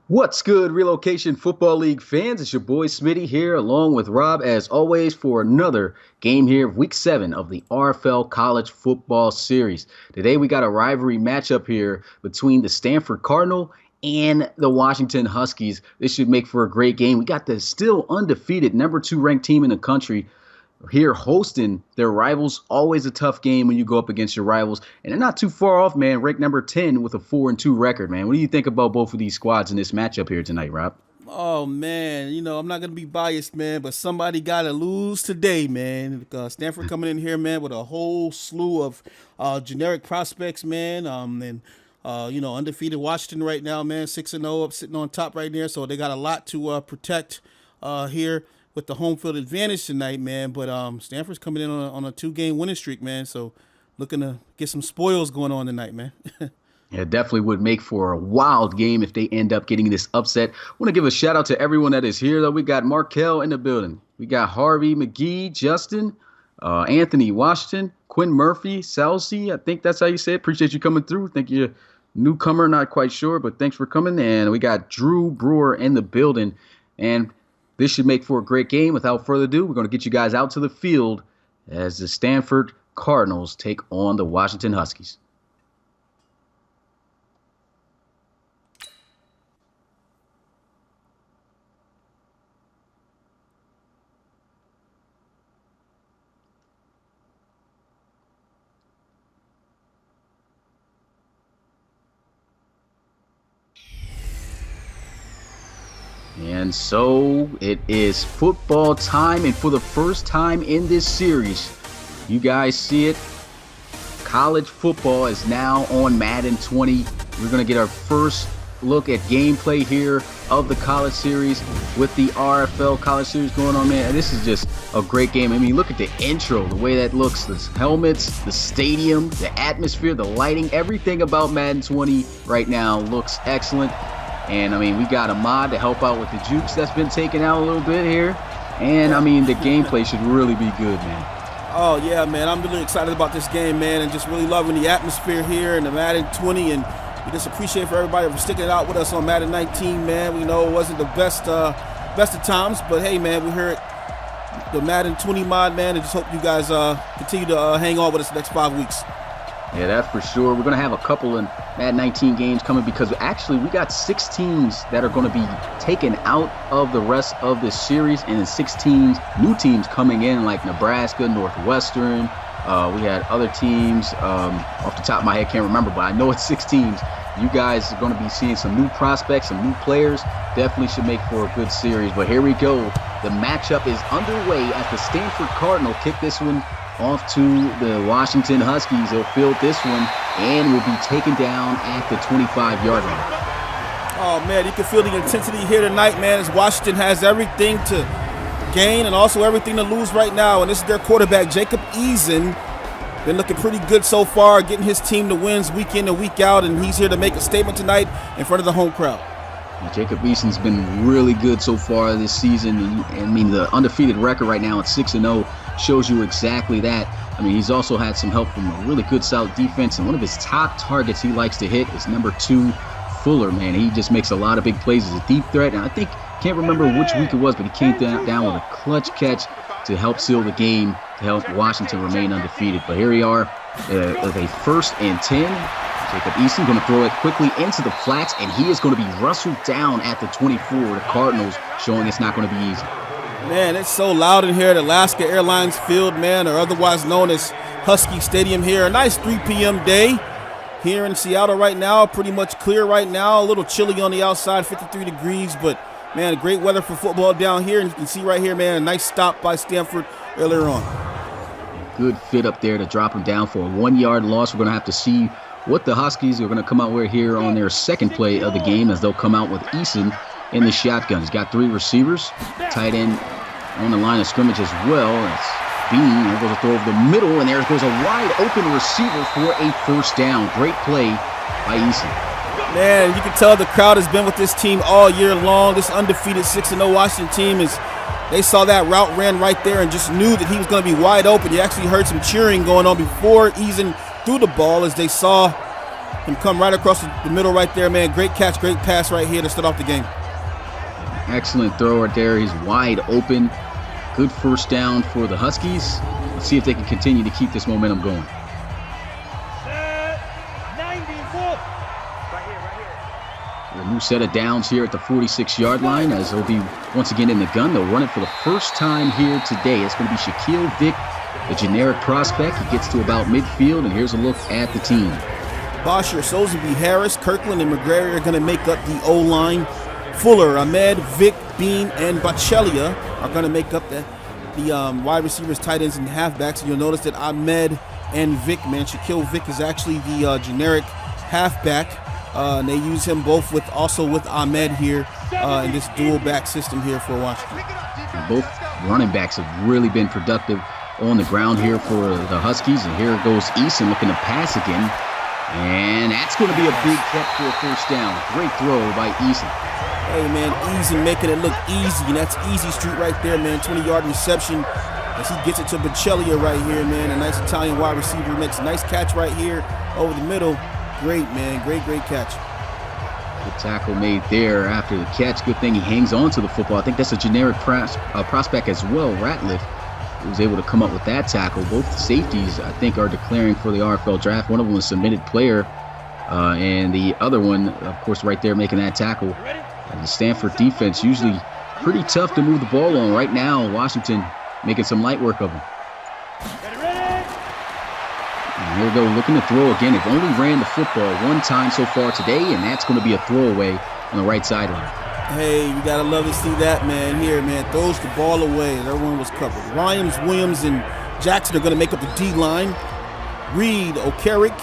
What's good, Relocation Football League fans? It's your boy Smitty here, along with Rob, as always, for another game here of Week 7 of the RFL College Football Series. Today, we got a rivalry matchup here between the Stanford Cardinal and the Washington Huskies. This should make for a great game. We got the still undefeated number 2 ranked team in the country here hosting their rivals. Always a tough game when you go up against your rivals, and they're not too far off, man. Ranked number 10 with a 4-2 record, man. What do you think about both of these squads in this matchup here tonight, Rob? Oh man, I'm not gonna be biased, man, but somebody gotta lose today, man. Because Stanford coming in here, man, with a whole slew of generic prospects, man. Undefeated Washington right now, man, 6-0, up sitting on top right there. So they got a lot to protect here with the home field advantage tonight, man. But Stanford's coming in on a 2-game winning streak, man. So looking to get some spoils going on tonight, man. Yeah, it definitely would make for a wild game if they end up getting this upset. I want to give a shout out to everyone that is here, though. We got Markel in the building. We got Harvey McGee, Justin, Anthony Washington, Quinn Murphy, Salsi. I think that's how you say it. Appreciate you coming through. Think you're a newcomer, not quite sure, but thanks for coming. And we got Drew Brewer in the building. And this should make for a great game. Without further ado, we're going to get you guys out to the field as the Stanford Cardinals take on the Washington Huskies. And so it is football time, and for the first time in this series, you guys see it, college football is now on Madden 20. We're going to get our first look at gameplay here of the college series with the RFL college series going on, man. This is just a great game. I mean, look at the intro, the way that looks, the helmets, the stadium, the atmosphere, the lighting, everything about Madden 20 right now looks excellent. And, I mean, we got a mod to help out with the jukes that's been taken out a little bit here. And, I mean, the gameplay should really be good, man. Oh, yeah, man. I'm really excited about this game, man, and just really loving the atmosphere here and the Madden 20. And we just appreciate for everybody for sticking it out with us on Madden 19, man. We know it wasn't the best of times, but, hey, man, we heard the Madden 20 mod, man, and just hope you guys continue to hang on with us the next 5 weeks. Yeah, that's for sure. We're going to have a couple in Madden 19 games coming because actually we got 6 teams that are going to be taken out of the rest of this series, and then 16 new teams coming in like Nebraska, Northwestern. We had other teams off the top of my head, can't remember, but I know it's 6 teams. You guys are going to be seeing some new prospects, some new players. Definitely should make for a good series. But here we go. The matchup is underway as the Stanford Cardinal kick this one off to the Washington Huskies. They'll field this one and will be taken down at the 25-yard line. Oh, man, you can feel the intensity here tonight, man, as Washington has everything to gain and also everything to lose right now. And this is their quarterback, Jacob Eason. Been looking pretty good so far, getting his team to wins week in and week out, and he's here to make a statement tonight in front of the home crowd. Jacob Eason's been really good so far this season. I mean, the undefeated record right now at 6-0 shows you exactly that. I mean, he's also had some help from a really good, solid defense, and one of his top targets he likes to hit is number 2, Fuller, man. He just makes a lot of big plays as a deep threat, and I can't remember which week it was, but he came down with a clutch catch to help seal the game, to help Washington remain undefeated. But here we are with a 1st and 10. Jacob Eason going to throw it quickly into the flats, and he is going to be rustled down at the 24. The Cardinals showing it's not going to be easy. Man, it's so loud in here at Alaska Airlines Field, man, or otherwise known as Husky Stadium here. A nice 3 p.m. day here in Seattle right now. Pretty much clear right now. A little chilly on the outside, 53 degrees. But, man, great weather for football down here. And you can see right here, man, a nice stop by Stanford earlier on. Good fit up there to drop him down for a 1-yard loss. We're going to have to see what the Huskies are going to come out with here on their second play of the game, as they'll come out with Eason in the shotgun. He's got 3 receivers, tight end on the line of scrimmage as well. That's Bean. There goes a throw over the middle, and there goes a wide open receiver for a 1st down. Great play by Eason. Man, you can tell the crowd has been with this team all year long. This undefeated 6-0 Washington team they saw that route ran right there and just knew that he was going to be wide open. You actually heard some cheering going on before Eason threw the ball, as they saw him come right across the middle right there, man. Great catch, great pass right here to start off the game. Excellent throw right there. He's wide open. Good first down for the Huskies. Let's see if they can continue to keep this momentum going. A new set of downs here at the 46-yard line as they'll be once again in the gun. They'll run it for the first time here today. It's going to be Shaquille Vick, the generic prospect. He gets to about midfield, and here's a look at the team. Bosher, Soseby, Harris, Kirkland, and McGrary are going to make up the O-line. Fuller, Ahmed, Vick, Bean, and Bachelia are going to make up the wide receivers, tight ends, and halfbacks. And you'll notice that Ahmed and Vick, man, Shaquille Vick is actually the generic halfback. And they use him both with Ahmed here in this dual back system here for Washington. And both running backs have really been productive on the ground here for the Huskies. And here goes Eason looking to pass again. And that's going to be a big catch for a first down. Great throw by Eason. Hey, man, Eason making it look easy. And that's easy street right there, man. 20-yard reception as he gets it to Bachelia right here, man. A nice Italian wide receiver makes a nice catch right here over the middle. Great, man. Great catch. Good tackle made there after the catch. Good thing he hangs on to the football. I think that's a generic prospect as well. Ratliff was able to come up with that tackle. Both the safeties, I think, are declaring for the RFL draft. One of them was a submitted player, and the other one, of course, right there making that tackle. And the Stanford defense usually pretty tough to move the ball on. Right now, Washington making some light work of them. And here we go, looking to throw again. They've only ran the football one time so far today, and that's going to be a throwaway on the right sideline. Hey, you got to love to see that, man. Here, man, throws the ball away. Everyone was covered. Ryans, Williams, and Jackson are going to make up the D-line. Reed, O'Carrick,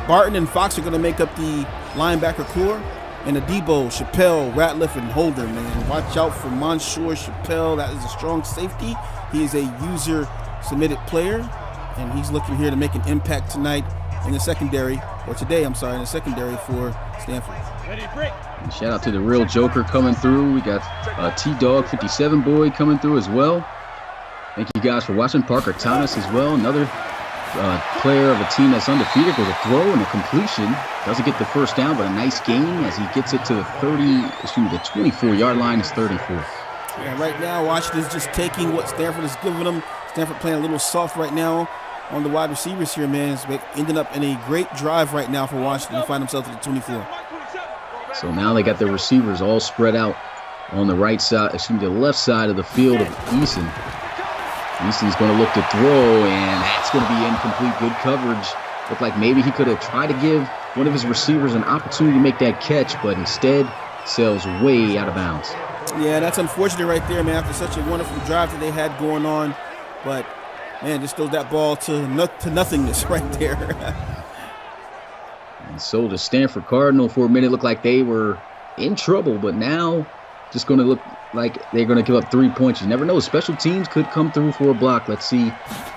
Barton, and Fox are going to make up the linebacker core. And Adebo, Chappelle, Ratliff, and Holder, man. Watch out for Monsieur Chappelle. That is a strong safety. He is a user-submitted player. And he's looking here to make an impact tonight in the secondary, or today, I'm sorry, in the secondary for Stanford. And shout out to the real Joker coming through. We got T-Dog 57 boy coming through as well. Thank you guys for watching. Parker Thomas as well, another player of a team that's undefeated with a throw and a completion. Doesn't get the first down, but a nice gain as he gets it to the 24-yard line. It's 34. Yeah, right now, Washington's just taking what Stanford is giving them. Stanford playing a little soft right now on the wide receivers here, man. It's ending up in a great drive right now for Washington to find themselves at the 24. So now they got their receivers all spread out on the right side, the left side of the field of Eason. Eason's going to look to throw, and that's going to be incomplete. Good coverage. Looked like maybe he could have tried to give one of his receivers an opportunity to make that catch, but instead sails way out of bounds. Yeah, that's unfortunate right there, man, after such a wonderful drive that they had going on. But, man, just throws that ball to nothingness right there. And so the Stanford Cardinal for a minute looked like they were in trouble, but now just going to look like they're going to give up 3 points. You never know. Special teams could come through for a block. Let's see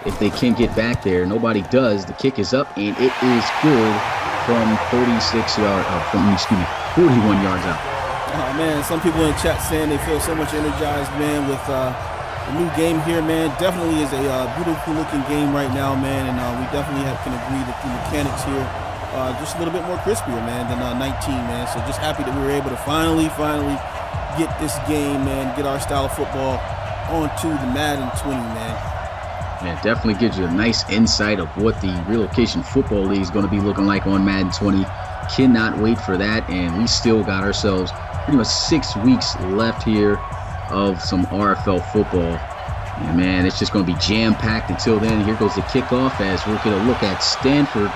if they can get back there. Nobody does. The kick is up, and it is good from 41 yards out. Oh, man, some people in the chat saying they feel so much energized, man, with the new game here, man. Definitely is a beautiful-looking game right now, man, and we definitely can agree that the mechanics here just a little bit more crispier, man, than 19, man. So just happy that we were able to finally get this game, man, get our style of football onto the Madden 20, man. Yeah, it definitely gives you a nice insight of what the Relocation Football League is going to be looking like on Madden 20. Cannot wait for that, and we still got ourselves pretty much 6 weeks left here of some RFL football. And man, it's just going to be jam-packed until then. Here goes the kickoff as we're going to look at Stanford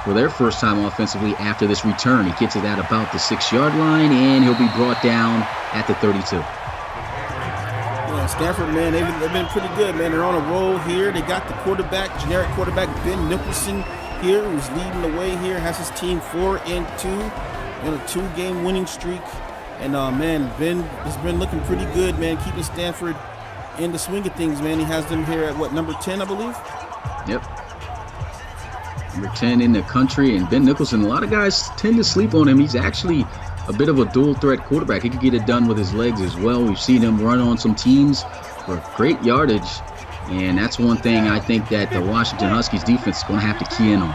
for their first time offensively after this return. He gets it at about the 6-yard line, and he'll be brought down at the 32. Yeah, Stanford, man, they've been pretty good, man. They're on a roll here. They got the quarterback, generic quarterback Ben Nicholson here, who's leading the way here, has his team 4-2 on a 2-game winning streak. And, man, Ben has been looking pretty good, man, keeping Stanford in the swing of things, man. He has them here at, what, number 10, I believe? Yep. Number 10 in the country. And Ben Nicholson, a lot of guys tend to sleep on him. He's actually a bit of a dual-threat quarterback. He could get it done with his legs as well. We've seen him run on some teams for great yardage. And that's one thing I think that the Washington Huskies defense is going to have to key in on.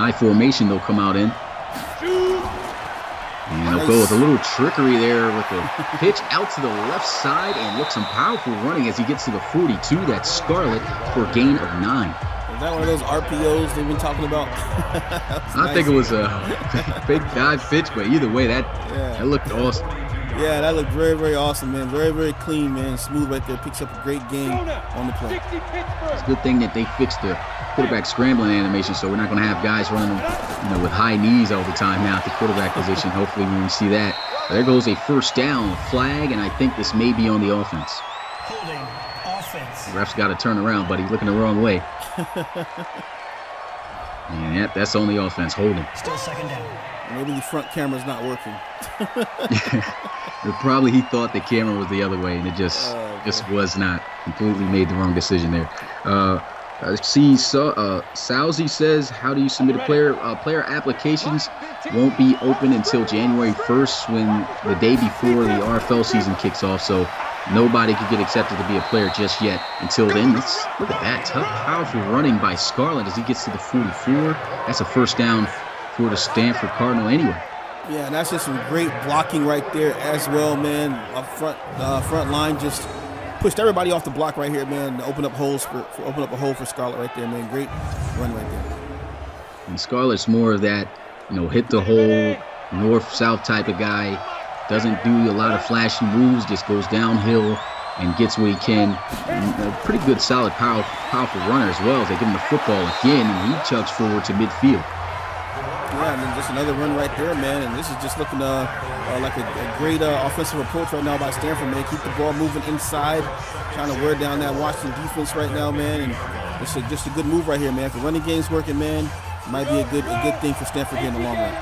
High formation they'll come out in. And they'll go with a little trickery there with the pitch out to the left side, and look, some powerful running as he gets to the 42. That's Scarlett for a gain of 9. Is that one of those RPOs they've been talking about? I think it was a big dive pitch, but either way, that looked awesome. Yeah, that looked very, very awesome, man. Very, very clean, man. Smooth right there. Picks up a great game on the play. It's a good thing that they fixed the quarterback scrambling animation, so we're not going to have guys running, with high knees all the time now at the quarterback position. Hopefully we won't see that. There goes a first down flag, and I think this may be on the offense. Holding offense. The ref's got to turn around, but he's looking the wrong way. And that's on the offense, holding. Still second down. Maybe the front camera's not working. Probably he thought the camera was the other way, and it just was not. Completely made the wrong decision there. Sousy says, how do you submit a player? Player applications won't be open until January 1st, when the day before the RFL season kicks off. So nobody could get accepted to be a player just yet. Until then, look at that tough, powerful running by Scarlett as he gets to the 44. That's a first down for the Stanford Cardinal anyway. Yeah, and that's just some great blocking right there as well, man. Up front, front line just pushed everybody off the block right here, man. To open up a hole for Scarlett right there, man. Great run right there. And Scarlett's more of that, hit the hole, north-south type of guy. Doesn't do a lot of flashy moves, just goes downhill and gets what he can. And a pretty good, solid, powerful runner as well as they give him the football again, and he chugs forward to midfield. Yeah, and then just another run right there, man. And this is just looking like a great offensive approach right now by Stanford, man. Keep the ball moving inside, trying to wear down that Washington defense right now, man. And it's just a good move right here, man. If the running game's working, man, it might be a good thing for Stanford here in the long run.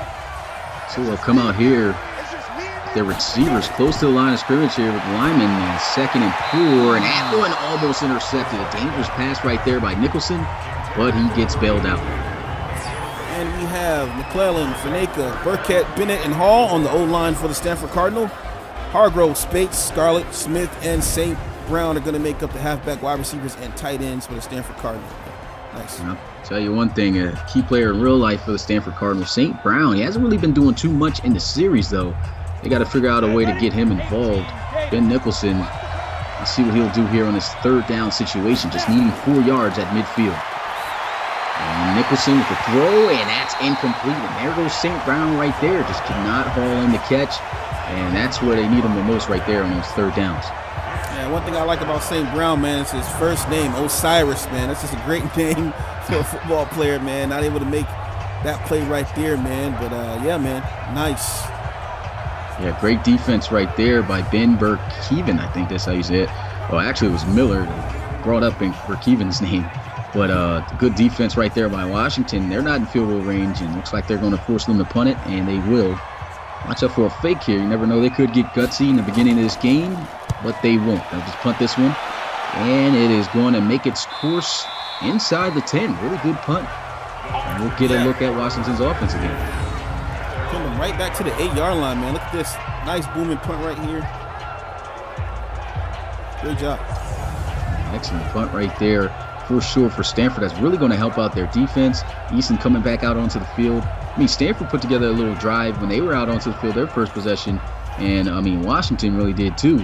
So they'll come out here. Their receivers close to the line of scrimmage here with Lyman, and 2nd and 4, and that one almost intercepted. A dangerous pass right there by Nicholson, but he gets bailed out. And we have McClellan, Faneka, Burkett, Bennett, and Hall on the O-line for the Stanford Cardinal. Hargrove, Spates, Scarlett, Smith, and St. Brown are going to make up the halfback, wide receivers, and tight ends for the Stanford Cardinal. Nice. I'll tell you one thing, a key player in real life for the Stanford Cardinal, St. Brown. He hasn't really been doing too much in the series, though. They got to figure out a way to get him involved. Ben Nicholson, let's see what he'll do here on this 3rd down situation, just needing 4 yards at midfield. And Nicholson with the throw, and that's incomplete. And there goes St. Brown right there. Just cannot haul in the catch. And that's where they need him the most right there on those 3rd downs. Yeah, one thing I like about St. Brown, man, is his first name, Osiris, man. That's just a great name for a football player, man. Not able to make that play right there, man. But, yeah, man, nice. Yeah, great defense right there by Ben Burkeven. I think that's how you say it. Well, actually, it was Miller that brought up in Burkeven's name. But good defense right there by Washington. They're not in field goal range, and looks like they're going to force them to punt it, and they will. Watch out for a fake here. You never know. They could get gutsy in the beginning of this game, but they won't. They'll just punt this one, and it is going to make its course inside the 10. Really good punt. And we'll get a look at Washington's offense again. Coming right back to the 8-yard line, man. Look at this nice booming punt right here. Great job. Excellent punt right there. For sure for Stanford. That's really going to help out their defense. Easton coming back out onto the field. Stanford put together a little drive when they were out onto the field, their first possession. And, Washington really did too.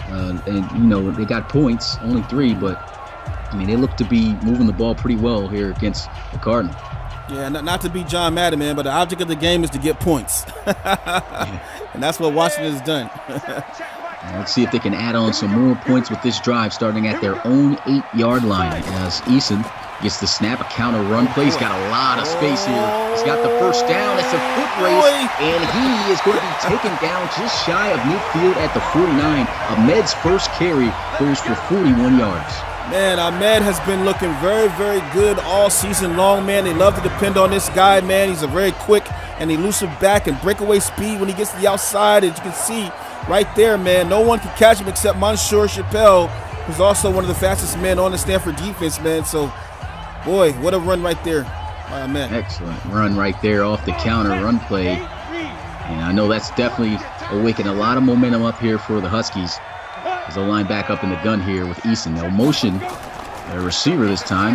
They got points, only 3, but, they look to be moving the ball pretty well here against the Cardinals. Yeah, not to be John Madden, man, but the object of the game is to get points. And that's what Washington has done. Let's see if they can add on some more points with this drive, starting at their own 8-yard line. As Eason gets the snap, a counter run play. He's got a lot of space here. He's got the first down. It's a foot race, and he is going to be taken down just shy of midfield at the 49. Ahmed's first carry goes for 41 yards. Man, Ahmed has been looking very, very good all season long, man. They love to depend on this guy, man. He's a very quick and elusive back and breakaway speed when he gets to the outside, as you can see right there, man. No one can catch him except Monsieur Chappelle, who's also one of the fastest men on the Stanford defense, man. So, boy, what a run right there by Ahmed. Excellent run right there off the counter run play. And I know that's definitely awakened a lot of momentum up here for the Huskies. As they'll line back up in the gun here with Eason. They'll motion their receiver this time.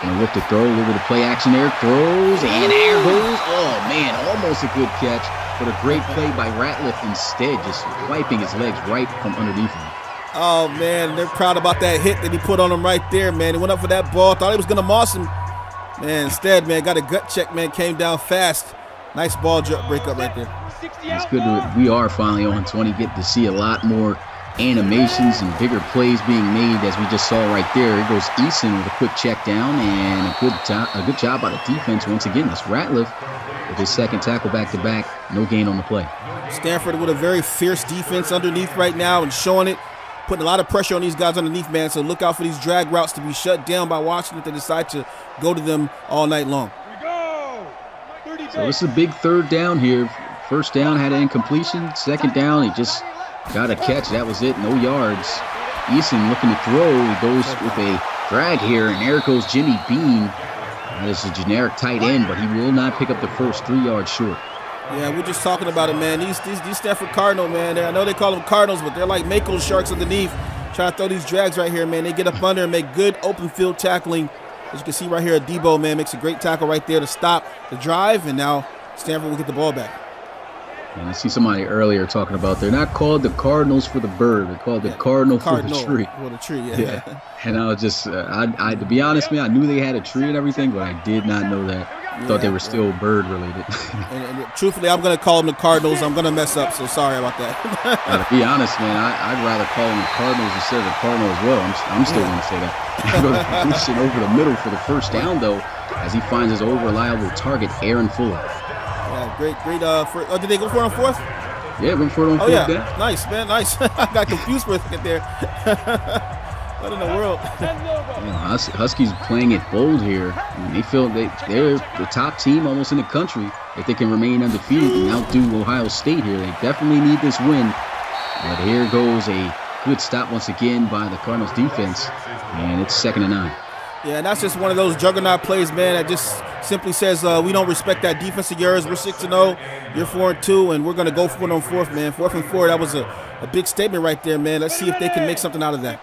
Gonna look to throw, a little bit of play action there, throws, and there goes. Oh, man, almost a good catch, but a great play by Ratliff instead, just wiping his legs right from underneath him. Oh, man, they're proud about that hit that he put on him right there, man. He went up for that ball, thought he was going to moss him. Man, instead, man, got a gut check, man, came down fast. Nice ball break up right there. It's good that we are finally on 20, get to see a lot more animations and bigger plays being made, as we just saw right there. Here goes Eason with a quick check down, and a good job by the defense once again. That's Ratliff with his second tackle back-to-back. No gain on the play. Stanford with a very fierce defense underneath right now and showing it, putting a lot of pressure on these guys underneath, man. So look out for these drag routes to be shut down by Washington if they decide to go to them all night long. So this is a big third down here. First down had an incompletion. Second down, he just got a catch. That was it. No yards. Eason looking to throw. He goes with a drag here, and there goes Jimmy Bean. That is a generic tight end, but he will not pick up the first 3 yards short. Yeah, we're just talking about it, man. These Stanford Cardinals, man. I know they call them Cardinals, but they're like Mako sharks underneath. Trying to throw these drags right here, man. They get up under and make good open field tackling. As you can see right here, Debo, man, makes a great tackle right there to stop the drive, and now Stanford will get the ball back. And I see somebody earlier talking about they're not called the Cardinals for the bird. They're called the Cardinal for the tree. For the tree, Yeah. And I was just, to be honest, man, I knew they had a tree and everything, but I did not know that. Thought they were still bird related. and truthfully, I'm going to call them the Cardinals. I'm going to mess up, so sorry about that. To be honest, man, I'd rather call them the Cardinals instead of the Cardinal as well. I'm still going to say that. Completion over the middle for the first down, though, as he finds his over-reliable target, Aaron Fuller. Yeah, great. Did they go for it on fourth? Yeah, went for it on fourth down. Nice, man, nice. I got confused for a second there. What in the world? Yeah, Huskies playing it bold here. I mean, they feel they're the top team almost in the country. If they can remain undefeated and outdo Ohio State here, they definitely need this win. But here goes a good stop once again by the Cardinals defense, and it's 2nd and 9. Yeah, and that's just one of those juggernaut plays, man, that just simply says we don't respect that defense of yours. We're 6-0, you're 4-2, and we're going to go for it on fourth, man. 4th and 4, that was a big statement right there, man. Let's see if they can make something out of that.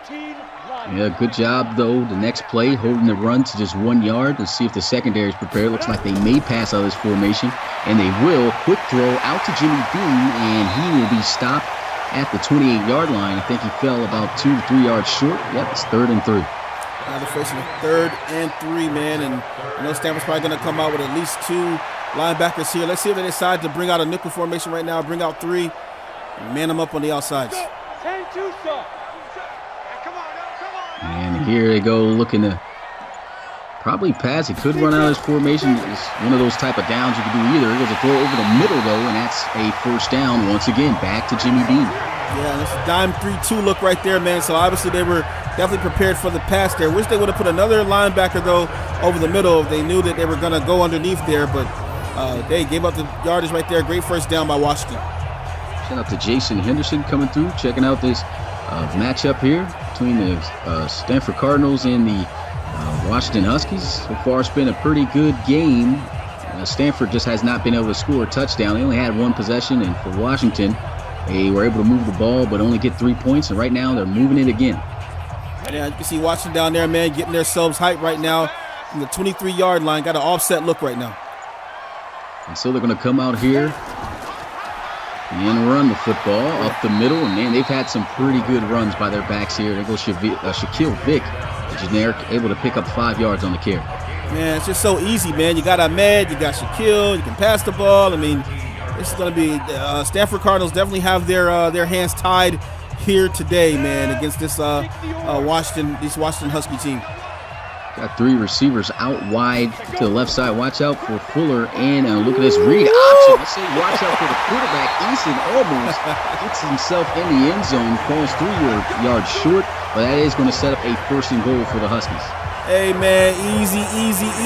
Yeah, good job, though. The next play, holding the run to just 1 yard. Let's see if the secondary is prepared. Looks like they may pass out of this formation, and they will. Quick throw out to Jimmy Bean, and he will be stopped at the 28-yard line. I think he fell about 2 to 3 yards short. Yep, it's 3rd and 3. Now they're facing a 3rd and 3, man, and I know Stanford's probably going to come out with at least 2 linebackers here. Let's see if they decide to bring out a nickel formation right now, bring out 3, and man them up on the outsides. And here they go, looking to probably pass. He could run out of his formation. It's one of those type of downs you can do either. It goes a throw over the middle, though, and that's a first down once again. Back to Jimmy Bean. Yeah, this is dime 3-2 look right there, man. So obviously they were definitely prepared for the pass there. Wish they would have put another linebacker, though, over the middle if they knew that they were going to go underneath there. But they gave up the yardage right there. Great first down by Washington. Shout out to Jason Henderson coming through, checking out this matchup here between the Stanford Cardinals and the Washington Huskies. So far, it's been a pretty good game. Stanford just has not been able to score a touchdown. They only had 1 possession, and for Washington, they were able to move the ball but only get 3 points, and right now they're moving it again. Yeah, you can see Washington down there, man, getting themselves hyped right now from the 23-yard line. Got an offset look right now. And so they're going to come out here and run the football up the middle. And, man, they've had some pretty good runs by their backs here. There goes Shaquille Vick, the generic, able to pick up 5 yards on the carry. Man, it's just so easy, man. You got Ahmed, you got Shaquille, you can pass the ball. I mean, this is going to be Stanford Cardinals definitely have their hands tied here today, man, against this Washington Husky team. Got 3 receivers out wide to the left side. Watch out for Fuller, and look at this read option. I say watch out for the quarterback. Eason almost gets himself in the end zone, falls 3 yards short, but that is going to set up a 1st and goal for the Huskies. Hey, man, easy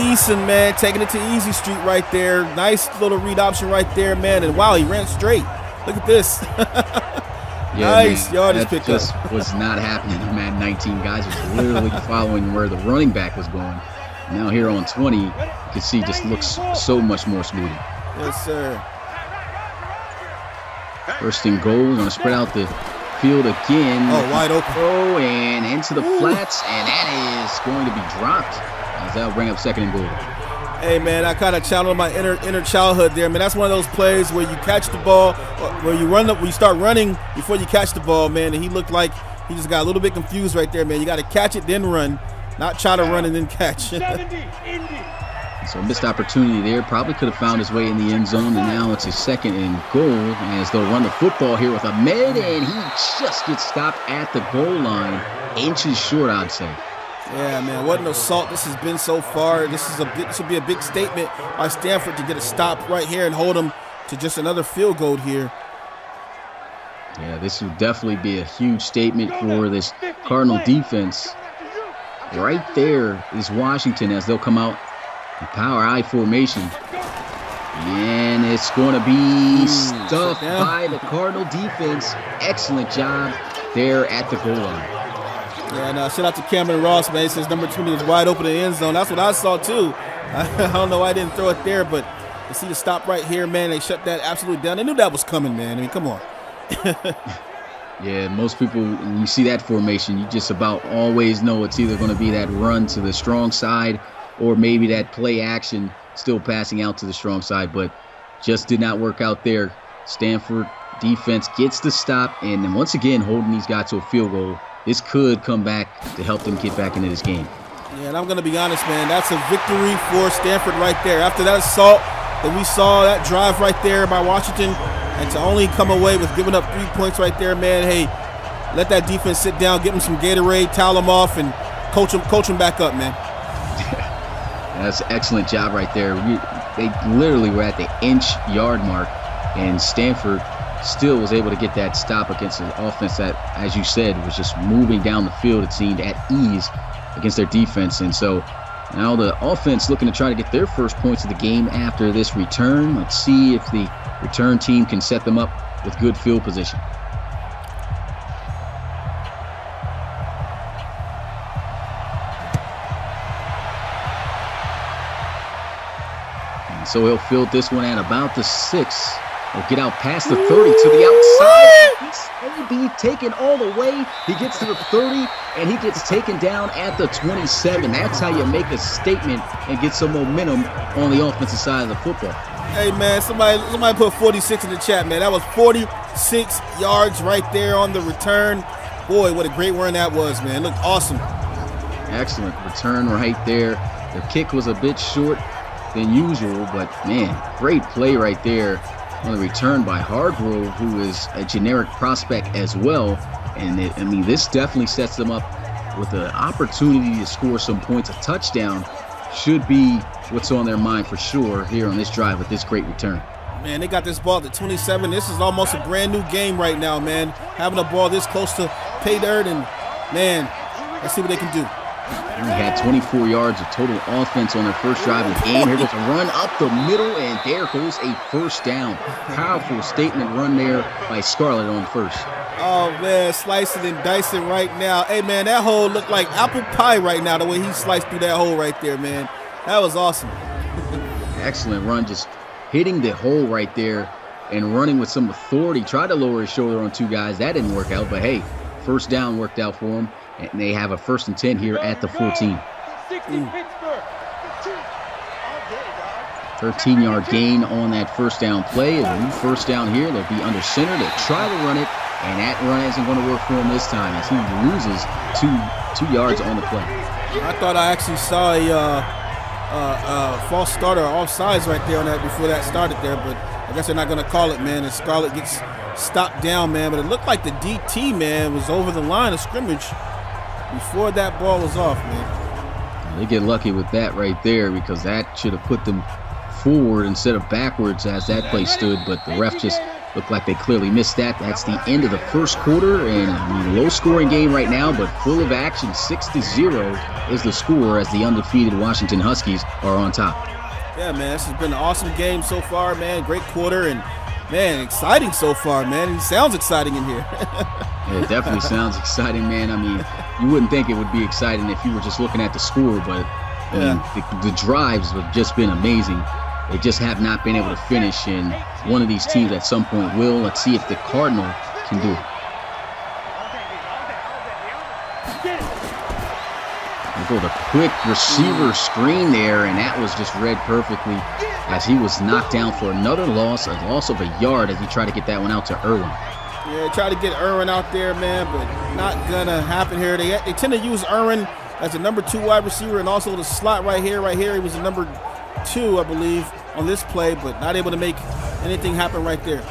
Eason, man, taking it to Easy Street right there. Nice little read option right there, man, and wow, he ran straight. Look at this. Yeah, nice yardage pick up. That just was not happening in Madden 19. Guys was literally following where the running back was going. Now here on 20, you can see just looks so much more smooth. Yes, sir. 1st and goal. Going to spread out the field again. Oh, wide open. And into the flats, and that is going to be dropped. as that'll bring up 2nd and goal. Hey, man, I kind of channeled my inner childhood there, man. That's one of those plays where you catch the ball, where you start running before you catch the ball, man. And he looked like he just got a little bit confused right there, man. You got to catch it, then run, not try to run and then catch. So missed opportunity there. Probably could have found his way in the end zone, and now it's his 2nd and goal as they'll run the football here with Ahmed, and he just gets stopped at the goal line, inches short, I'd say. Yeah, man, what an assault this has been so far. This will be a big statement by Stanford to get a stop right here and hold them to just another field goal here. Yeah, this will definitely be a huge statement for this Cardinal defense. Right there is Washington as they'll come out in power I formation. And it's going to be stuffed by the Cardinal defense. Excellent job there at the goal line. Yeah, and shout out to Cameron Ross, man. He says number 20 is wide open in the end zone. That's what I saw, too. I don't know why I didn't throw it there, but you see the stop right here, man. They shut that absolutely down. They knew that was coming, man. I mean, come on. Yeah, most people, when you see that formation, you just about always know it's either going to be that run to the strong side or maybe that play action still passing out to the strong side, but just did not work out there. Stanford defense gets the stop, and then once again holding these guys to a field goal. This could come back to help them get back into this game. Yeah, and I'm going to be honest, man. That's a victory for Stanford right there. After that assault that we saw, that drive right there by Washington, and to only come away with giving up 3 points right there, man, hey, let that defense sit down, give them some Gatorade, towel them off, and coach them back up, man. That's an excellent job right there. They literally were at the inch-yard mark, and Stanford still was able to get that stop against an offense that, as you said, was just moving down the field, it seemed, at ease against their defense. And so now the offense looking to try to get their first points of the game after this return. Let's see if the return team can set them up with good field position. And so he'll field this one at about the 6. He'll get out past the 30 to the outside. He'll be taken all the way. He gets to the 30, and he gets taken down at the 27. That's how you make a statement and get some momentum on the offensive side of the football. Hey, man, somebody put 46 in the chat, man. That was 46 yards right there on the return. Boy, what a great run that was, man. It looked awesome. Excellent return right there. The kick was a bit short than usual, but, man, great play right there on the return by Hargrove, who is a generic prospect as well. And, this definitely sets them up with the opportunity to score some points. A touchdown should be what's on their mind for sure here on this drive with this great return. Man, they got this ball at 27. This is almost a brand new game right now, man. Having a ball this close to pay dirt, and, man, let's see what they can do. We had 24 yards of total offense on their first drive of the game. Here goes a run up the middle, and there goes a first down. Powerful statement run there by Scarlett on first. Oh, man, slicing and dicing right now. Hey, man, that hole looked like apple pie right now, the way he sliced through that hole right there, man. That was awesome. Excellent run, just hitting the hole right there and running with some authority. Tried to lower his shoulder on 2 guys. That didn't work out, but, hey, first down worked out for him. And they have a 1st and 10 here at the 14. 13-yard gain on that first down play. A new first down here. They'll be under center. They'll try to run it, and that run isn't going to work for him this time as he loses two yards on the play. I thought I actually saw a false start or offsides right there on that before that started there, but I guess they're not going to call it, man. And Scarlett gets stopped down, man. But it looked like the DT, man, was over the line of scrimmage before that ball was off, man. They get lucky with that right there because that should have put them forward instead of backwards as that play stood, but the ref just looked like they clearly missed that. That's the end of the first quarter, and low-scoring game right now, but full of action. 6-0 is the score as the undefeated Washington Huskies are on top. Yeah, man, this has been an awesome game so far, man. Great quarter, and, man, exciting so far, man. It sounds exciting in here. Yeah, it definitely sounds exciting, man. I mean, you wouldn't think it would be exciting if you were just looking at the score, but I mean, the drives have just been amazing. They just have not been able to finish, and one of these teams at some point will. Let's see if the Cardinal can do it. for the quick receiver screen there, and that was just read perfectly as he was knocked down for another loss, a loss of a yard as he tried to get that one out to Irwin. Yeah, try to get Irwin out there, man, but not gonna happen here. They tend to use Irwin as a number 2 wide receiver and also the slot right here. He was a number 2, I believe, on this play, but not able to make anything happen right there.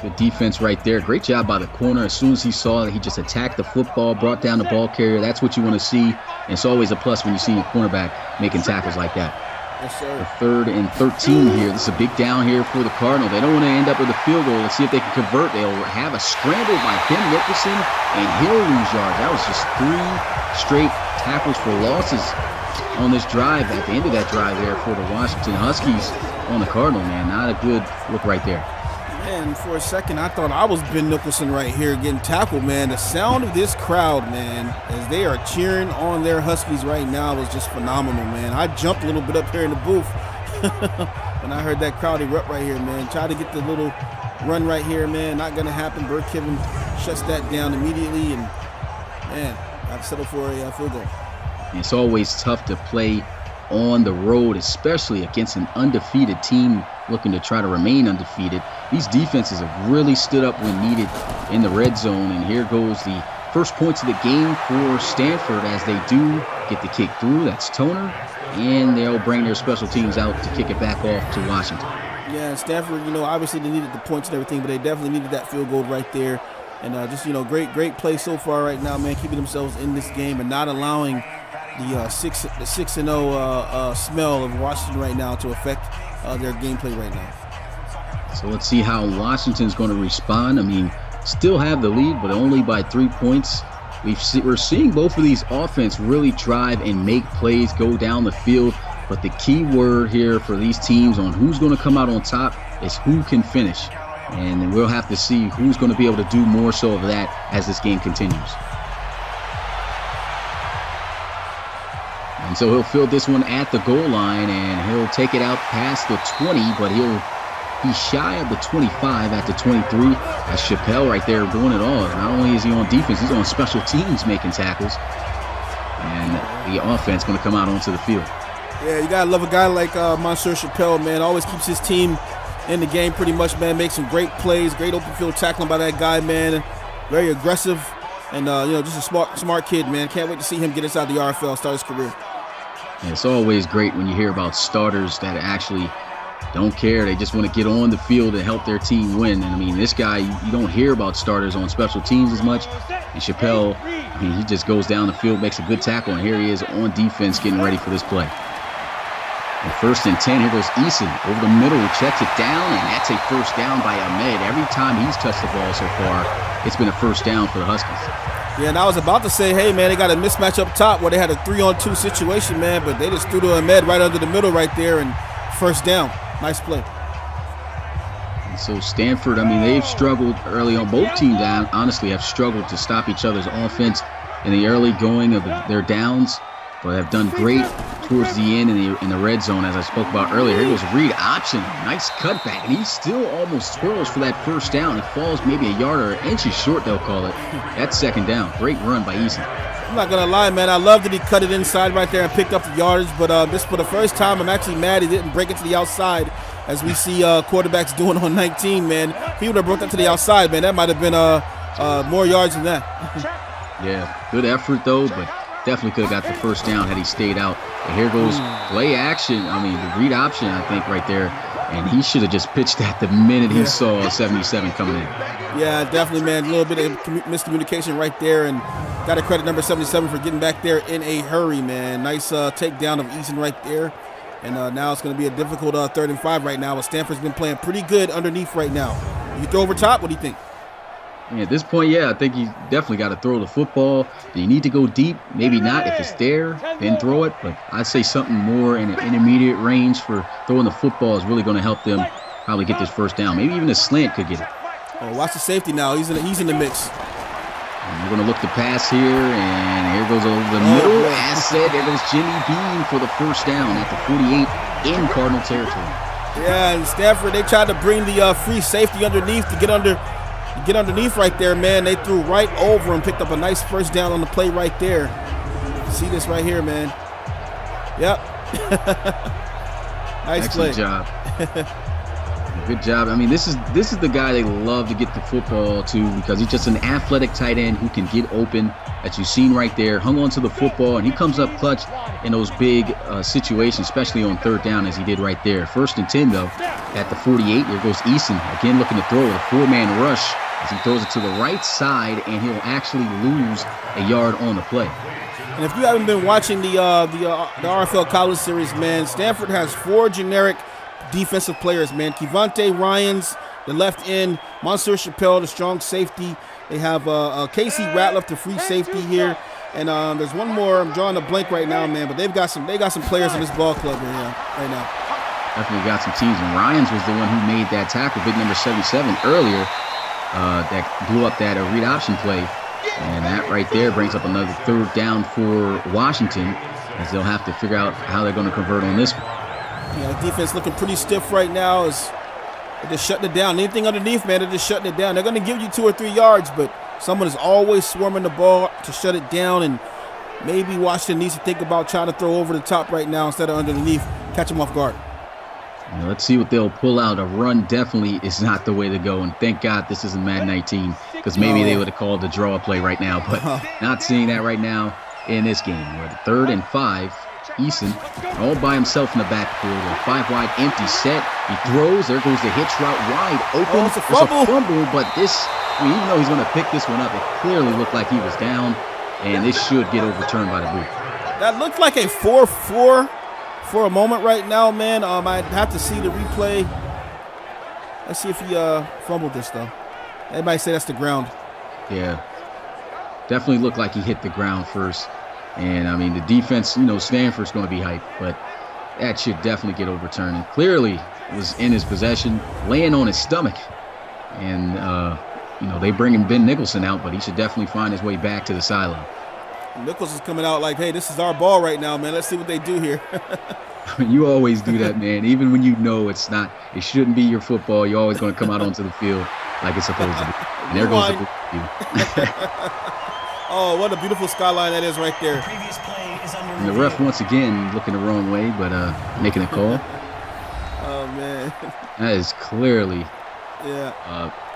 Good defense right there. Great job by the corner. As soon as he saw it, he just attacked the football, brought down the ball carrier. That's what you want to see. And it's always a plus when you see a cornerback making tackles like that. Yes, sir. The 3rd and 13 here. This is a big down here for the Cardinal. They don't want to end up with a field goal. Let's see if they can convert. They'll have a scramble by Ben Nicholson, and he'll lose yards. That was just 3 straight tackles for losses on this drive. At the end of that drive there for the Washington Huskies on the Cardinal, man. Not a good look right there. Man, for a second, I thought I was Ben Nicholson right here getting tackled, man. The sound of this crowd, man, as they are cheering on their Huskies right now is just phenomenal, man. I jumped a little bit up here in the booth when I heard that crowd erupt right here, man. Try to get the little run right here, man. Not going to happen. Bert Kiven shuts that down immediately, and, man, got to settle for a field goal. It's always tough to play on the road, especially against an undefeated team looking to try to remain undefeated. These defenses have really stood up when needed in the red zone, and here goes the first points of the game for Stanford as they do get the kick through. That's Toner, and they'll bring their special teams out to kick it back off to Washington. Yeah, Stanford, obviously they needed the points and everything, but they definitely needed that field goal right there. And great play so far right now, man, keeping themselves in this game and not allowing the 6-0 smell of Washington right now to affect their gameplay right now. So let's see how Washington's going to respond. I mean, still have the lead, but only by 3 points. We're seeing both of these offense really drive and make plays go down the field. But the key word here for these teams on who's going to come out on top is who can finish. And we'll have to see who's going to be able to do more so of that as this game continues. And so he'll field this one at the goal line, and he'll take it out past the 20, but he'll be shy of the 25 at the 23. That's Chappelle right there doing it all. Not only is he on defense, he's on special teams making tackles. And the offense going to come out onto the field. Yeah, you got to love a guy like Monsieur Chappelle, man. Always keeps his team in the game pretty much, man. Makes some great plays, great open field tackling by that guy, man. Very aggressive and, just a smart kid, man. Can't wait to see him get inside the RFL, start his career. And it's always great when you hear about starters that actually don't care. They just want to get on the field and help their team win. And, I mean, this guy, you don't hear about starters on special teams as much. And Chappelle, I mean, he just goes down the field, makes a good tackle, and here he is on defense getting ready for this play. And 1st and 10, here goes Eason over the middle, checks it down, and that's a first down by Ahmed. Every time he's touched the ball so far, it's been a first down for the Huskies. Yeah, and I was about to say, hey, man, they got a mismatch up top where they had a 3-on-2 situation, man, but they just threw to Ahmed right under the middle right there, and first down. Nice play. And so Stanford, I mean, they've struggled early on. Both teams, honestly, have struggled to stop each other's offense in the early going of their downs, but have done great towards the end in the red zone, as I spoke about earlier. Here goes read option. Nice cutback, and he still almost twirls for that first down. He falls maybe a yard or inches short, they'll call it. That's 2nd down. Great run by Eason. I'm not going to lie, man. I love that he cut it inside right there and picked up the yardage, but this for the first time, I'm actually mad he didn't break it to the outside, as we see quarterbacks doing on 19, man. If he would have brought that to the outside, man, that might have been more yards than that. Yeah, good effort, though, but definitely could have got the first down had he stayed out. And here goes play action. I mean, the read option, I think, right there. And he should have just pitched that the minute he saw 77 coming in. Yeah, definitely, man. A little bit of miscommunication right there. And got to credit number 77 for getting back there in a hurry, man. Nice takedown of Eason right there. And now it's going to be a difficult 3rd and 5 right now. But Stanford's been playing pretty good underneath right now. You throw over top, what do you think? Yeah, at this point, yeah, I think you definitely got to throw the football. Do you need to go deep? Maybe not. If it's there, then throw it. But I'd say something more in an intermediate range for throwing the football is really going to help them probably get this first down. Maybe even a slant could get it. Oh, watch the safety now. He's in the mix. And we're going to look to pass here, and here goes over the middle. As said, there goes Jimmy Bean for the first down at the 48 in Cardinal territory. Yeah, and Stanford, they tried to bring the free safety underneath to get underneath right there, man. They threw right over and picked up a nice first down on the play right there. See this right here, man. Yep. Nice play. Excellent job. Good job. I mean, this is the guy they love to get the football to because he's just an athletic tight end who can get open, as you've seen right there. Hung on to the football, and he comes up clutch in those big situations, especially on third down, as he did right there. 1st and 10, though, at the 48. Here goes Eason, again looking to throw with a 4-man rush as he throws it to the right side, and he'll actually lose a yard on the play. And if you haven't been watching the RFL College Series, man, Stanford has 4 generic defensive players, man. Kevontae Ryans, the left end. Monsieur Chappelle, the strong safety. They have Casey Ratliff, the free safety here. And there's one more. I'm drawing a blank right now, man. But they got some players in this ball club right now. Definitely got some teams. And Ryans was the one who made that tackle, big number 77 earlier, that blew up that read option play. And that right there brings up another 3rd down for Washington, as they'll have to figure out how they're going to convert on this one. Yeah, the defense looking pretty stiff right now. They're just shutting it down. Anything underneath, man, they're just shutting it down. They're going to give you 2 or 3 yards, but someone is always swarming the ball to shut it down, and maybe Washington needs to think about trying to throw over the top right now instead of underneath, catch them off guard. Yeah, let's see what they'll pull out. A run definitely is not the way to go, and thank God this isn't Madden 19, because maybe they would have called the draw play right now, but not seeing that right now in this game. We're at 3rd and 5. Eason all by himself in the backfield. A 5-wide empty set. He throws. There goes the hitch route wide open. Oh, it's a fumble. But this, even though he's going to pick this one up, it clearly looked like he was down, and this should get overturned by the booth. That looked like a 4-4 for a moment right now, man. I'd have to see the replay. Let's see if he fumbled this, though. Everybody say that's the ground. Yeah. Definitely looked like he hit the ground first. And, I mean, the defense, Stanford's going to be hyped, but that should definitely get overturned. And clearly was in his possession, laying on his stomach. And, they bring in Ben Nicholson out, but he should definitely find his way back to the sideline. Nichols is coming out like, hey, this is our ball right now, man. Let's see what they do here. I mean, you always do that, man. Even when you know it shouldn't be your football, you're always going to come out onto the field like it's supposed to be. And there goes the Oh, what a beautiful skyline that is right there. And the ref once again looking the wrong way, but making a call. Oh, man. That is clearly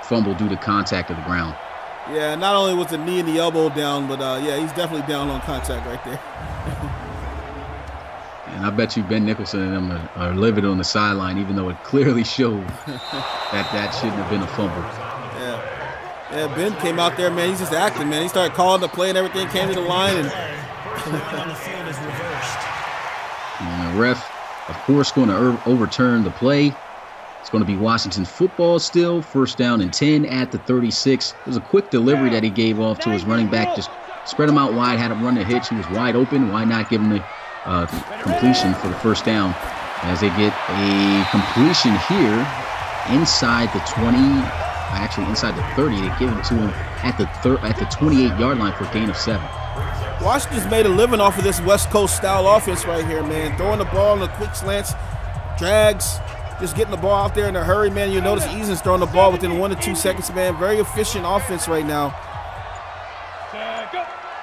fumble due to contact of the ground. Yeah, not only was the knee and the elbow down, but he's definitely down on contact right there. And I bet you Ben Nicholson and them are livid on the sideline, even though it clearly showed that shouldn't have been a fumble. Yeah, Ben came out there, man. He's just acting, man. He started calling the play and everything, came to the line. And the ref, of course, going to overturn the play. It's going to be Washington football still. 1st down and 10 at the 36. It was a quick delivery that he gave off to his running back. Just spread him out wide, had him run the hitch. He was wide open. Why not give him the completion for the 1st down? As they get a completion here inside the 20. Actually, inside the 30, they give it to him at the 28-yard line for a gain of 7. Washington's made a living off of this West Coast style offense right here, man. Throwing the ball in the quick slants, drags, just getting the ball out there in a hurry, man. You notice Eason's throwing the ball within 1 to 2 seconds, man. Very efficient offense right now.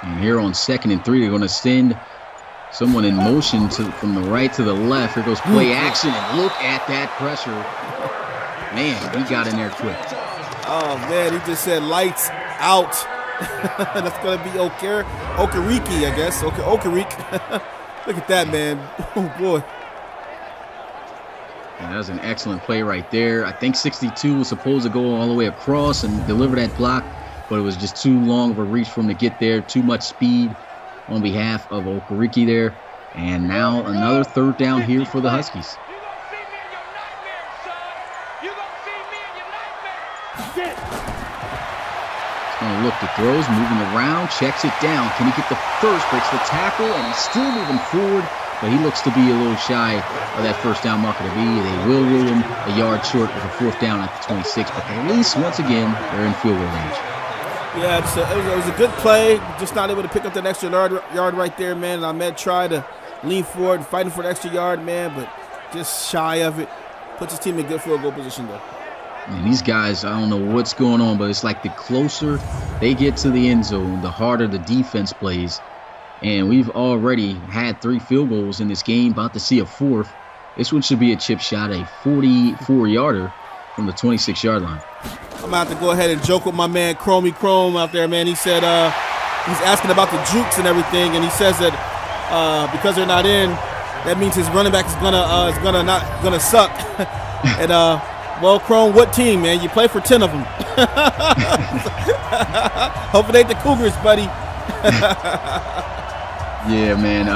And here on 2nd and 3, they're going to send someone in motion from the right to the left. Here goes play action, and look at that pressure. Man, he got in there quick. Oh, man, he just said lights out. That's going to be Okereke, I guess. Okereke. Look at that, man. Oh, boy. And that was an excellent play right there. I think 62 was supposed to go all the way across and deliver that block, but it was just too long of a reach for him to get there. Too much speed on behalf of Okereke there. And now another 3rd down here for the Huskies. Going to look the throws, moving around, checks it down. Can he get the first? Breaks the tackle, and he's still moving forward, but he looks to be a little shy of that 1st down marker to be. They will rule him a yard short with a 4th down at the 26, but at least, once again, they're in field goal range. Yeah, it was a good play. Just not able to pick up that extra yard right there, man. Ahmed tried to lean forward, fighting for the extra yard, man, but just shy of it. Puts his team in good field goal position, though. And these guys, I don't know what's going on, but it's like the closer they get to the end zone, the harder the defense plays. And we've already had 3 field goals in this game, about to see a 4th. This one should be a chip shot, a 44-yarder from the 26-yard line. I'm about to go ahead and joke with my man Chromie Chrome out there, man. He said he's asking about the jukes and everything, and he says that because they're not in, that means his running back is not gonna suck. And well, Chrome, what team, man? You play for 10 of them. Hope it ain't the Cougars, buddy. Yeah, man.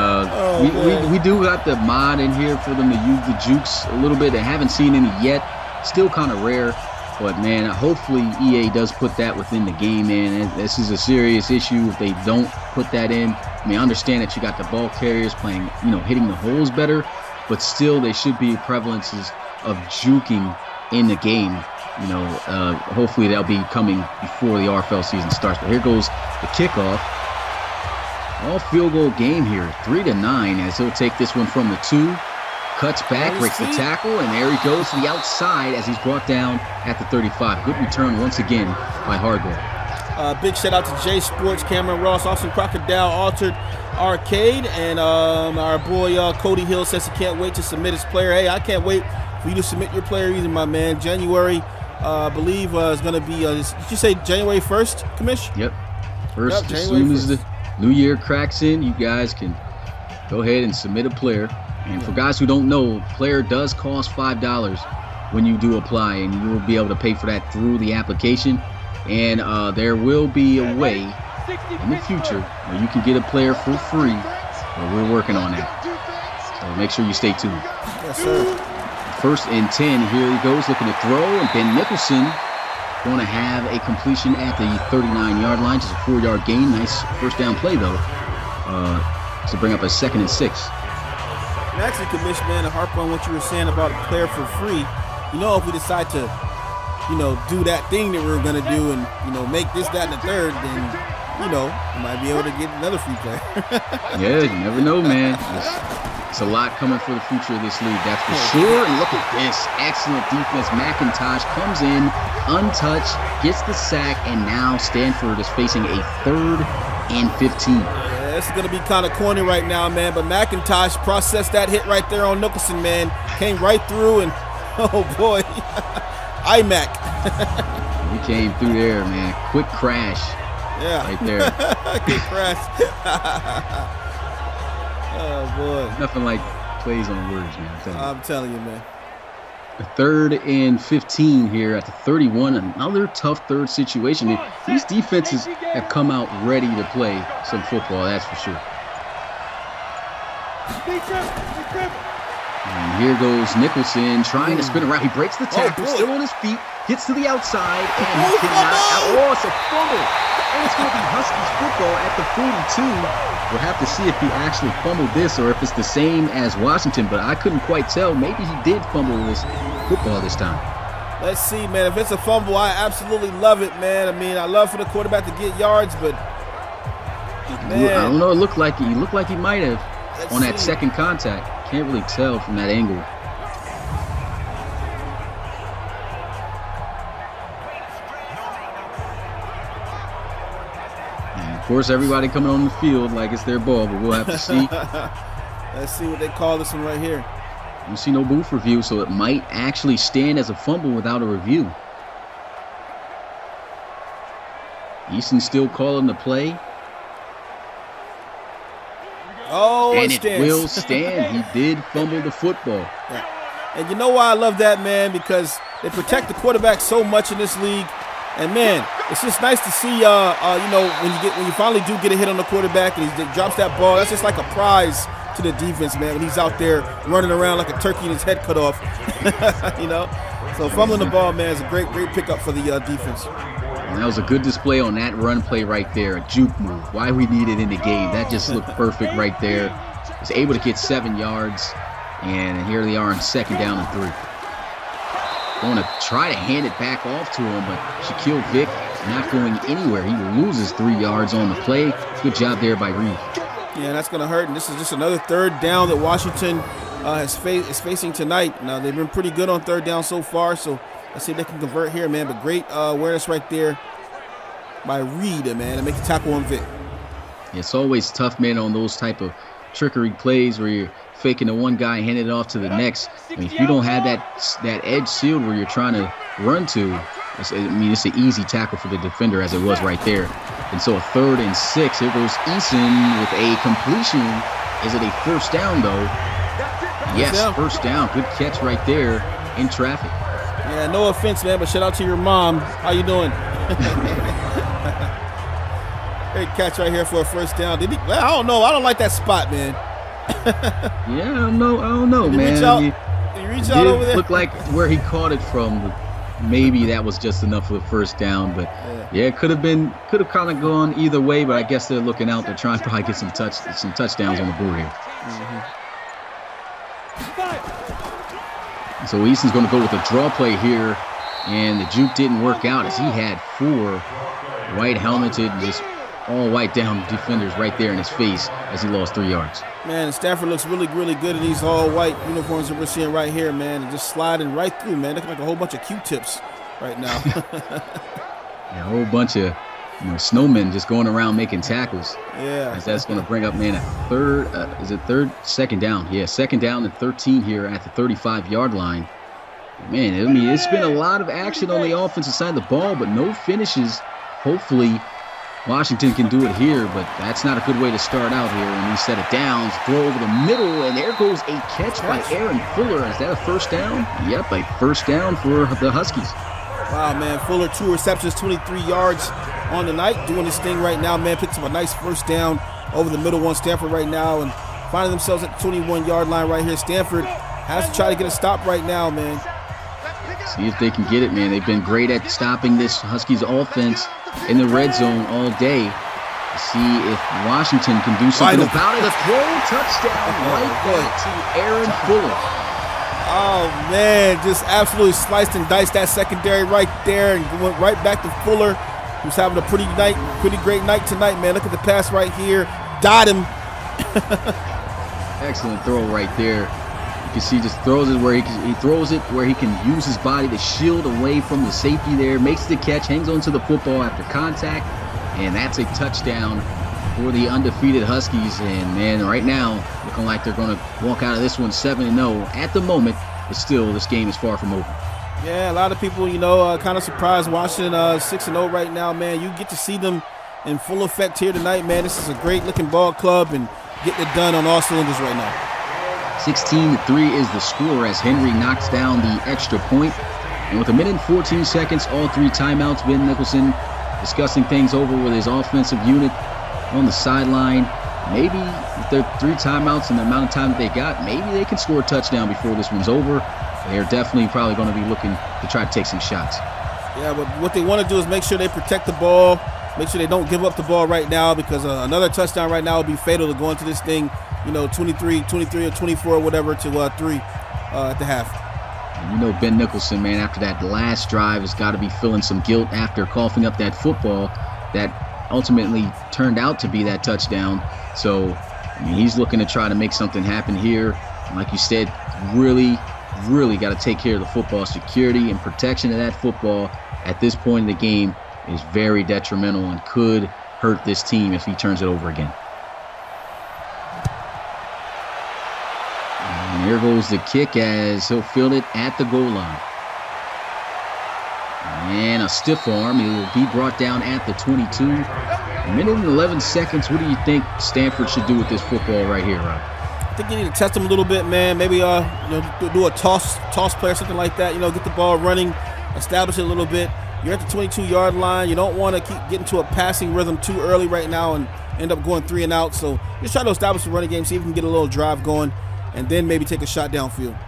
We do got the mod in here for them to use the jukes a little bit. I haven't seen any yet. Still kind of rare. But, man, hopefully EA does put that within the game, man. This is a serious issue if they don't put that in. I mean, I understand that you got the ball carriers playing, hitting the holes better. But still, there should be prevalences of juking in the game. Hopefully that'll be coming before the RFL season starts. But here goes the kickoff. All field goal game here, 3-9, as he'll take this one from the 2. Cuts back, breaks the tackle, and there he goes to the outside as he's brought down at the 35. Good return once again by Hardware. Big shout out to J Sports, Cameron Ross, Austin Crocodile, Altered Arcade, and our boy Cody Hill says he can't wait to submit his player. Hey, I can't wait for you to submit your player either, my man. January, I believe, is going to be, did you say January 1st, Commish? Yep. First, as soon as the new year cracks in, you guys can go ahead and submit a player. And for guys who don't know, player does cost $5 when you do apply, and you will be able to pay for that through the application. And there will be a way in the future where you can get a player for free, but we're working on that. So make sure you stay tuned. Yes, sir. 1st and 10, here he goes looking to throw, and Ben Nicholson going to have a completion at the 39-yard line, just a 4-yard gain. Nice first down play, though, to bring up a 2nd and 6. And actually, Commish, man, to harp on what you were saying about a player for free, if we decide to, do that thing that we're going to do and, make this, that, and the third, then, we might be able to get another free player. Yeah, you never know, man. It's a lot coming for the future of this league, that's for sure. And look at this. Excellent defense. McIntosh comes in, untouched, gets the sack, and now Stanford is facing a 3rd and 15. Yeah, this is going to be kind of corny right now, man, but McIntosh processed that hit right there on Nicholson, man. Came right through, and, oh, boy, iMac. He came through there, man. Quick crash. Yeah. Right there. Quick crash. Oh, boy. Nothing like plays on words, man. I'm telling you, man. The 3rd and 15 here at the 31. Another tough third situation. These defenses have come out ready to play some football, that's for sure. And here goes Nicholson trying to spin around. He breaks the tackle, still on his feet, gets to the outside, and he cannot. Oh, it's a fumble. And it's going to be Huskies football at the 42. We'll have to see if he actually fumbled this or if it's the same as Washington, but I couldn't quite tell. Maybe he did fumble this football this time. Let's see, man. If it's a fumble, I absolutely love it, man. I mean, I love for the quarterback to get yards, but, man. I don't know. It looked like he might have on that second contact. Can't really tell from that angle. Of course, everybody coming on the field like it's their ball, but we'll have to see. Let's see what they call this one right here. I don't see no booth review, so it might actually stand as a fumble without a review. Easton still calling the play. Oh, and it will stand. He did fumble the football. Yeah. And you know why I love that, man? Because they protect the quarterback so much in this league. And, man, it's just nice to see, when you finally do get a hit on the quarterback and he drops that ball, that's just like a prize to the defense, man, when he's out there running around like a turkey and his head cut off. So fumbling the ball, man, is a great pickup for the defense. And that was a good display on that run play right there, a juke move. Why we need it in the game. That just looked perfect right there. Was able to get 7 yards, and here they are in 2nd down and 3. Going to try to hand it back off to him, but Shaquille Vick not going anywhere. He loses 3 yards on the play. Good job there by Reed. Yeah, that's going to hurt. And this is just another 3rd down that Washington is facing tonight. Now, they've been pretty good on 3rd down so far, so let's see if they can convert here, man. But great awareness right there by Reed, man, to make the tackle on Vick. It's always tough, man, on those type of trickery plays where you're faking the one guy and handing it off to the next. I mean, if you don't have that edge sealed where you're trying to run to, it's an easy tackle for the defender, as it was right there. And so a 3rd and 6. Here goes Eason with a completion. Is it a first down, though? Yes, first down. Good catch right there in traffic. Yeah, no offense, man, but shout out to your mom. How you doing? Great catch right here for a first down. Did he? Well, I don't know. I don't like that spot, man. Yeah, I don't know, Did man. Reach out? Did he reach out over there? Look like where he caught it from. Maybe that was just enough for the first down, but yeah, it could have kind of gone either way. But I guess they're looking out. They're trying to probably get some touchdowns on the board here. So Easton's going to go with a draw play here, and the juke didn't work out as he had 4 white helmeted, just all white down defenders right there in his face as he lost 3 yards. Man, Stanford looks really, really good in these all white uniforms that we're seeing right here, man, and just sliding right through, man. Looking like a whole bunch of Q-tips right now. A whole bunch of snowmen just going around making tackles. Yeah. As that's going to bring up, man, a second down. Yeah, second down and 13 here at the 35-yard line. Man, I mean, it's been a lot of action on the offensive side of the ball, but no finishes. Hopefully, Washington can do it here, but that's not a good way to start out here. And he set it down, throw over the middle, and there goes a catch by Aaron Fuller. Is that a first down? Yep, a first down for the Huskies. Wow, man, Fuller, 2 receptions, 23 yards on the night, doing this thing right now, man. Picks up a nice first down over the middle on Stanford right now, and finding themselves at the 21-yard line right here. Stanford has to try to get a stop right now, man. See if they can get it, man. They've been great at stopping this Huskies offense in the red zone all day. See if Washington can do something about it. A throw touchdown right there to Aaron Fuller. Oh, man, just absolutely sliced and diced that secondary right there and went right back to Fuller, who's having a pretty great night tonight, man. Look at the pass right here. Dot him. Excellent throw right there. You can see just throws it where he can use his body to shield away from the safety there, makes the catch, hangs on to the football after contact, and that's a touchdown for the undefeated Huskies. And man, right now looking like they're going to walk out of this one 7-0 at the moment, but still this game is far from over. Yeah, a lot of people, kind of surprised Washington 6-0 right now, man. You get to see them in full effect here tonight, man. This is a great looking ball club and getting it done on all cylinders right now. 16-3 is the score as Henry knocks down the extra point. And with 1 minute and 14 seconds, all 3 timeouts, Ben Nicholson discussing things over with his offensive unit on the sideline. Maybe if they're 3 timeouts and the amount of time that they got, maybe they can score a touchdown before this one's over. They're definitely probably going to be looking to try to take some shots. Yeah, but what they want to do is make sure they protect the ball, make sure they don't give up the ball right now, because another touchdown right now would be fatal to go into this thing, 23 or 24 or whatever to 3 at the half. And Ben Nicholson, man, after that last drive has got to be feeling some guilt after coughing up that football that ultimately turned out to be that touchdown. So, he's looking to try to make something happen here. And like you said, really got to take care of the football. Security and protection of that football at this point in the game is very detrimental and could hurt this team if he turns it over again. And here goes the kick as he'll field it at the goal line. And a stiff arm. He will be brought down at the 22. 1 minute and 11 seconds. What do you think Stanford should do with this football right here, Rob? I think you need to test them a little bit, man. Maybe do a toss play or something like that. Get the ball running, establish it a little bit. You're at the 22-yard line. You don't want to keep getting to a passing rhythm too early right now and end up going 3 and out. So just try to establish the running game, see if you can get a little drive going, and then maybe take a shot downfield.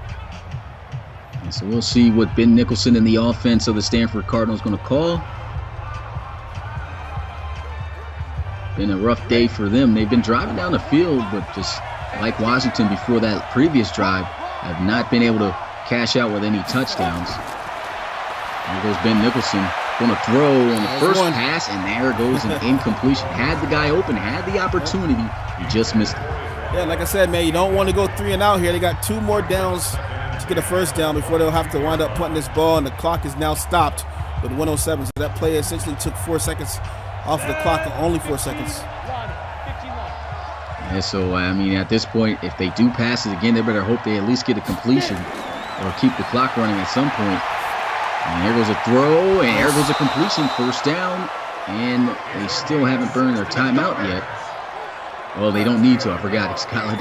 And so we'll see what Ben Nicholson and the offense of the Stanford Cardinals going to call. Been a rough day for them. They've been driving down the field, but just like Washington before that previous drive, have not been able to cash out with any touchdowns. There goes Ben Nicholson, going to throw on the first pass, and there goes an incompletion. Had the guy open, had the opportunity, he just missed it. Yeah, like I said, man, you don't want to go 3 and out here. They got 2 more downs to get a first down before they'll have to wind up punting this ball, and the clock is now stopped with 1:07. So that play essentially took 4 seconds off of the clock, only 4 seconds. And so, I mean, at this point, if they do pass it again, they better hope they at least get a completion or keep the clock running at some point. And there goes a throw, and there goes a completion, first down. And they still haven't burned their timeout yet. Well, they don't need to. I forgot. It's college.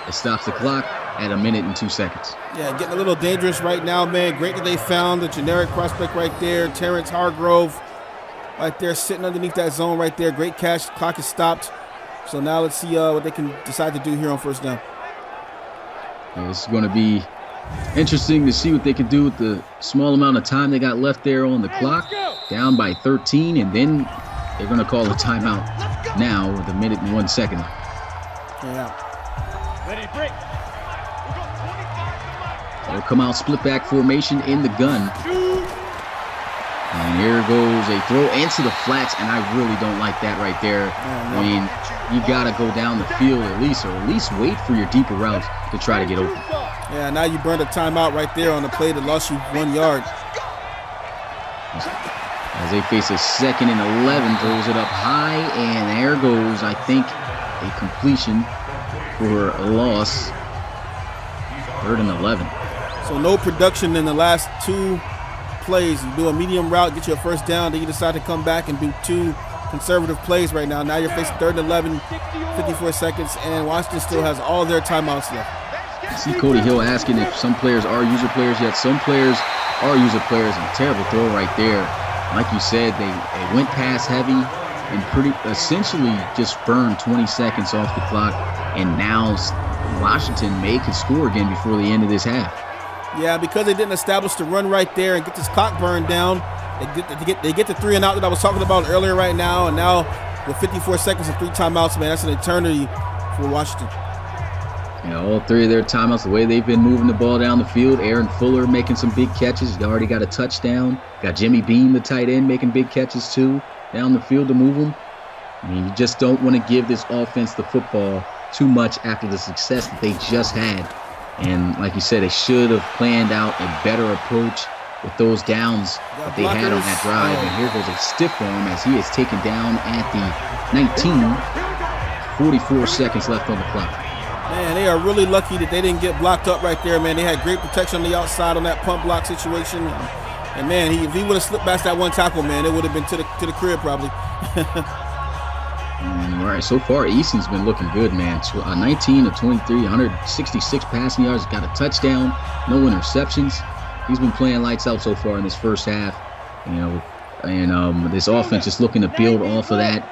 It stops the clock at 1 minute and 2 seconds. Yeah, getting a little dangerous right now, man. Great that they found the generic prospect right there, Terrence Hargrove, right there sitting underneath that zone right there. Great catch. Clock is stopped. So now let's see what they can decide to do here on first down. Yeah, it's going to be interesting to see what they can do with the small amount of time they got left there on the clock. Down by 13, and then they're going to call a timeout now with 1 minute and 1 second. Yeah. They'll come out split back formation in the gun. And here goes a throw into the flats, and I really don't like that right there. I mean, you got to go down the field at least, or at least wait for your deeper routes to try to get open. Yeah, now you burned a timeout right there on the play that lost you 1 yard. As they face a 2nd and 11, throws it up high, and there goes, I think, a completion for a loss. 3rd and 11. So no production in the last 2 plays. You do a medium route, get you a first down, then you decide to come back and do 2 conservative plays right now. Now you're facing 3rd and 11, 54 seconds, and Washington still has all their timeouts left. I see Cody Hill asking if some players are user players yet. Some players are user players, and a terrible throw right there. Like you said, they went pass heavy and pretty essentially just burned 20 seconds off the clock, and now Washington could score again before the end of this half. Yeah, because they didn't establish the run right there and get this clock burned down, they get the 3 and out that I was talking about earlier right now, and now with 54 seconds and 3 timeouts, man, that's an eternity for Washington. Yeah, all 3 of their timeouts, the way they've been moving the ball down the field. Aaron Fuller making some big catches. He already got a touchdown. Got Jimmy Beam, the tight end, making big catches too down the field to move them. I mean, you just don't want to give this offense the football too much after the success that they just had. And like you said, they should have planned out a better approach with those downs that they had on that drive. And here goes a stiff arm as he is taken down at the 19. 44 seconds left on the clock. Man, they are really lucky that they didn't get blocked up right there, man. They had great protection on the outside on that pump block situation. And man, if he would have slipped past that one tackle, man, it would have been to the crib probably. All right, so far, Easton's been looking good, man. 19 of 23, 166 passing yards, got a touchdown, no interceptions. He's been playing lights out so far in this first half, and this offense is looking to build off of that.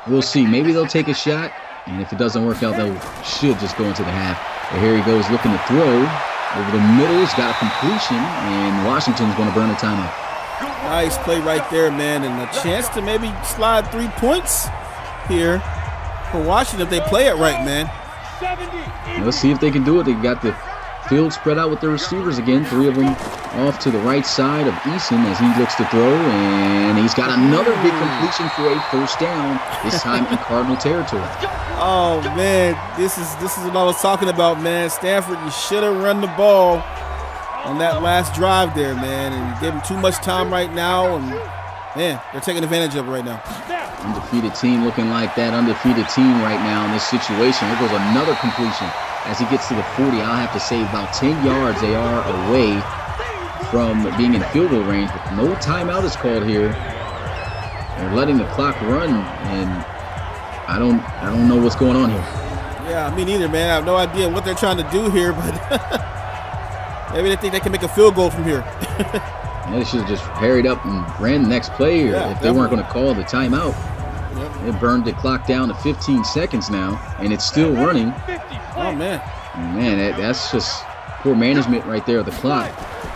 We'll see. Maybe they'll take a shot, and if it doesn't work out, they should just go into the half. But here he goes looking to throw. Over the middle, he's got a completion, and Washington's going to burn a timeout. Nice play right there, man, and a chance to maybe slide 3 points here for Washington if they play it right, man. Let's see if they can do it. They got the field spread out with their receivers again. 3 of them off to the right side of Eason as he looks to throw, and he's got another big completion for a first down, this time in Cardinal territory. Oh, man, this is what I was talking about, man. Stanford, you should have run the ball on that last drive there, man, and you gave them too much time right now, and, man, they're taking advantage of it right now. Undefeated team looking like that undefeated team right now in this situation. Here goes another completion as he gets to the 40. I'll have to say about 10 yards they are away from being in field goal range, but no timeout is called here. They're letting the clock run, and I don't know what's going on here. Yeah, me neither, man. I have no idea what they're trying to do here, but maybe they think they can make a field goal from here. Yeah, they should have just hurried up and ran the next play, or if they weren't going to call the timeout. Yep. They burned the clock down to 15 seconds now, and it's still running. Oh, man. Man, that's just poor management right there of the clock.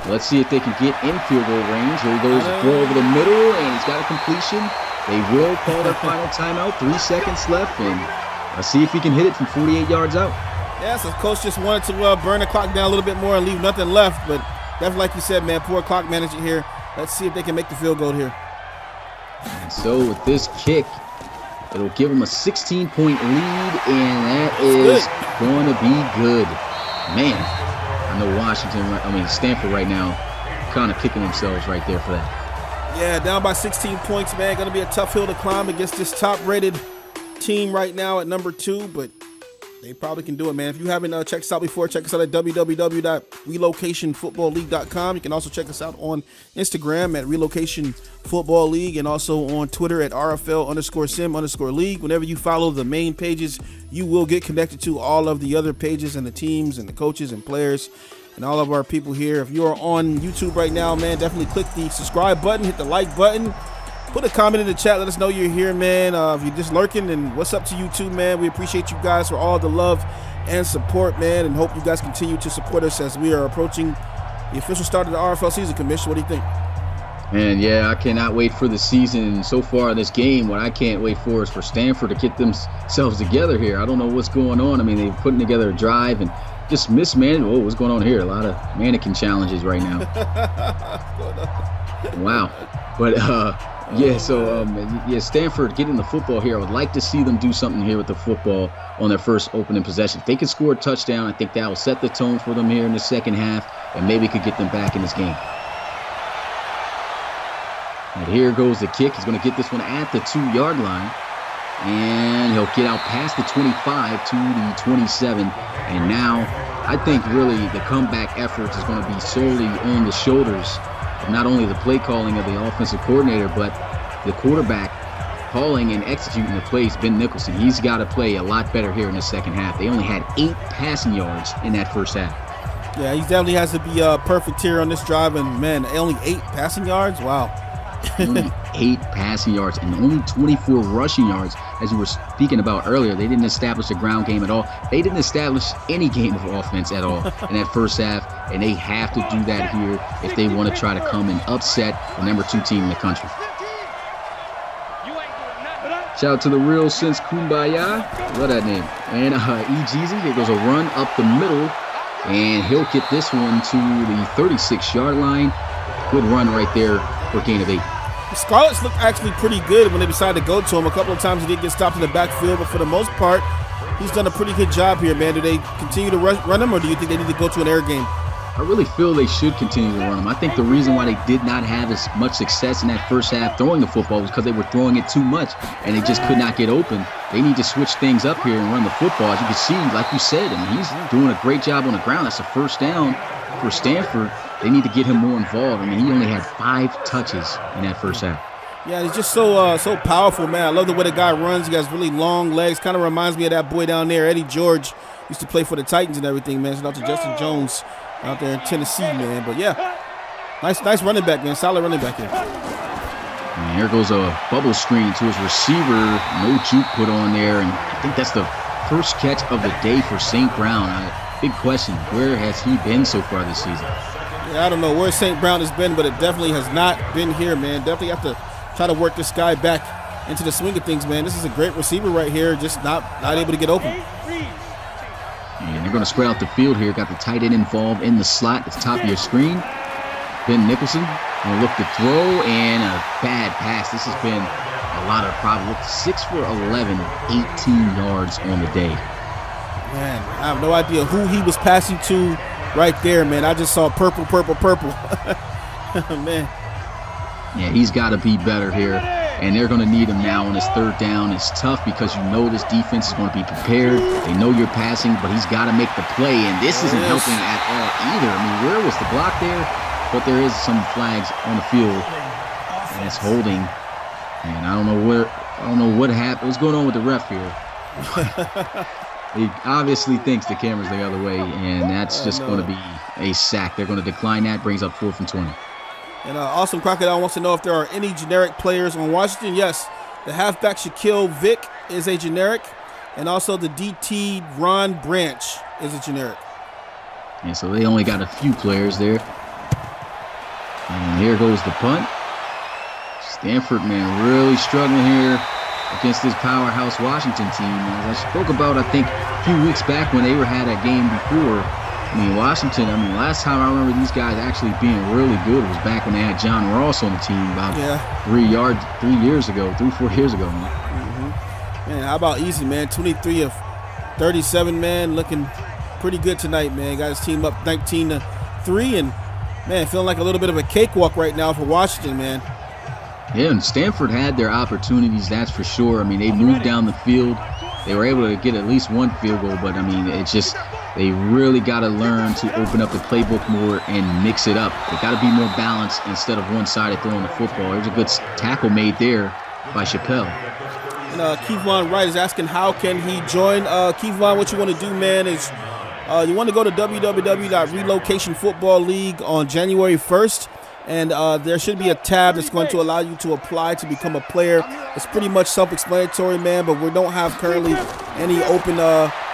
Let's see if they can get in field goal range. Here he goes to throw over the middle, and he's got a completion. They will call their final timeout. 3 seconds left, and let's see if he can hit it from 48 yards out. Yeah, so coach just wanted to burn the clock down a little bit more and leave nothing left, but definitely, like you said, man, poor clock management here. Let's see if they can make the field goal here. And so with this kick, it'll give them a 16-point lead, and that is going to be good. Man, I know Stanford right now kind of kicking themselves right there for that. Yeah, down by 16 points, man. Going to be a tough hill to climb against this top-rated team right now at number 2, but They probably can do it, man. If you haven't checked us out before, check us out at www.relocationfootballleague.com. You can also check us out on Instagram at Relocation Football League and also on Twitter at RFL_sim_league. Whenever you follow the main pages, you will get connected to all of the other pages and the teams and the coaches and players and all of our people here. If you are on YouTube right now, man, definitely click the subscribe button, hit the like button. Put a comment in the chat. Let us know you're here, man. If you're just lurking, and what's up to you too, man. We appreciate you guys for all the love and support, man, and hope you guys continue to support us as we are approaching the official start of the RFL season. Commissioner, what do you think? And yeah, I cannot wait for the season. So far in this game, what I can't wait for is for Stanford to get themselves together here. I don't know what's going on. I mean, they're putting together a drive and just mismanaged. Oh, what's going on here? A lot of mannequin challenges right now. Wow. But Stanford getting the football here. I would like to see them do something here with the football on their first opening possession. If they could score a touchdown, I think that will set the tone for them here in the second half and maybe could get them back in this game. And here goes the kick. He's going to get this one at the 2-yard line. And he'll get out past the 25 to the 27. And now I think really the comeback effort is going to be solely on the shoulders of not only the play calling of the offensive coordinator, but the quarterback calling and executing the plays, Ben Nicholson. He's got to play a lot better here in the second half. They only had 8 passing yards in that first half. Yeah, he definitely has to be perfect here on this drive. And, man, only 8 passing yards? Wow. Only 8 passing yards and only 24 rushing yards. As you were speaking about earlier, they didn't establish a ground game at all. They didn't establish any game of offense at all in that first half, and they have to do that here if they want to try to come and upset the number 2 team in the country. Shout out to the Real Sense Kumbaya. Love that name. And E-Jeezy, here goes a run up the middle, and he'll get this one to the 36-yard line. Good run right there for a gain of 8. The Scarlets look actually pretty good when they decided to go to him. A couple of times he did get stopped in the backfield, but for the most part, he's done a pretty good job here, man. Do they continue to run him, or do you think they need to go to an air game? I really feel they should continue to run him. I think the reason why they did not have as much success in that first half throwing the football was because they were throwing it too much, and they just could not get open. They need to switch things up here and run the football. As you can see, like you said, I mean, he's doing a great job on the ground. That's a first down for Stanford. They need to get him more involved. I mean, he only had 5 touches in that first half. Yeah, he's just so powerful, man. I love the way the guy runs. He has really long legs. Kind of reminds me of that boy down there, Eddie George. Used to play for the Titans and everything, man. Shout out to Justin Jones out there in Tennessee, man. But, yeah, nice running back, man. Solid running back here. And here goes a bubble screen to his receiver. No juke put on there. And I think that's the first catch of the day for St. Brown. Big question, where has he been so far this season? Yeah, I don't know where St. Brown has been, but it definitely has not been here, man. Definitely have to try to work this guy back into the swing of things, man. This is a great receiver right here, just not able to get open. And they're going to spread out the field here. Got the tight end involved in the slot at the top of your screen. Ben Nicholson going to look to throw, and a bad pass. This has been a lot of problems. 6 for 11, 18 yards on the day. Man, I have no idea who he was passing to right there, man. I just saw purple. Man. Yeah, he's got to be better here, and they're going to need him now on his third down. It's tough because you know this defense is going to be prepared. They know you're passing, but he's got to make the play, and this isn't helping at all either. I mean, where was the block there? But there is some flags on the field, and it's holding. And I don't know what happened. What's going on with the ref here? He obviously thinks the camera's the other way, and that's just going to be a sack. They're going to decline that. Brings up 4th and 20. And Awesome Crocodile wants to know if there are any generic players on Washington. Yes, the halfback Shaquille Vick is a generic, and also the DT Ron Branch is a generic. And so they only got a few players there. And here goes the punt. Stanford, man, really struggling here against this powerhouse Washington team. As I spoke about, I think, a few weeks back when they had a game before. I mean, Washington, last time I remember these guys actually being really good was back when they had John Ross on the team about 4 years ago, man. Mm-hmm. Man, how about Easy, man? 23 of 37, man, looking pretty good tonight, man. Got his team up 19-3, and, man, feeling like a little bit of a cakewalk right now for Washington, man. Yeah, and Stanford had their opportunities, that's for sure. I mean, they moved down the field. They were able to get at least one field goal, but I mean, it's just they really got to learn to open up the playbook more and mix it up. They got to be more balanced instead of one-sided throwing the football. There's a good tackle made there by Chappelle. And Kevon Wright is asking how can he join. Kevon, what you want to do, man, is you want to go to www.Relocation Football League on January 1st. And there should be a tab that's going to allow you to apply to become a player. It's pretty much self-explanatory, man, but we don't have currently any open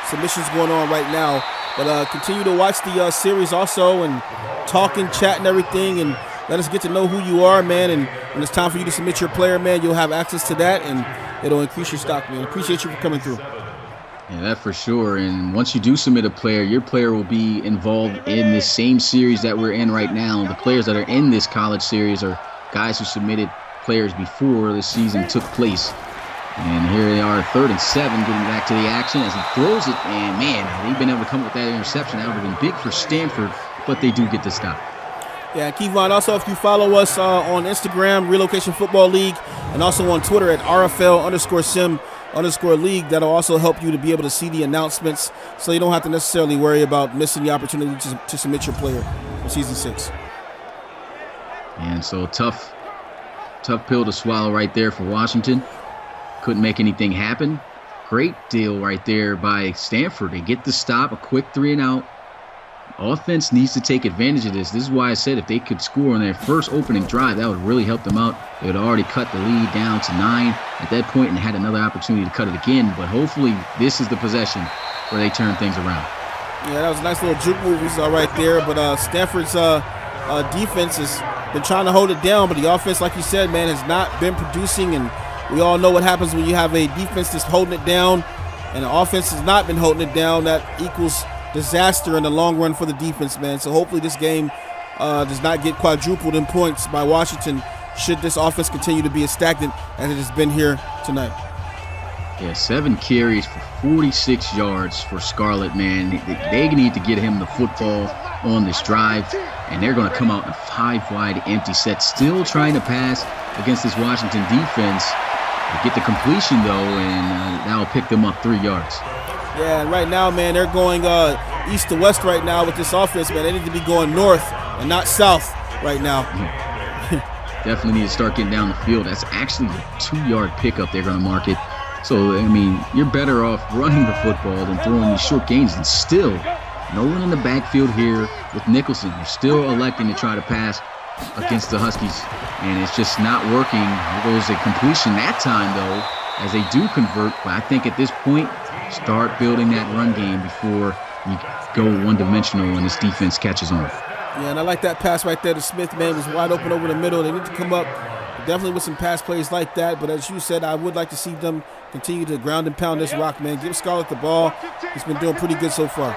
submissions going on right now. But continue to watch the series also and talk and chat and everything, and let us get to know who you are, man. And when it's time for you to submit your player, man, you'll have access to that, and it'll increase your stock, man. Appreciate you for coming through. Yeah, that for sure. And once you do submit a player, your player will be involved in this same series that we're in right now. The players that are in this college series are guys who submitted players before the season took place. And here they are, 3rd and 7, getting back to the action as he throws it. And, man, they've been able to come up with that interception. That would have been big for Stanford, but they do get the stop. Yeah, Kevon, also if you follow us on Instagram, Relocation Football League, and also on Twitter at RFL_sim_league, that'll also help you to be able to see the announcements so you don't have to necessarily worry about missing the opportunity to submit your player for Season 6. And so tough pill to swallow right there for Washington. Couldn't make anything happen. Great deal right there by Stanford. They get the stop, a quick 3-and-out. Offense needs to take advantage of this. This is why I said if they could score on their first opening drive, that would really help them out. They would already cut the lead down to 9 at that point and had another opportunity to cut it again. But hopefully this is the possession where they turn things around. Yeah, that was a nice little juke move we saw right there. But Stanford's defense has been trying to hold it down. But the offense, like you said, man, has not been producing. And we all know what happens when you have a defense that's holding it down and the offense has not been holding it down. That equals disaster in the long run for the defense, man. So hopefully this game does not get quadrupled in points by Washington should this offense continue to be as stagnant as it has been here tonight. Yeah, 7 carries for 46 yards for Scarlett, man. They need to get him the football on this drive, and they're going to come out in a 5-wide empty set, still trying to pass against this Washington defense. They get the completion, though, and that'll pick them up 3 yards. Yeah, and right now, man, they're going east to west right now with this offense, man. They need to be going north and not south right now. Definitely need to start getting down the field. That's actually a 2-yard pickup. They're going to mark it. So, I mean, you're better off running the football than throwing these short gains. And still, no one in the backfield here with Nicholson. They're still electing to try to pass against the Huskies, and it's just not working. There goes a completion that time, though, as they do convert. But I think at this point, start building that run game before you go one-dimensional and this defense catches on. Yeah, and I like that pass right there to Smith, man. It was wide open over the middle. They need to come up definitely with some pass plays like that. But as you said, I would like to see them continue to ground and pound this rock, man. Give Scarlett the ball. He's been doing pretty good so far.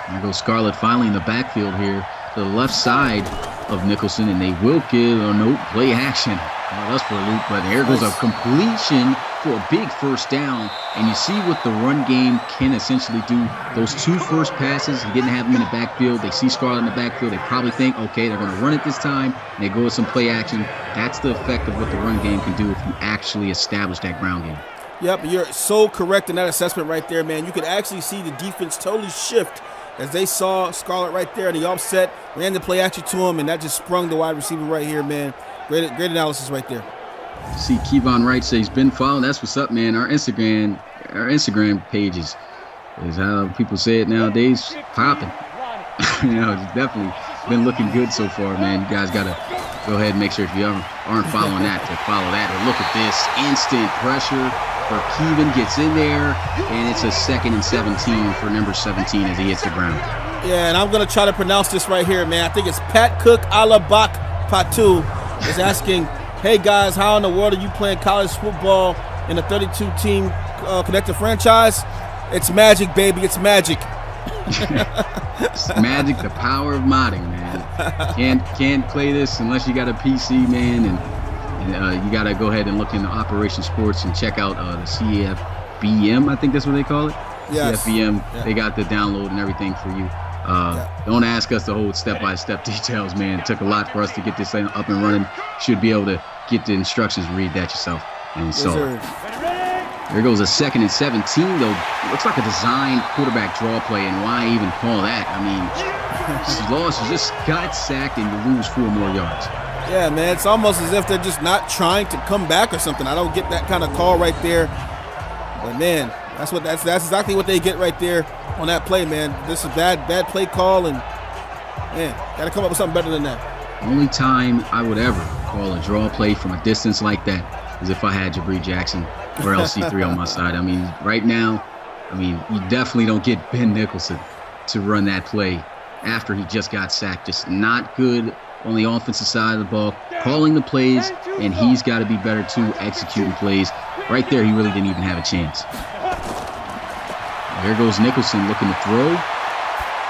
There goes Scarlett finally in the backfield here to the left side of Nicholson, and they will give a note play action. That's for a loop, but there goes a completion for a big first down. And you see what the run game can essentially do. Those 2 first passes, he didn't have them in the backfield. They see Scarlett in the backfield. They probably think, okay, they're going to run it this time. And they go with some play action. That's the effect of what the run game can do if you actually establish that ground game. Yep, you're so correct in that assessment right there, man. You could actually see the defense totally shift as they saw Scarlett right there in the offset, ran the play action to him, and that just sprung the wide receiver right here, man. Great analysis right there. See, Kevon Wright says he's been following. That's what's up, man. Our Instagram page is how people say it nowadays, popping. It's definitely been looking good so far, man. You guys got to go ahead and make sure if you aren't following that to follow that. But look at this instant pressure for Kevon, gets in there, and it's a 2nd and 17 for number 17 as he hits the ground. Yeah, and I'm going to try to pronounce this right here, man. I think it's Pat Cook Alabak Patu is asking, hey, guys, how in the world are you playing college football in a 32-team connected franchise? It's magic, baby. It's magic. It's magic, the power of modding, man. Can't play this unless you got a PC, man, and you got to go ahead and look into Operation Sports and check out the CFBM, I think that's what they call it. Yes. CFBM, yeah. They got the download and everything for you. Don't ask us to hold step-by-step details, man. It took a lot for us to get this thing up and running. Should be able to get the instructions, read that yourself. And so There goes a 2nd and 17, though. It looks like a designed quarterback draw play, and why even call that? I mean, you lost, you just got sacked, and you lose 4 more yards. Yeah, man, it's almost as if they're just not trying to come back or something. I don't get that kind of call right there. But, man, that's exactly what they get right there on that play, man. This is bad play call, and, man, got to come up with something better than that. Only time I would ever call a draw play from a distance like that is if I had Jabri Jackson or LC3 on my side. I mean, right now, you definitely don't get Ben Nicholson to run that play after he just got sacked. Just not good on the offensive side of the ball, calling the plays, and he's got to be better too, executing plays. Right there, he really didn't even have a chance. There goes Nicholson looking to throw.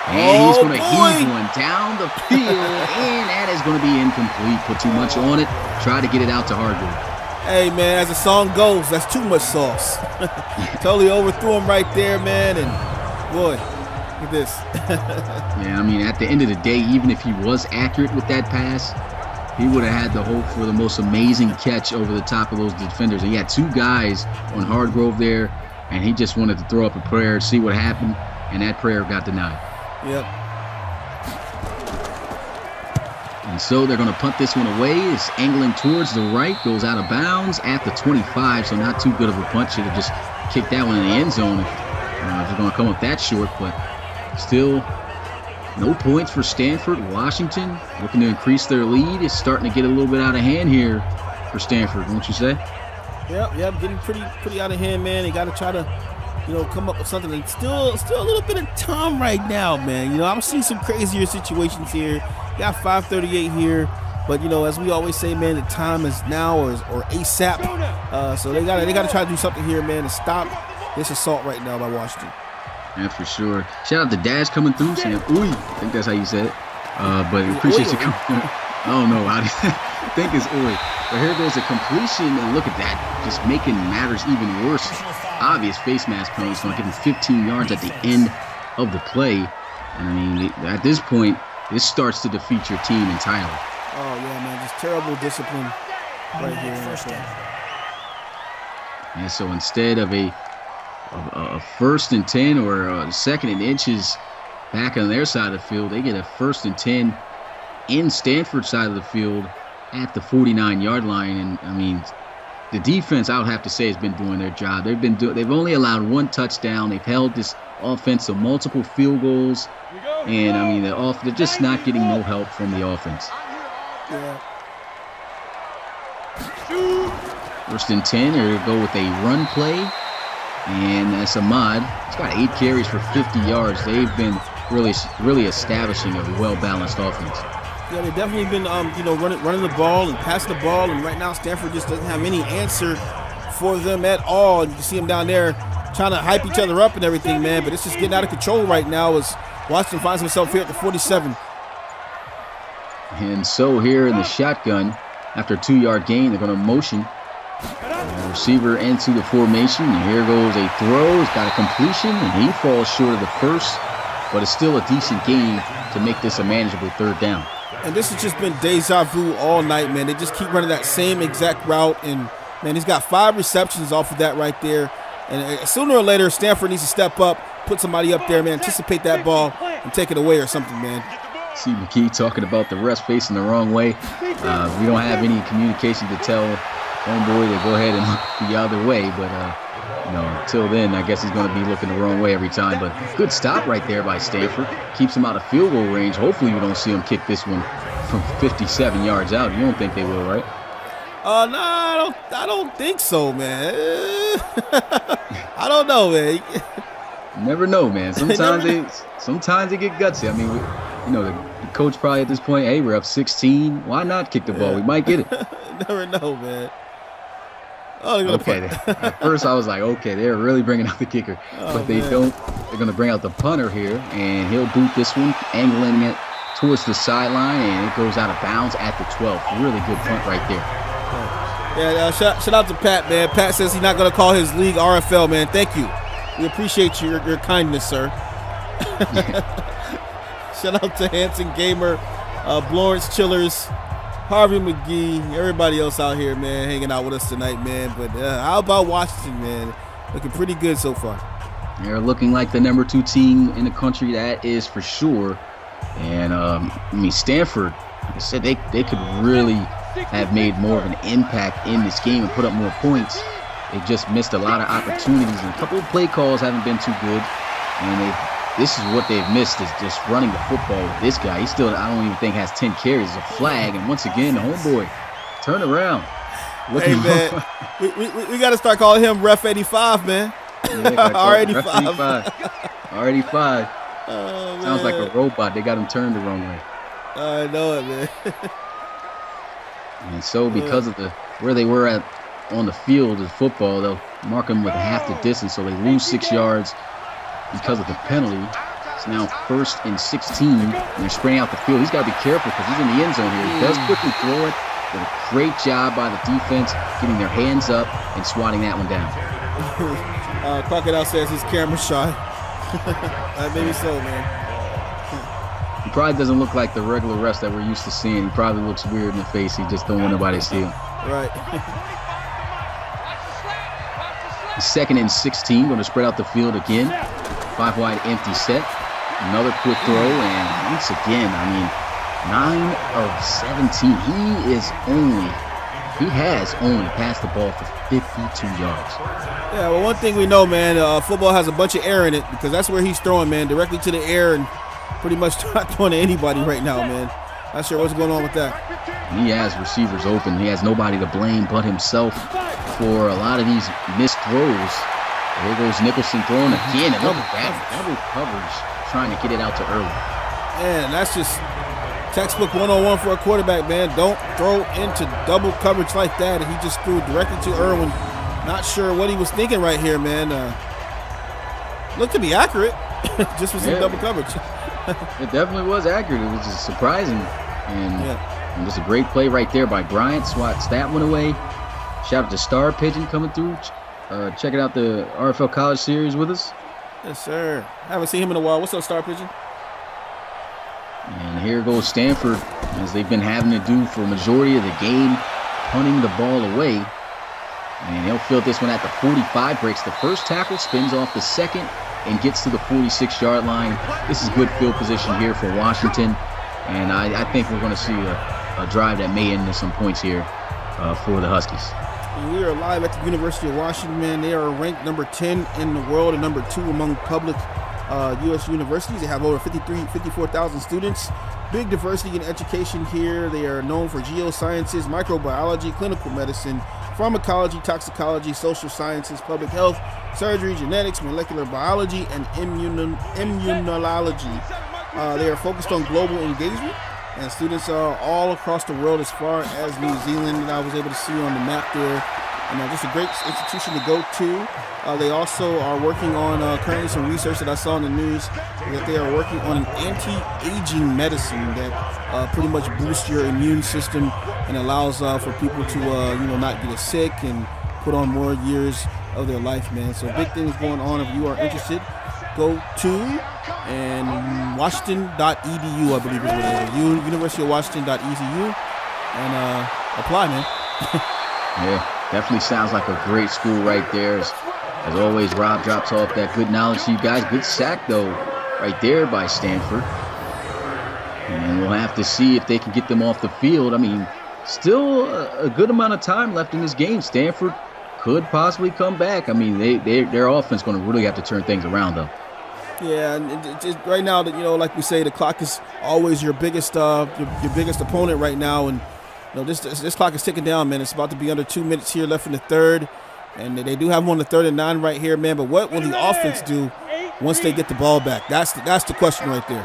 And he's going to heave one down the field, and that is going to be incomplete. Put too much on it. Try to get it out to Hargrove. Hey, man, as the song goes, that's too much sauce. Totally overthrew him right there, man, and boy, look at this. Yeah, I mean, at the end of the day, even if he was accurate with that pass, he would have had the hope for the most amazing catch over the top of those defenders. And he had 2 guys on Hargrove there, and he just wanted to throw up a prayer, see what happened, and that prayer got denied. Yep. And so they're going to punt this one away. It's angling towards the right, goes out of bounds at the 25, so not too good of a punt. Should have just kicked that one in the end zone if they're going to come up that short, but still no points for Stanford. Washington looking to increase their lead. It's starting to get a little bit out of hand here for Stanford, won't you say? Yep, getting pretty out of hand, man. They got to try to, come up with something. And still a little bit of time right now, man. I'm seeing some crazier situations here. Got 5:38 here, but as we always say, man, the time is now or ASAP. So they gotta try to do something here, man, to stop this assault right now by Washington. Yeah, for sure. Shout out to Dash coming through saying, "Ooh," I think that's how you said it. But appreciate you coming through. I don't know. I think it's ooey. But here goes a completion, and look at that, just making matters even worse. Obvious face mask penalty, so I'm getting 15 yards at the end of the play. And I mean, at this point, this starts to defeat your team entirely. Oh yeah, man, just terrible discipline right here. First down. And so instead of a 1st and 10 or a 2nd and inches back on their side of the field, they get a 1st and 10 in Stanford side of the field at the 49-yard line. And I mean, the defense, I would have to say, has been doing their job. They've only allowed 1 touchdown. They've held this offense to multiple field goals. And I mean, they're just not getting no help from the offense. Yeah. 1st and 10, or go with a run play. And that's Ahmad. He's got 8 carries for 50 yards. They've been really establishing a well-balanced offense. Yeah, they've definitely been, running the ball and passing the ball. And right now, Stanford just doesn't have any answer for them at all. And you can see them down there trying to hype each other up and everything, man. But it's just getting out of control right now as Washington finds himself here at the 47. And so here in the shotgun, after a 2-yard gain, they're going to motion the receiver into the formation. And here goes a throw. He's got a completion, and he falls short of the first. But it's still a decent gain to make this a manageable 3rd down. And this has just been deja vu all night, man. They just keep running that same exact route. And, man, he's got 5 receptions off of that right there. And sooner or later, Stanford needs to step up, put somebody up there, man, anticipate that ball and take it away or something, man. See McKee talking about the refs facing the wrong way. We don't have any communication to tell homeboy to go ahead and look the other way. But, until then, I guess he's going to be looking the wrong way every time. But good stop right there by Stanford. Keeps him out of field goal range. Hopefully we don't see him kick this one from 57 yards out. You don't think they will, right? No, I don't think so, man. I don't know, man. You never know, man. Sometimes they get gutsy. I mean, the coach probably at this point, hey, we're up 16. Why not kick the ball? Yeah. We might get it. Never know, man. Oh, okay. At first, I was like, okay, they're really bringing out the kicker, but they don't. They're going to bring out the punter here, and he'll boot this one, angling it towards the sideline, and it goes out of bounds at the 12. Really good punt right there. Yeah, shout out to Pat, man. Pat says he's not going to call his league RFL, man. Thank you. We appreciate your kindness, sir. Shout out to Hanson Gamer, Lawrence Chillers, Harvey McGee, everybody else out here, man, hanging out with us tonight, man. But how about Washington, man? Looking pretty good so far. They're looking like the number 2 team in the country, that is for sure. And, Stanford, like I said, they could really have made more of an impact in this game and put up more points. They just missed a lot of opportunities, and a couple of play calls haven't been too good. And this is what they've missed, is just running the football with this guy. He still, I don't even think, has 10 carries. It's a flag, and once again, the homeboy, turn around. Hey, man, we got to start calling him Ref 85, man. Yeah, R85. R85. Oh, sounds like a robot. They got him turned the wrong way. I know it, man. And so because of where they were at on the field of football, they'll mark him with half the distance, so they lose 6 yards because of the penalty. It's now 1st and 16, and they're spraying out the field. He's got to be careful because he's in the end zone here. He does quickly throw it. Did a great job by the defense getting their hands up and swatting that one down. Crocodile says he's camera shy. Maybe so, man. He probably doesn't look like the regular refs that we're used to seeing. He probably looks weird in the face. He just don't want nobody to see him. Right. 2nd and 16, going to spread out the field again. 5 wide empty set. Another quick throw, and once again, 9 of 17. He has only passed the ball for 52 yards. Yeah, well, one thing we know, man, football has a bunch of air in it, because that's where he's throwing, man, directly to the air and pretty much not throwing to anybody right now, man. Not sure what's going on with that. He has receivers open. He has nobody to blame but himself for a lot of these missed throws. There goes Nicholson throwing again. And look at that. Double coverage, trying to get it out to Irwin. Man, that's just textbook 101 for a quarterback, man. Don't throw into double coverage like that. And he just threw directly to Irwin. Not sure what he was thinking right here, man. Looked to be accurate, just with some double coverage. It definitely was accurate. It was just surprising. And just a great play right there by Bryant. Swats that one away. Shout out to Star Pigeon coming through. Checking out the RFL College Series with us. Yes, sir. Haven't seen him in a while. What's up, Star Pigeon? And here goes Stanford, as they've been having to do for a majority of the game, punting the ball away. And he'll field this one at the 45, breaks the first tackle, spins off the second, and gets to the 46-yard line. This is good field position here for Washington. And I think we're going to see a drive that may end in some points here for the Huskies. And we are live at the University of Washington, man. They are ranked number 10 in the world and number 2 among public U.S. universities. They have over 54,000 students. Big diversity in education here. They are known for geosciences, microbiology, clinical medicine, pharmacology, toxicology, social sciences, public health, surgery, genetics, molecular biology, and immunology. They are focused on global engagement, and students are all across the world as far as New Zealand that I was able to see on the map there. And just a great institution to go to. They also are working on currently some research that I saw in the news that they are working on an anti-aging medicine that pretty much boosts your immune system and allows for people to not get sick and put on more years of their life, man. So big things going on. If you are interested, go to and washington.edu, I believe is what it is. University of Washington.edu and apply, man. Yeah, definitely sounds like a great school right there. As always, Rob drops off that good knowledge to you guys. Good sack, though, right there by Stanford. And we'll have to see if they can get them off the field. Still a good amount of time left in this game. Stanford could possibly come back. Their offense is going to really have to turn things around, though. Yeah, and right now, like we say, the clock is always your biggest opponent right now, and this clock is ticking down, man. It's about to be under 2 minutes here left in the third, and they do have them on the 3rd and 9 right here, man. But what will the offense do once they get the ball back? That's the question right there.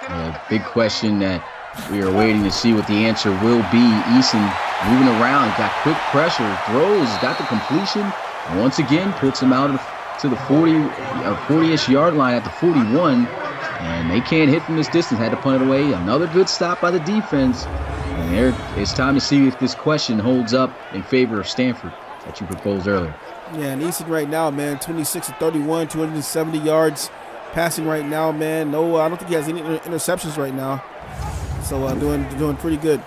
Yeah, big question that we are waiting to see what the answer will be. Eason moving around, got quick pressure, throws, got the completion, and once again puts him out to the 40-ish yard line at the 41, and they can't hit from this distance. Had to punt it away. Another good stop by the defense. And it's time to see if this question holds up in favor of Stanford that you proposed earlier. Yeah, and Easton right now, man, 26 of 31, 270 yards passing right now, man. No, I don't think he has any interceptions right now. So doing pretty good.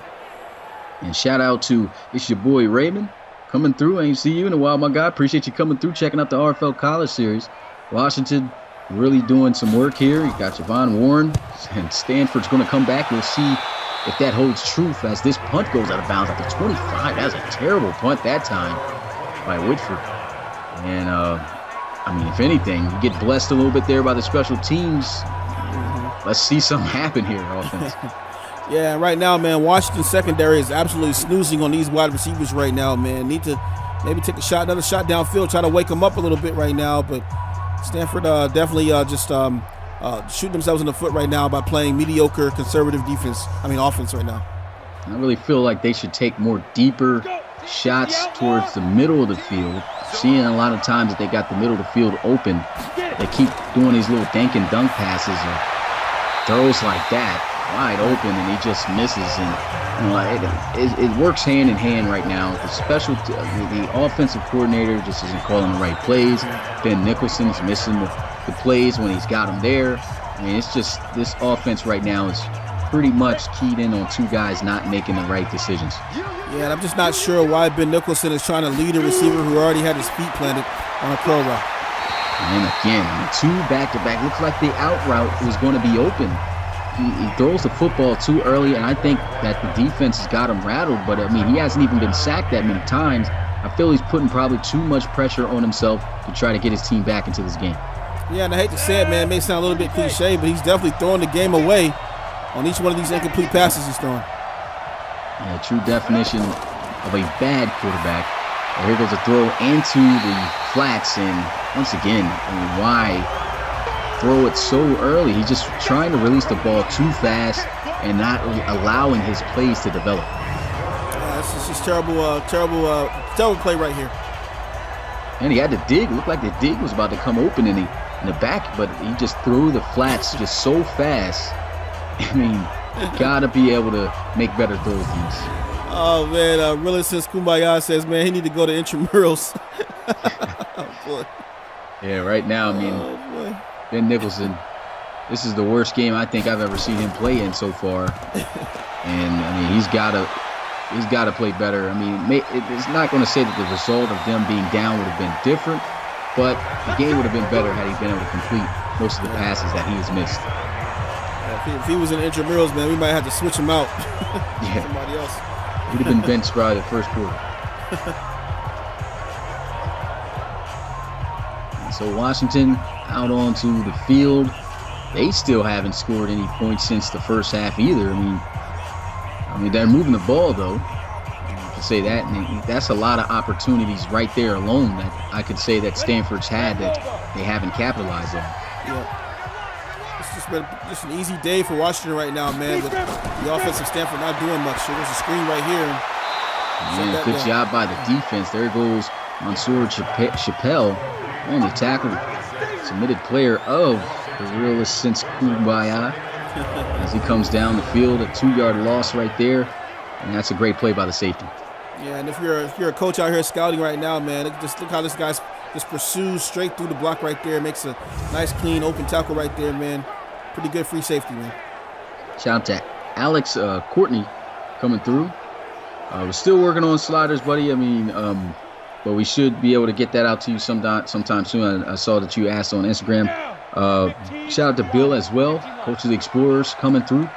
And shout out to, it's your boy Raymond coming through. I ain't see you in a while, my guy. Appreciate you coming through, checking out the RFL College Series. Washington really doing some work here. You got Javon Warren, and Stanford's going to come back. We'll see if that holds truth as this punt goes out of bounds at the 25. That's a terrible punt that time by Whitford. And, I mean, if anything, you get blessed a little bit there by the special teams. Let's see something happen here, offense. Yeah, right now, man, Washington secondary is absolutely snoozing on these wide receivers right now, man. Need to maybe take another shot downfield, try to wake them up a little bit right now. But Stanford definitely just shooting themselves in the foot right now by playing mediocre, conservative offense right now. I really feel like they should take more deeper shots towards the middle of the field. Seeing a lot of times that they got the middle of the field open, they keep doing these little dink and dunk passes or throws like that, wide open, and he just misses. And it works hand in hand right now. The offensive coordinator just isn't calling the right plays. Ben Nicholson's missing the plays when he's got them there. I mean, it's just this offense right now is pretty much keyed in on two guys not making the right decisions. Yeah, and I'm just not sure why Ben Nicholson is trying to lead a receiver who already had his feet planted on a curl route. And again, two back-to-back. Looks like the out route was going to be open. He throws the football too early, and I think that the defense has got him rattled. But, I mean, he hasn't even been sacked that many times. I feel he's putting probably too much pressure on himself to try to get his team back into this game. Yeah, and I hate to say it, man. It may sound a little bit cliche, but he's definitely throwing the game away on each one of these incomplete passes he's throwing. Yeah, true definition of a bad quarterback. And here goes a throw into the flats, and once again, I mean, why throw it so early? He's just trying to release the ball too fast and not allowing his plays to develop. This is just terrible play right here. And he had to dig. It looked like the dig was about to come open in the back, but he just threw the flats just so fast. I mean, gotta be able to make better throws than this. Oh, man. Really, since Kumbaya says, man, he need to go to intramurals. Oh, boy. Yeah, right now, I mean, Ben Nicholson, this is the worst game I think I've ever seen him play in so far. And, I mean, he's got to play better. I mean, it's not going to say that the result of them being down would have been different, but the game would have been better had he been able to complete most of the passes that he has missed. If he was in intramurals, man, we might have to switch him out. Yeah. Somebody else. He'd have been benched by the first quarter. So Washington out onto the field. They still haven't scored any points since the first half either. I mean, they're moving the ball though. You can say that, and that's a lot of opportunities right there alone that I could say that Stanford's had that they haven't capitalized on. Yeah. It's just been just an easy day for Washington right now, man. With the offense of Stanford not doing much. So there's a screen right here. Man, good job by the defense. There goes Mansour Chappelle, only tackle submitted player of the realest since Kumbaya, as he comes down the field, a 2-yard loss right there, and that's a great play by the safety. Yeah, and if you're a coach out here scouting right now, man, just look how this guy just pursues straight through the block right there, makes a nice, clean, open tackle right there, man. Pretty good free safety, man. Shout out to Alex Courtney coming through. We're still working on sliders, buddy. I mean, but we should be able to get that out to you sometime soon. I saw that you asked on Instagram. Shout out to Bill as well, coach of the Explorers, coming through,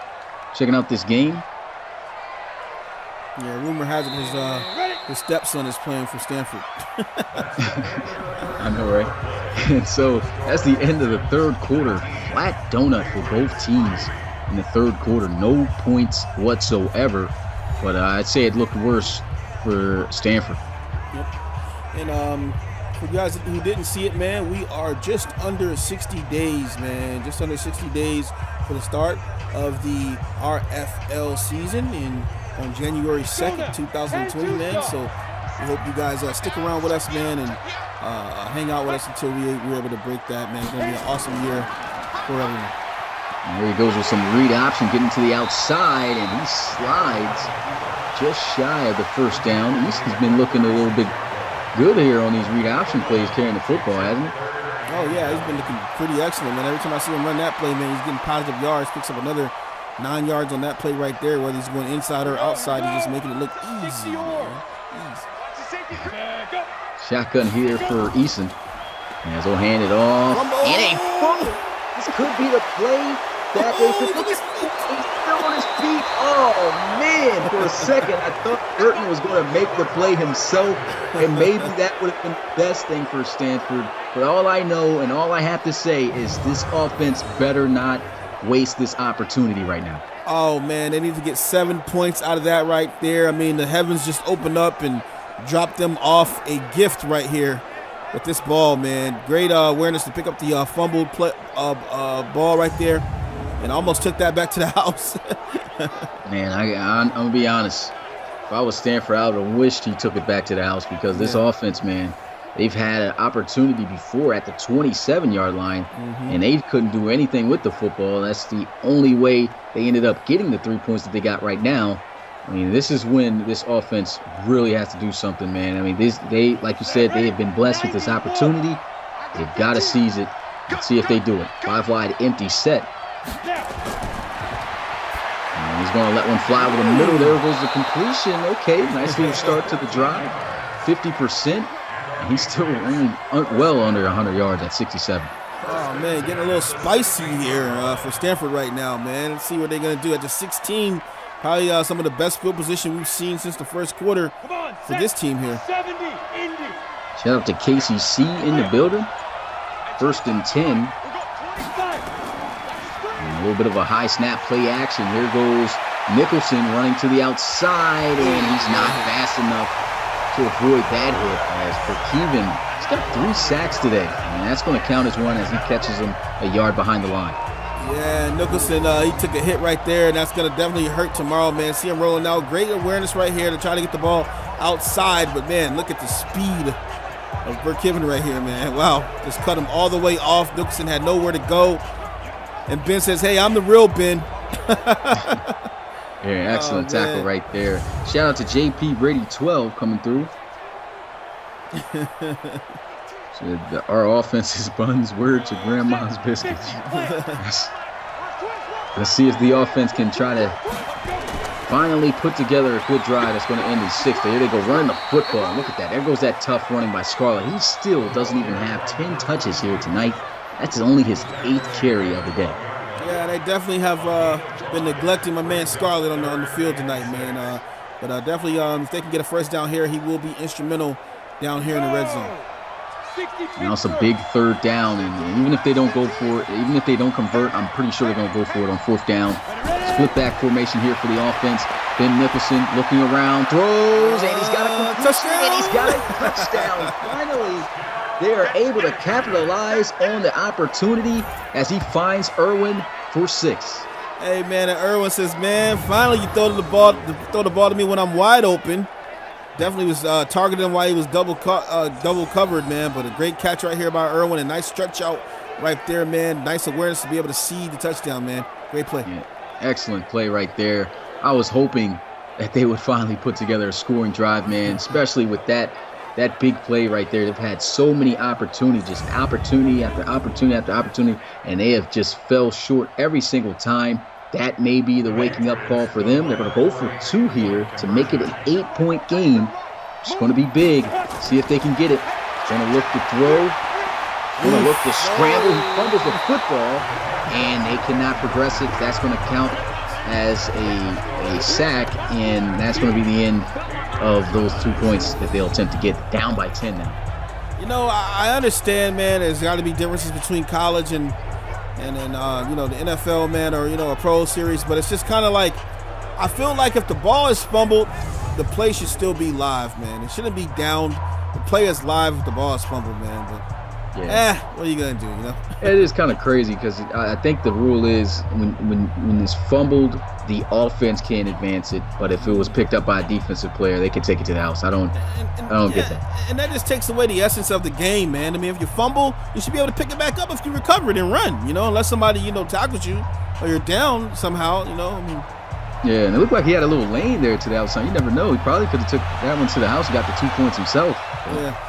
checking out this game. Yeah, rumor has it his stepson is playing for Stanford. I know, right? And so that's the end of the third quarter. Flat donut for both teams in the third quarter. No points whatsoever. But I'd say it looked worse for Stanford. Yep. And for you guys who didn't see it, man, we are just under 60 days, man. Just under 60 days for the start of the RFL season on January 2nd, 2020, man. So we hope you guys stick around with us, man, and hang out with us until we're able to break that, man. It's going to be an awesome year for everyone. And there he goes with some read option, getting to the outside, and he slides just shy of the first down. He's been looking a little bit good here on these read option plays, carrying the football, hasn't he? Oh, yeah, he's been looking pretty excellent, man. Every time I see him run that play, man, he's getting positive yards, picks up another 9 yards on that play right there, whether he's going inside or outside, he's just making it look easy, man. Shotgun here for Eason. As he'll hand it off. And a fumble. This could be the play that they could look at. He's still on his feet. Oh, man. For a second, I thought Burton was going to make the play himself. And maybe that would have been the best thing for Stanford. But all I know and all I have to say is this offense better not waste this opportunity right now. Oh, man. They need to get 7 points out of that right there. I mean, the heavens just opened up and dropped them off a gift right here with this ball, man. Great awareness to pick up the fumbled ball right there and almost took that back to the house. Man, I'm going to be honest. If I was Stanford, I would have wished he took it back to the house because this offense, man, they've had an opportunity before at the 27-yard line, and they couldn't do anything with the football. That's the only way they ended up getting the 3 points that they got right now. I mean, this is when this offense really has to do something, man. I mean, they, like you said, they have been blessed with this opportunity. They've got to seize it and see if they do it. 5 wide, empty set. And he's going to let one fly over the middle. There goes the completion. Okay, nice little start to the drive. 50%. And he's still only well under 100 yards at 67. Oh, man, getting a little spicy here for Stanford right now, man. Let's see what they're going to do at the 16. Probably some of the best field position we've seen since the first quarter for this team here. Shout out to KCC in the building. 1st and 10. And a little bit of a high snap play action. Here goes Nicholson running to the outside, and he's not fast enough to avoid that hit. As for Kevin, he's got 3 sacks today. And that's going to count as one as he catches him a yard behind the line. Yeah, Nicholson, he took a hit right there, and that's going to definitely hurt tomorrow, man. See him rolling out. Great awareness right here to try to get the ball outside. But, man, look at the speed of Burkiven right here, man. Wow, just cut him all the way off. Nicholson had nowhere to go. And Ben says, hey, I'm the real Ben. Yeah, excellent tackle right there. Shout out to JP Brady 12 coming through. Our offense is buns, words, or grandma's biscuits. Let's see if the offense can try to finally put together a good drive that's going to end in 60. Here they go running the football. Look at that. There goes that tough running by Scarlett. He still doesn't even have 10 touches here tonight. That's only his 8th carry of the day. Yeah, they definitely have been neglecting my man Scarlett on the field tonight, man. But definitely, if they can get a first down here, he will be instrumental down here in the red zone. Now it's a big 3rd down, and even if they don't go for it, even if they don't convert, I'm pretty sure they're going to go for it on 4th down. Split back formation here for the offense. Ben Nicholson looking around, throws, and he's got a touchdown. And he's got a touchdown. Finally, they are able to capitalize on the opportunity as he finds Irwin for 6. Hey, man, and Irwin says, man, finally you throw the ball to me when I'm wide open. Definitely was targeting him while he was double covered, man. But a great catch right here by Irwin. A nice stretch out right there, man. Nice awareness to be able to see the touchdown, man. Great play. Yeah, excellent play right there. I was hoping that they would finally put together a scoring drive, man, especially with that big play right there. They've had so many opportunities, just opportunity after opportunity after opportunity, and they have just fell short every single time. That may be the waking up call for them. They're going to go for 2 here to make it an 8-point game. It's going to be big. See if they can get it. Going to look to throw. Going to look to scramble. He fumbles the football, and they cannot progress it. That's going to count as a sack, and that's going to be the end of those 2 points that they'll attempt to get down by 10 now. You know, I understand, man. There's got to be differences between college and then the NFL, man, or a pro series. But it's just kind of like, I feel like if the ball is fumbled, the play should still be live, man. It shouldn't be down. The play is live if the ball is fumbled, man. But what are you gonna do? It is kind of crazy because I think the rule is when it's fumbled, the offense can't advance it. But if it was picked up by a defensive player, they could take it to the house. I don't get that. And that just takes away the essence of the game, man. I mean, if you fumble, you should be able to pick it back up if you recover it and run. Unless somebody tackles you or you're down somehow. Yeah, and it looked like he had a little lane there to the outside. You never know. He probably could have took that one to the house and got the 2 points himself. Yeah.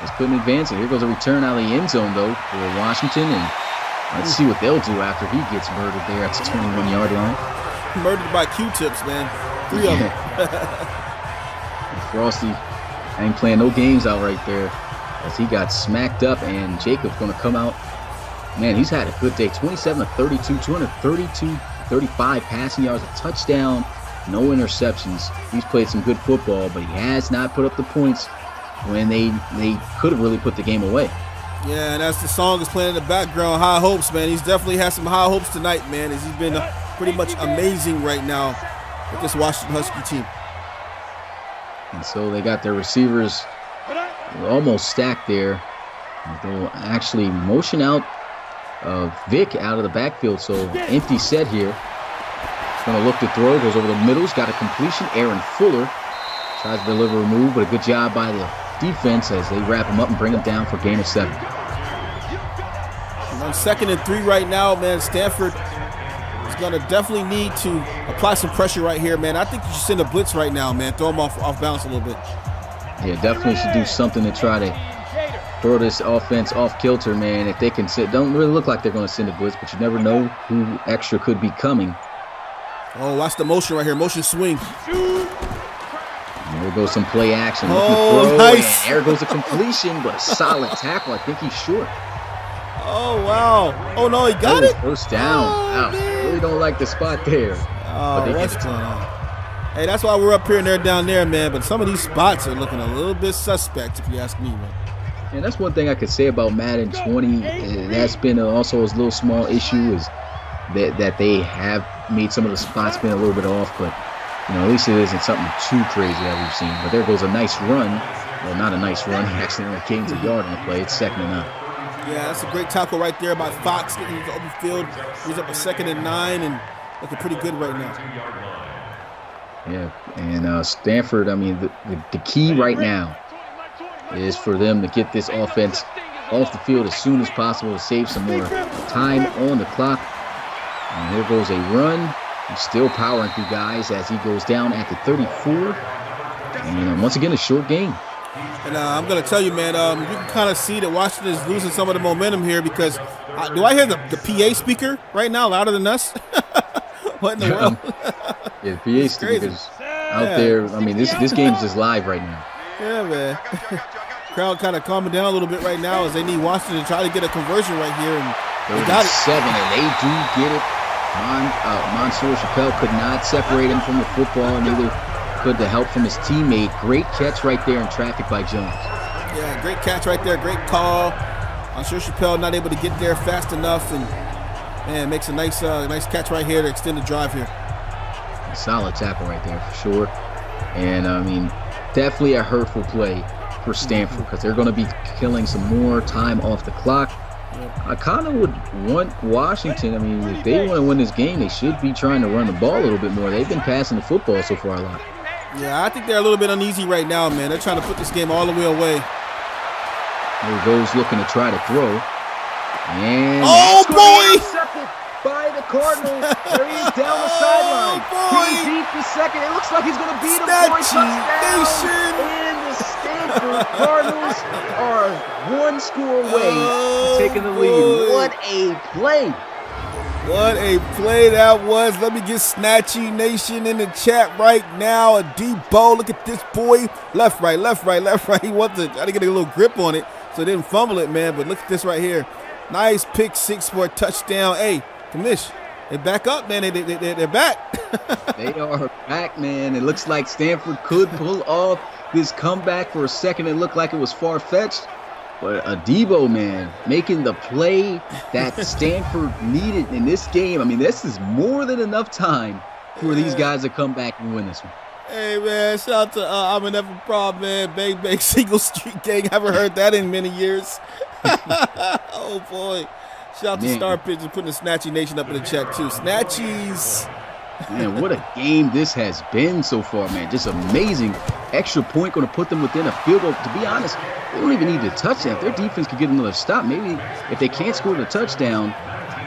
Just couldn't advance it. Here goes a return out of the end zone, though, for Washington. And Let's see what they'll do after he gets murdered there at the 21-yard line. Murdered by Q-tips, man. 3 of them. Frosty ain't playing no games out right there as he got smacked up, and Jacob's going to come out. Man, he's had a good day. 27 of 32, 35 passing yards, a touchdown, no interceptions. He's played some good football, but he has not put up the points when they could have really put the game away. Yeah, and as the song is playing in the background, high hopes, man. He's definitely had some high hopes tonight, man, as he's been pretty much amazing right now with this Washington Husky team. And so they got their receivers almost stacked there. They'll actually motion out Vic out of the backfield, so empty set here. He's going to look to throw, goes over the middle, he's got a completion. Aaron Fuller tries to deliver a move, but a good job by the defense as they wrap him up and bring him down for a gain of 7. On 2nd and 3 right now, man, Stanford is going to definitely need to apply some pressure right here, man. I think you should send a blitz right now, man. Throw him off balance a little bit. Yeah, definitely should do something to try to throw this offense off kilter, man. If they can don't really look like they're going to send a blitz, but you never know who extra could be coming. Oh, watch the motion right here. Motion swing. And there goes some play action. Oh, nice. And there goes a completion, but a solid tackle. I think he's short. Oh, wow. Oh, no, he got it? First down. Oh, I really don't like the spot there. Oh, what's going on? Hey, that's why we're up here and they're down there, man. But some of these spots are looking a little bit suspect, if you ask me, man. And that's one thing I could say about Madden 20. That's been also a little small issue is that they have made some of the spots been a little bit off, but at least it isn't something too crazy that we've seen. But there goes a nice run. Well, not a nice run. He accidentally gains a yard on the play. It's 2nd and 9. Yeah, that's a great tackle right there by Fox getting into the open field. He's up a 2nd and 9 and looking pretty good right now. Yeah, and Stanford, I mean, the key right now is for them to get this offense off the field as soon as possible to save some more time on the clock. And here goes a run. He's still powering through guys as he goes down at the 34. And once again, a short game. And I'm going to tell you, man, you can kind of see that Washington is losing some of the momentum here because do I hear the PA speaker right now louder than us? What in the world? Yeah, the PA speakers out there. I mean, this game's just live right now. Yeah, man. Crowd kind of calming down a little bit right now as they need Washington to try to get a conversion right here. And they got it. 7, and they do get it. Mansour Chappelle could not separate him from the football, and neither could the help from his teammate. Great catch right there in traffic by Jones. Yeah, great catch right there. Great call. Mansour Chappelle not able to get there fast enough, and man, makes a nice catch right here to extend the drive here. A solid tackle right there for sure. And I mean, definitely a hurtful play for Stanford because they're going to be killing some more time off the clock. I kind of would want Washington. I mean, if they want to win this game, they should be trying to run the ball a little bit more. They've been passing the football so far a lot. Yeah, I think they're a little bit uneasy right now, man. They're trying to put this game all the way away. There he goes looking to try to throw. And oh, boy! Intercepted by the Cardinals. There he is down the sideline. He's deep to second. It looks like he's going to beat him for a touchdown. And the Stanford Cardinals are one score away from taking the lead. What a play. What a play that was. Let me get Snatchy Nation in the chat right now. A deep ball. Look at this boy. Left, right, left, right, left, right. He wants to try to get a little grip on it so they didn't fumble it, man. But look at this right here. Nice pick 6 for a touchdown. Hey, Kamish, they back up, man. They're back. They are back, man. It looks like Stanford could pull off this comeback. For a second, it looked like it was far-fetched. But Adebo, man, making the play that Stanford needed in this game. I mean, this is more than enough time for these guys to come back and win this one. Hey, man, shout out to I'm an Ever Proud, man. Bang, bang, Single Street Gang. Haven't heard that in many years. Oh, boy. Shout out to Star Pigeon putting the Snatchy Nation up in the chat, too. Snatchies. Man, what a game this has been so far, man. Just amazing. Extra point going to put them within a field goal. To be honest, they don't even need a touchdown. If their defense could get another stop, maybe if they can't score the touchdown,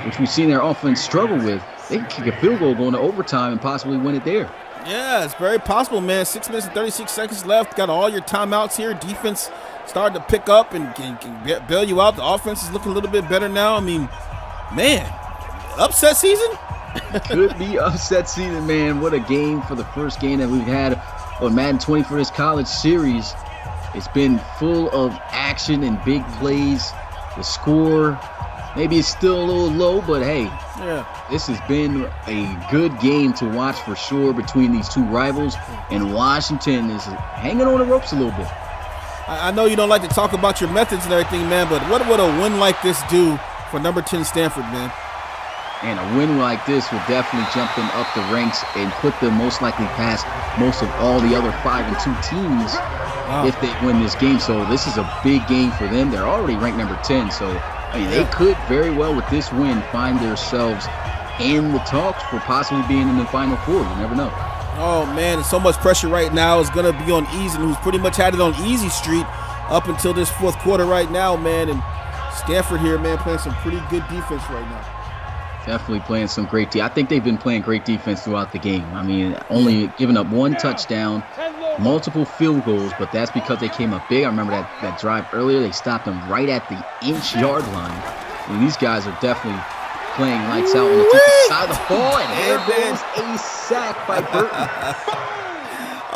which we've seen their offense struggle with, they can kick a field goal going to overtime and possibly win it there. Yeah, it's very possible, man. 6 minutes and 36 seconds left. Got all your timeouts here. Defense started to pick up and can bail you out. The offense is looking a little bit better now. I mean, Man, upset season? Could be upset season, man. What a game for the first game that we've had on Madden 20 for this college series. It's been full of action and big plays. The score, maybe it's still a little low, but hey, this has been a good game to watch for sure between these two rivals. And Washington is hanging on the ropes a little bit. I know you don't like to talk about your methods and everything, man, but what would a win like this do for number 10 Stanford, man? And a win like this will definitely jump them up the ranks and put them most likely past most of all the other 5-2 teams if they win this game. So this is a big game for them. They're already ranked number 10. So I mean, they could very well, with this win, find themselves in the talks for possibly being in the Final Four. You never know. Oh, man, so much pressure right now is going to be on Eason, who's pretty much had it on easy street up until this fourth quarter right now, man. And Stanford here, man, playing some pretty good defense right now. Definitely playing some great defense. I think they've been playing great defense throughout the game. I mean, only giving up one touchdown, multiple field goals, but that's because they came up big. I remember that drive earlier. They stopped them right at the inch-yard line. I mean, these guys are definitely playing lights out on the defensive side of the ball, and there goes a sack by Burton.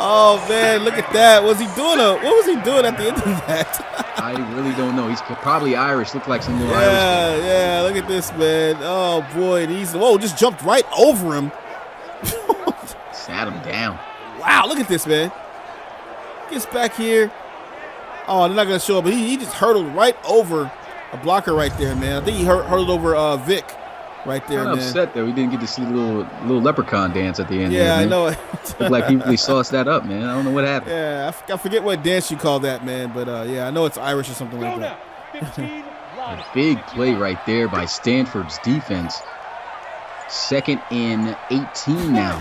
Oh, man, look at that. What was he doing at the end of that? I really don't know. He's probably Irish. Looked like some little Irish guy. Yeah, look at this, man. Oh, boy. Just jumped right over him. Sat him down. Wow, look at this, man. Gets back here. Oh, they're not going to show up, but he just hurdled right over a blocker right there, man. I think he hurdled over Vic right there, man. I'm upset that we didn't get to see the little leprechaun dance at the end. Yeah, there, I know. Looked like he really sauced that up, man. I don't know what happened. Yeah, I forget what dance you call that, man. But, yeah, I know it's Irish or something like that. A big play right there by Stanford's defense. 2nd and 18 now.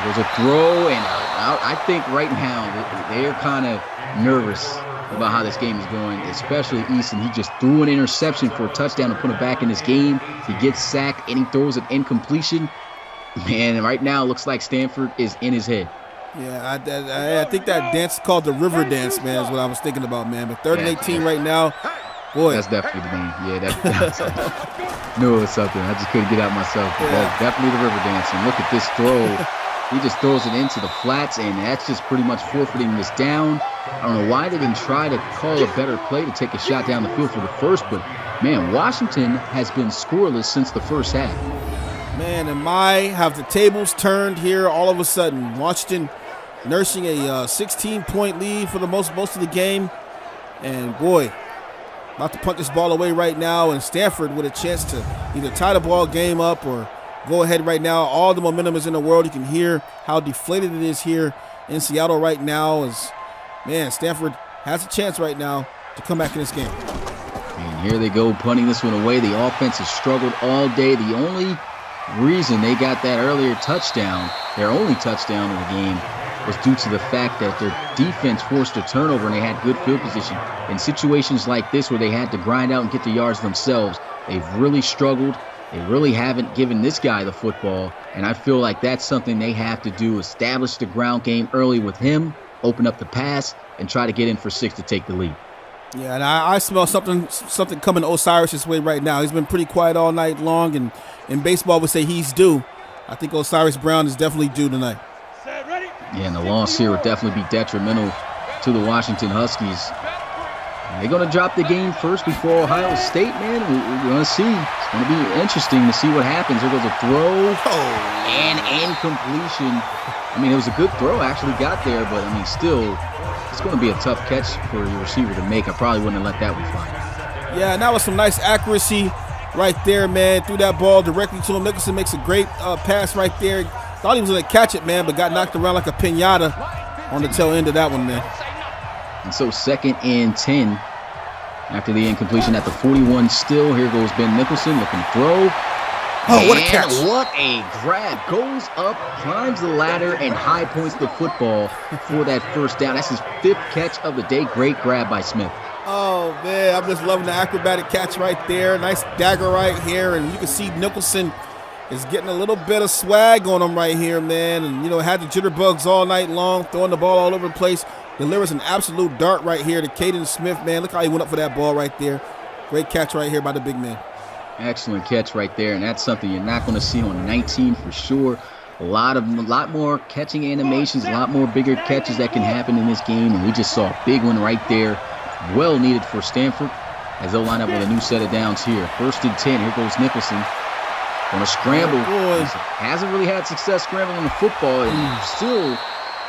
There's a throw, and I think right now they're kind of nervous about how this game is going, especially Easton. He just threw an interception for a touchdown to put him back in this game. He gets sacked, and he throws an incompletion. Man, right now it looks like Stanford is in his head. Yeah, I think that dance is called the river dance, man, is what I was thinking about, man. But 3rd and 18 right now, boy. That's definitely the name. Yeah, that's knew it was something. I just couldn't get out myself. But that's definitely the river dance. And look at this throw. He just throws it into the flats, and that's just pretty much forfeiting this down. I don't know why they didn't try to call a better play to take a shot down the field for the first, but, man, Washington has been scoreless since the first half. Man, have the tables turned here all of a sudden. Washington nursing a 16-point lead for the most of the game. And, boy, about to punt this ball away right now, and Stanford with a chance to either tie the ball game up or go ahead right now. All the momentum is in the world. You can hear how deflated it is here in Seattle right now. Man, Stanford has a chance right now to come back in this game. And here they go, punting this one away. The offense has struggled all day. The only reason they got that earlier touchdown, their only touchdown in the game, was due to the fact that their defense forced a turnover and they had good field position. In situations like this where they had to grind out and get the yards themselves, they've really struggled. They really haven't given this guy the football, and I feel like that's something they have to do, establish the ground game early with him, open up the pass, and try to get in for 6 to take the lead. Yeah, and I smell something coming Osiris' way right now. He's been pretty quiet all night long, and in baseball would say he's due. I think Osiris Brown is definitely due tonight. Yeah, and the loss here would definitely be detrimental to the Washington Huskies. They're going to drop the game first before Ohio State, man. We're going to see. It's going to be interesting to see what happens. There goes a throw and incompletion. I mean, it was a good throw, actually got there, but, I mean, still, it's going to be a tough catch for your receiver to make. I probably wouldn't have let that one fly. Yeah, and that was some nice accuracy right there, man. Threw that ball directly to him. Nicholson makes a great pass right there. Thought he was going to catch it, man, but got knocked around like a piñata on the tail end of that one, man. And so 2nd and 10 after the incompletion at the 41 still. Here goes Ben Nicholson looking to throw. Oh, what a catch. What a grab. Goes up, climbs the ladder, and high points the football for that first down. That's his 5th catch of the day. Great grab by Smith. Oh, man, I'm just loving the acrobatic catch right there. Nice dagger right here, and you can see Nicholson is getting a little bit of swag on him right here, man. And, had the jitterbugs all night long, throwing the ball all over the place. Delivers an absolute dart right here to Caden Smith, man. Look how he went up for that ball right there. Great catch right here by the big man. Excellent catch right there, and that's something you're not going to see on 19 for sure. A lot more catching animations, a lot more bigger catches that can happen in this game, and we just saw a big one right there. Well needed for Stanford as they'll line up with a new set of downs here. 1st and 10. Here goes Nicholson. Going to scramble. Hasn't really had success scrambling the football. He's still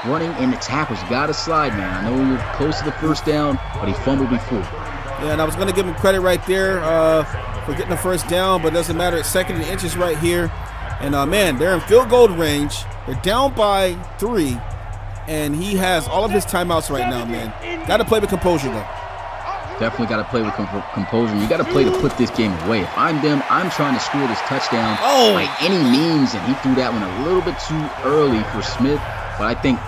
running in the tackles. You got to slide, man. I know you're close to the 1st down, but he fumbled before. Yeah, and I was going to give him credit right there for getting the 1st down, but it doesn't matter. It's 2nd and inches right here. And, man, they're in field goal range. They're down by 3, and he has all of his timeouts right now, man. Got to play with composure, though. Definitely got to play with composure. You got to play to put this game away. If I'm them, I'm trying to score this touchdown by any means, and he threw that one a little bit too early for Smith. But I think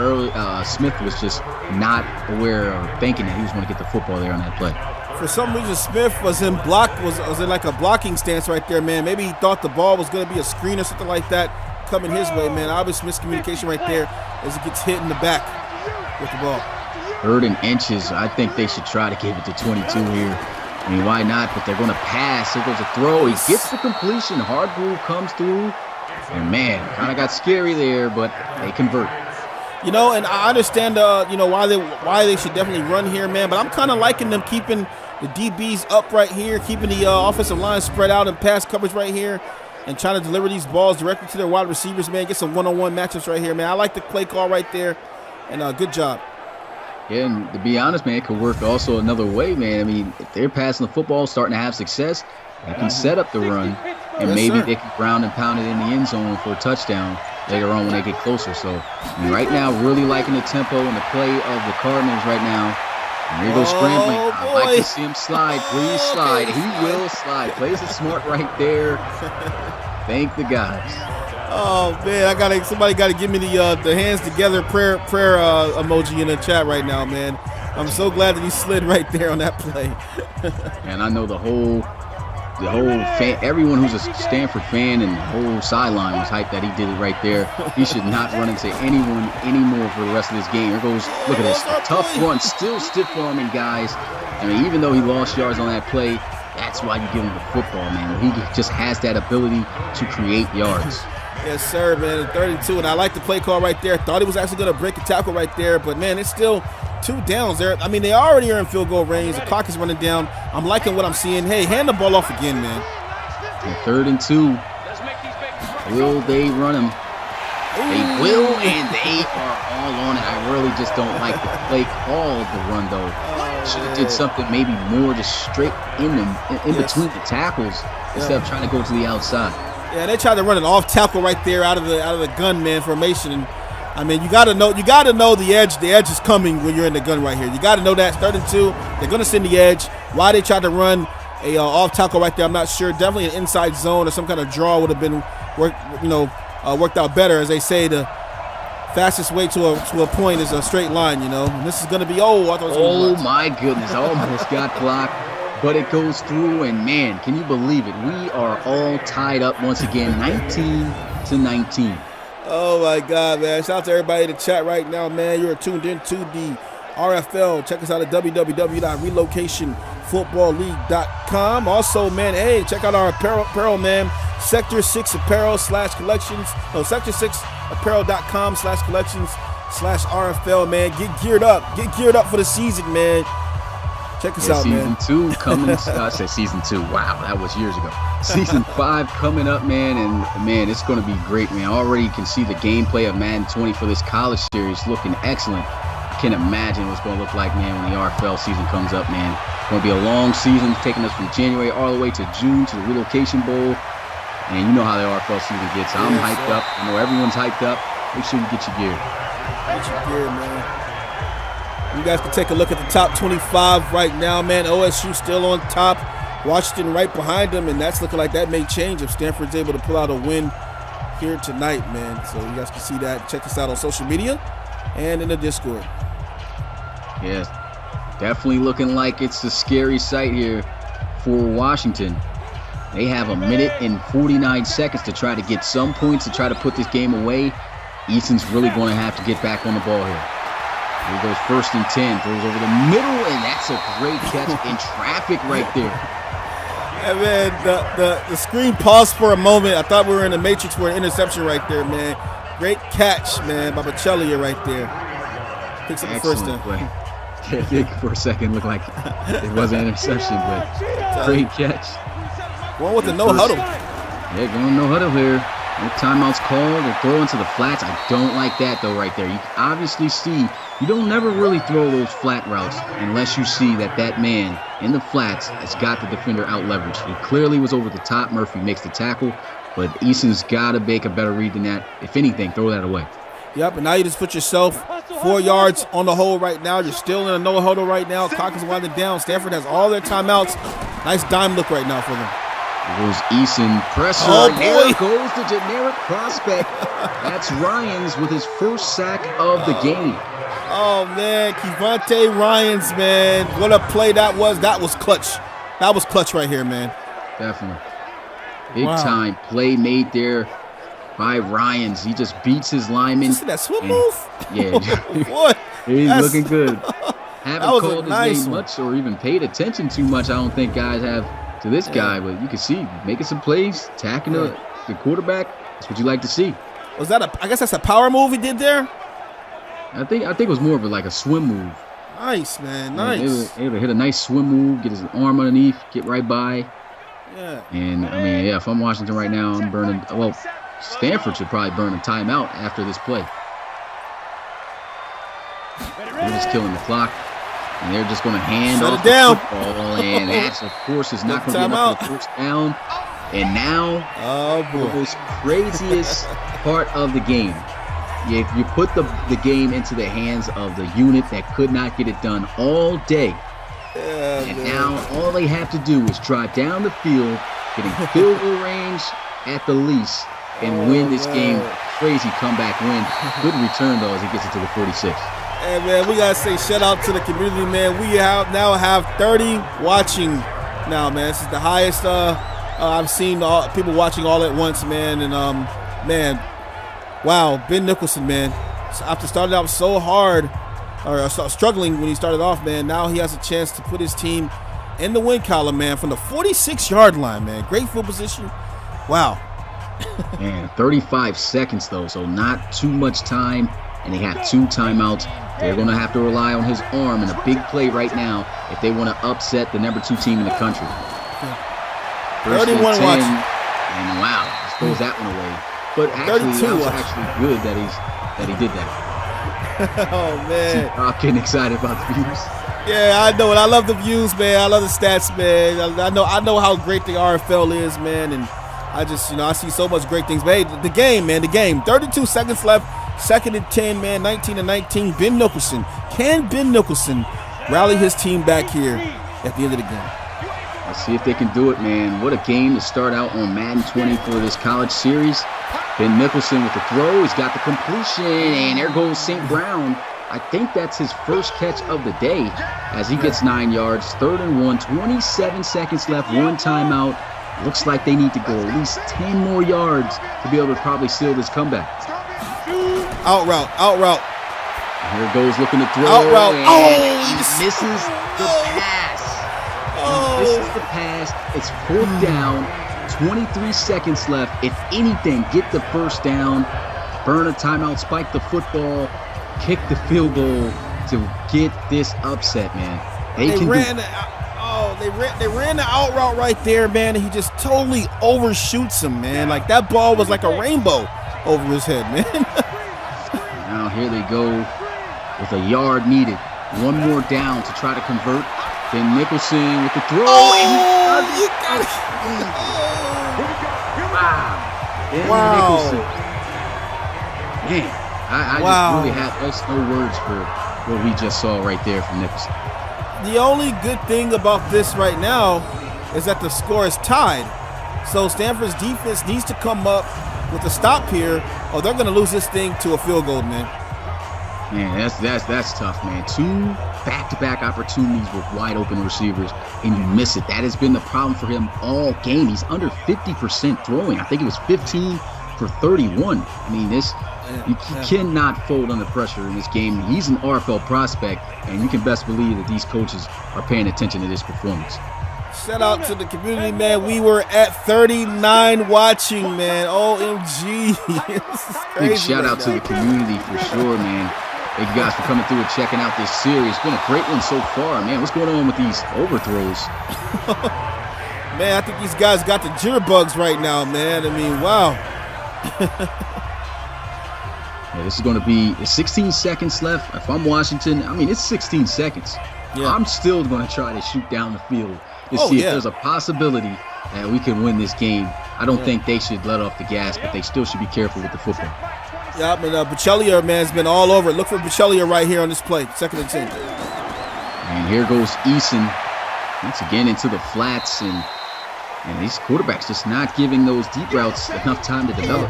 Smith was just not aware or thinking that he was going to get the football there on that play. For some reason, Smith was in like a blocking stance right there, man. Maybe he thought the ball was going to be a screen or something like that coming his way, man. Obvious miscommunication right there as he gets hit in the back with the ball. 3rd and inches. I think they should try to give it to 22 here. I mean, why not? But they're going to pass. Here goes a throw. He gets the completion. Hargrove comes through. And, man, kind of got scary there, but they convert. You know, and I understand, why they should definitely run here, man. But I'm kind of liking them keeping the DBs up right here, keeping the offensive line spread out and pass coverage right here, and trying to deliver these balls directly to their wide receivers, man. Get some one-on-one matchups right here, man. I like the play call right there, and good job. Yeah, and to be honest, man, it could work also another way, man. I mean, if they're passing the football, starting to have success, they can set up the run, and maybe they can ground and pound it in the end zone for a touchdown later on when they get closer. So, I mean, right now, really liking the tempo and the play of the Cardinals right now. And here he goes scrambling. I'd like to see him slide. Please slide. He will slide. Plays it smart right there. Thank the guys. Oh man, somebody gotta give me the hands together prayer emoji in the chat right now, man. I'm so glad that he slid right there on that play. And I know the whole fan, everyone who's a Stanford fan and the whole sideline was hyped that he did it right there. He should not run into anyone anymore for the rest of this game. Here goes, look at this, a tough run, still stiff arming guys. I mean, even though he lost yards on that play, that's why you give him the football, man. He just has that ability to create yards. Yes, sir, man. 32, and I like the play call right there. Thought he was actually going to break a tackle right there, but, man, it's still 2 downs there. I mean, they already are in field goal range. The clock is running down. I'm liking what I'm seeing. Hey, hand the ball off again, man. And 3rd and 2. Will they run him? They will, and they are all on it. I really just don't like the play call of the run, though. Should have did something maybe more just straight in between the tackles instead of trying to go to the outside. Yeah, they tried to run an off tackle right there out of the gun man formation. And I mean, you gotta know the edge. The edge is coming when you're in the gun right here. You gotta know that. 3rd and 2, they're gonna send the edge. Why they tried to run a off tackle right there, I'm not sure. Definitely an inside zone or some kind of draw would have been worked out better. As they say, the fastest way to a point is a straight line. And this is gonna be my goodness, almost got blocked. But it goes through, and man, can you believe it? We are all tied up once again, 19-19. Oh my God, man! Shout out to everybody in the chat right now, man. You're tuned into the RFL. Check us out at www.relocationfootballleague.com. Also, man, hey, check out our apparel, man. Sector 6 Apparel /collections. No, sector6apparel.com/collections/RFL, man. Get geared up. Get geared up for the season, man. Check us out, man. Season 2 coming. I said season 2. Wow, that was years ago. Season 5 coming up, man. And, man, it's going to be great, man. Already you can see the gameplay of Madden 20 for this college series looking excellent. I can't imagine what's going to look like, man, when the RFL season comes up, man. It's going to be a long season, taking us from January all the way to June to the Relocation Bowl. And you know how the RFL season gets. I'm hyped up. I know everyone's hyped up. Make sure you get your gear. Get your gear, man. You guys can take a look at the top 25 right now, man. OSU still on top. Washington right behind them, and that's looking like that may change if Stanford's able to pull out a win here tonight, man. So you guys can see that. Check us out on social media and in the Discord. Yes, definitely looking like it's a scary sight here for Washington. They have 1 minute and 49 seconds to try to get some points to try to put this game away. Easton's really going to have to get back on the ball here. Here goes 1st and 10, throws over the middle, and that's a great catch in traffic right there. And man, the screen paused for a moment. I thought we were in the Matrix for an interception right there, man. Great catch, man, by Bocellia right there. Picks up the first down. Play. It did for a second look like it was an interception, but great catch. Going with the no huddle. Yeah, going no huddle here. No timeouts called and throw into the flats. I don't like that though right there. You can obviously see you don't never really throw those flat routes unless you see that man in the flats has got the defender out leveraged. It clearly was over the top. Murphy makes the tackle, but Eason's got to make a better read than that. If anything, throw that away. Yep, and now you just put yourself 4 yards on the hole right now. You're still in a no huddle right now. Clock is winding down. Stanford has all their timeouts. Nice dime look right now for them. There goes Eason. Pressure. Oh, boy. There goes the generic prospect. That's Ryans with his first sack of the game. Oh, man. Kevontae Ryans, man. What a play that was. That was clutch. That was clutch right here, man. Definitely. Big time play made there by Ryans. He just beats his lineman. You see that swim move? Yeah. What? He's looking good. Haven't called his name much or even paid attention too much, I don't think guys have, to this guy, but you can see making some plays, attacking the quarterback. That's what you like to see. Was that I guess that's a power move he did there? I think it was more of a swim move. Nice, man. Nice. Able to hit a nice swim move, get his arm underneath, get right by. Yeah. And I mean, if I'm Washington right now, I'm burning. Well, Stanford should probably burn a timeout after this play. They're just killing the clock. And they're just going to hand off the football, and that, of course, is not going to be enough for the first down. And now, the most craziest part of the game. You put the game into the hands of the unit that could not get it done all day. And now all they have to do is drive down the field, getting field goal range at the least, and win this game. Crazy comeback win. Good return, though, as he gets it to the 46. Hey, man, we got to say shout out to the community, man. We now have 30 watching now, man. This is the highest I've seen people watching all at once, man. And, man, wow, Ben Nicholson, man. So after starting out so hard, or struggling when he started off, man, now he has a chance to put his team in the win column, man, from the 46-yard line, man. Great field position. Wow. Man, 35 seconds, though, so not too much time. And they have 2 timeouts. They're going to have to rely on his arm in a big play right now if they want to upset the number 2 team in the country. 31 watch. And wow, just throws that one away. But actually, that was actually good that he did that. Oh, man. I'm getting excited about the views. Yeah, I know it. I love the views, man. I love the stats, man. I know how great the RFL is, man. And I just, I see so much great things. But hey, the game. 32 seconds left. 2nd and 10, man. 19-19. Ben Nicholson. Can Ben Nicholson rally his team back here at the end of the game? Let's see if they can do it, man. What a game to start out on Madden 20 for this college series. Ben Nicholson with the throw. He's got the completion, and there goes St. Brown. I think that's his first catch of the day as he gets 9 yards. 3rd and 1, 27 seconds left, 1 timeout. Looks like they need to go at least 10 more yards to be able to probably seal this comeback. Out route. Here it goes, looking to throw. Out route. He misses the pass. He misses the pass. It's 4th down. 23 seconds left. If anything, get the first down. Burn a timeout. Spike the football. Kick the field goal to get this upset, man. They ran the out route right there, man. And he just totally overshoots him, man. Like that ball was like a rainbow over his head, man. Now here they go with a yard needed. 1 more down to try to convert. Then Nicholson with the throw. You got it. Wow. Nicholson. Man, I just really have no words for what we just saw right there from Nicholson. The only good thing about this right now is that the score is tied. So Stanford's defense needs to come up with a stop here, or they're going to lose this thing to a field goal, man. Man, that's tough, man. 2 back-to-back opportunities with wide open receivers, and you miss it. That has been the problem for him all game. He's under 50% throwing. I think it was 15 for 31. I mean, you cannot fold under pressure in this game. He's an RFL prospect, and you can best believe that these coaches are paying attention to this performance. Shout out to the community, man. We were at 39 watching, man. OMG. This is crazy. Big shout out to the community for sure, man. Thank you guys for coming through and checking out this series. It's been a great one so far, man. What's going on with these overthrows? Man, I think these guys got the jitterbugs right now, man. I mean, wow. Yeah, this is going to be 16 seconds left. If I'm Washington, I mean, it's 16 seconds. Yeah. I'm still going to try to shoot down the field to see if there's a possibility that we can win this game. I don't think they should let off the gas, but they still should be careful with the football. Yeah, but Bachellia, man, has been all over it. Look for Bachellia right here on this play, 2nd and 10. And here goes Eason once again into the flats, and these quarterbacks just not giving those deep routes enough time to develop.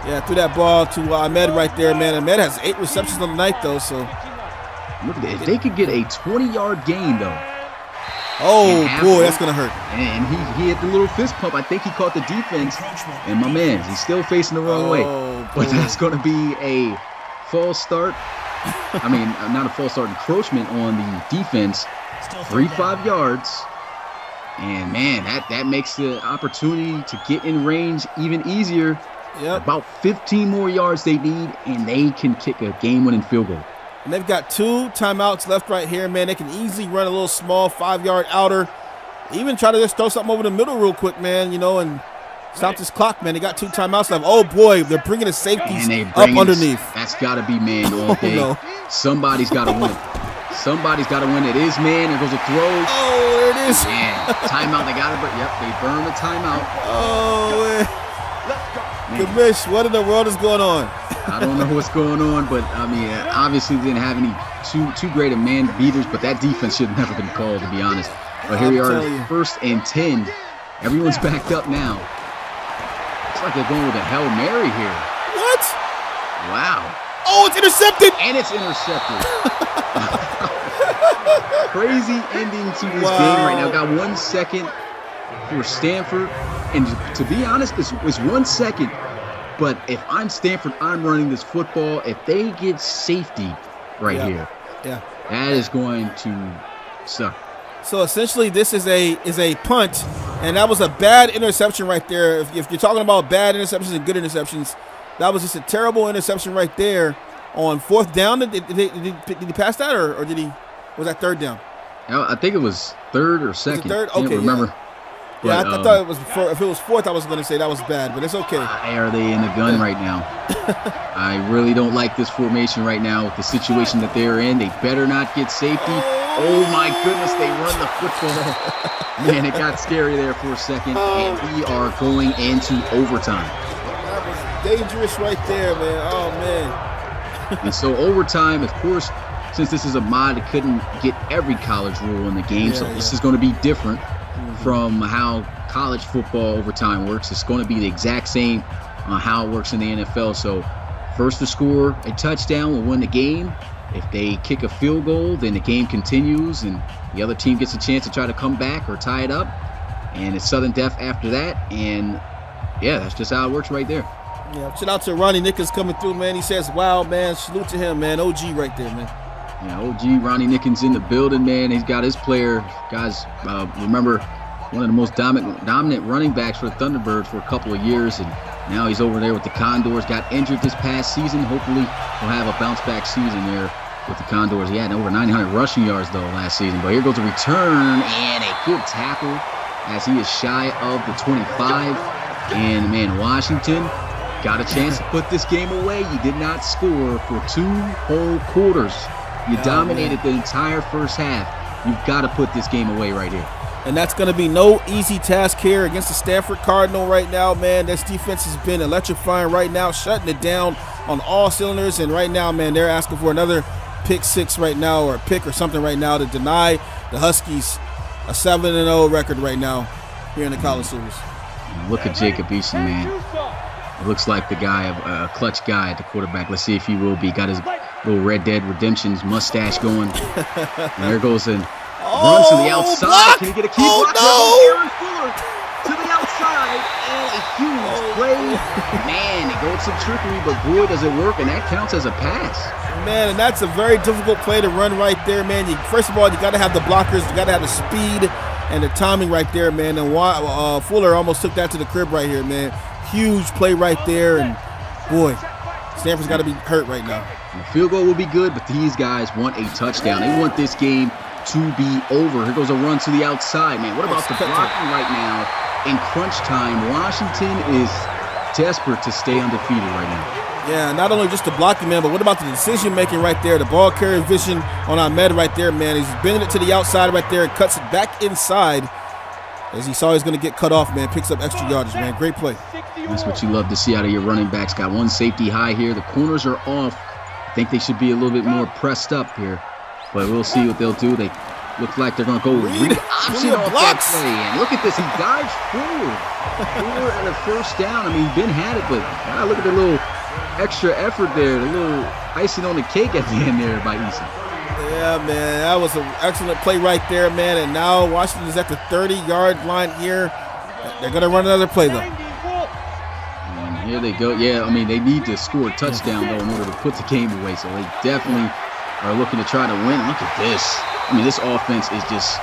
Yeah, threw that ball to Ahmed right there, man. Ahmed has 8 receptions on the night, though, so. Look at that. If they could get a 20-yard gain, though. Oh, boy, that's going to hurt. And he hit the little fist pump. I think he caught the defense. And my man, he's still facing the wrong way. But that's going to be a false start. I mean, not a false start, encroachment on the defense. 3-5 yards. And, man, that makes the opportunity to get in range even easier. Yep. About 15 more yards they need, and they can kick a game-winning field goal. And they've got 2 timeouts left right here, man. They can easily run a little small 5-yard outer. Even try to just throw something over the middle real quick, man, and stop this clock, man. They got 2 timeouts left. Oh, boy, they're bringing the safeties up underneath. That's got to be man all day. No. Somebody's got to win. Somebody's got to win. It is man. There goes a throw. Oh, there it is. Man, timeout. They got it. Yep, they burned the timeout. Oh, man. Commish, what in the world is going on? I don't know what's going on, but I mean, obviously they didn't have any too great of man beaters, but that defense should have never been called, to be honest. But here we are, 1st and 10. Everyone's backed up now. Looks like they're going with a Hail Mary here. What? Wow. Oh, it's intercepted. And it's intercepted. Crazy ending to this game right now. Got 1 second for Stanford. And to be honest, it's 1 second. But if I'm Stanford, I'm running this football. If they get safety here, that is going to suck. So essentially, this is a punt, and that was a bad interception right there. If you're talking about bad interceptions and good interceptions, that was just a terrible interception right there on 4th down. Did he pass that, or was that 3rd down? I think it was 3rd or 2nd. Was it 3rd? Okay, I can't remember. Yeah, I thought it was if it was 4th, I was going to say that was bad, but it's okay. Why are they in the gun right now? I really don't like this formation right now with the situation that they're in. They better not get safety. Oh, my goodness, they run the football. Man, it got scary there for a second, and we are going into overtime. That was dangerous right there, man. Oh, man. And so overtime, of course, since this is a mod, it couldn't get every college rule in the game, so this is going to be different from how college football overtime works. It's going to be the exact same on how it works in the NFL. So first to score a touchdown will win the game. If they kick a field goal, then the game continues and the other team gets a chance to try to come back or tie it up. And it's sudden death after that. And yeah, that's just how it works right there. Yeah, shout out to Ronnie Nickens coming through, man. He says, wow, man, salute to him, man. OG right there, man. Yeah, OG Ronnie Nickens in the building, man. He's got his player. Guys, remember, one of the most dominant running backs for the Thunderbirds for a couple of years, and now he's over there with the Condors. Got injured this past season. Hopefully he'll have a bounce-back season there with the Condors. He had over 900 rushing yards, though, last season. But here goes a return and a good tackle as he is shy of the 25. And, man, Washington got a chance to put this game away. You did not score for 2 whole quarters. You dominated the entire first half. You've got to put this game away right here. And that's going to be no easy task here against the Stanford Cardinal right now, man. This defense has been electrifying right now, shutting it down on all cylinders. And right now, man, they're asking for another pick 6 right now, or a pick or something right now to deny the Huskies a 7-0 record right now here in the College Series. Look at Jacob Eason, man. It looks like the guy, a clutch guy at the quarterback. Let's see if he will be. Got his little Red Dead Redemption's mustache going. And there goes in. Runs to the outside. Block. Can he get a key block? No. Aaron Fuller to the outside. And a huge play. Man, they go with some trickery, but boy, does it work. And that counts as a pass. Man, and that's a very difficult play to run right there, man. First of all, you got to have the blockers. You got to have the speed. And the timing right there, man. And Fuller almost took that to the crib right here, man. Huge play right there. And, boy, Stanford's got to be hurt right now. The field goal will be good, but these guys want a touchdown. They want this game to be over. Here goes a run to the outside, man. What about the blocking right now in crunch time? Washington is desperate to stay undefeated right now. Yeah, not only just the blocking, man, but what about the decision-making right there? The ball carrier vision on Ahmed right there, man. He's bending it to the outside right there and cuts it back inside. As he saw he's going to get cut off, man. Picks up extra yardage, man. Great play. That's what you love to see out of your running backs. Got one safety high here. The corners are off. I think they should be a little bit more pressed up here. But we'll see what they'll do. They look like they're going to go read option off that play. And look at this. He dives forward. Forward and a first down. I mean, Ben had it, but look at the little extra effort there. The little icing on the cake at the end there by Eason. Yeah, man. That was an excellent play right there, man. And now Washington's at the 30-yard line here. They're going to run another play, though. And here they go. Yeah, I mean, they need to score a touchdown, though, in order to put the game away. So they definitely are looking to try to win. Look at this. I mean, this offense is just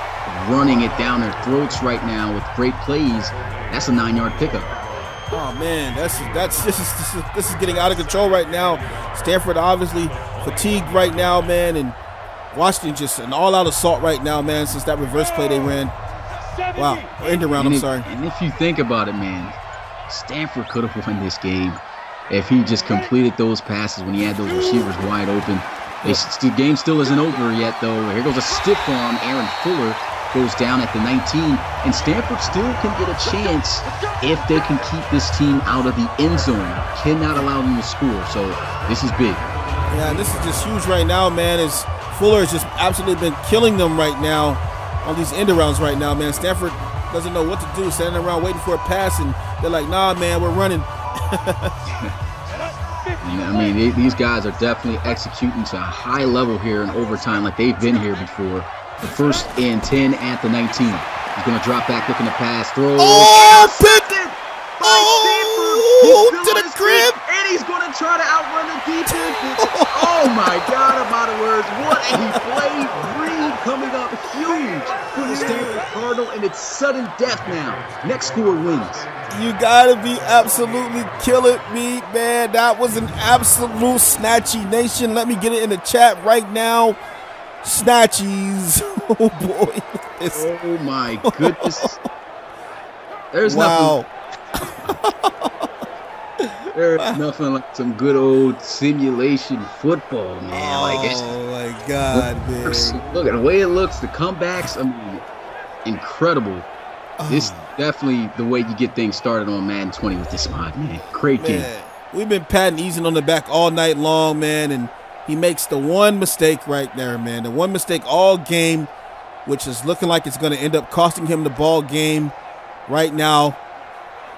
running it down their throats right now with great plays. That's a 9-yard pickup. Oh man, this is getting out of control right now. Stanford obviously fatigued right now, man, and Washington just an all-out assault right now, man. Since that reverse play they ran. Wow, end around. I'm sorry. And if you think about it, man, Stanford could have won this game if he just completed those passes when he had those receivers wide open. The game still isn't over yet, though. Here goes a stiff arm. Aaron Fuller goes down at the 19, and Stanford still can get a chance if they can keep this team out of the end zone. Cannot allow them to score, so this is big. Yeah, this is just huge right now, man. As Fuller has just absolutely been killing them right now on these end arounds right now, man. Stanford doesn't know what to do, standing around waiting for a pass, and they're like, nah, man, we're running. I mean, these guys are definitely executing to a high level here in overtime like they've been here before. The 1st and 10 at the 19. He's going to drop back, looking to pass, throw. Oh, pick it! Oh, to the crib! And he's going to try to outrun the defense. Oh, my God, I'm out of words. What a play. Green coming up huge for the Stanford Cardinal, and it's sudden death now. Next score wins. You got to be absolutely killing me, man. That was an absolute snatchy nation. Let me get it in the chat right now. Snatchies. Oh boy. Oh my goodness. There's nothing. There's nothing like some good old simulation football, man. Oh my God, man. Look at the way it looks, the comebacks, I mean, incredible. This is definitely the way you get things started on Madden 20 with this mod, man. Great game. We've been patting Eason on the back all night long, man, and he makes the one mistake right there, man. The one mistake all game, which is looking like it's going to end up costing him the ball game right now.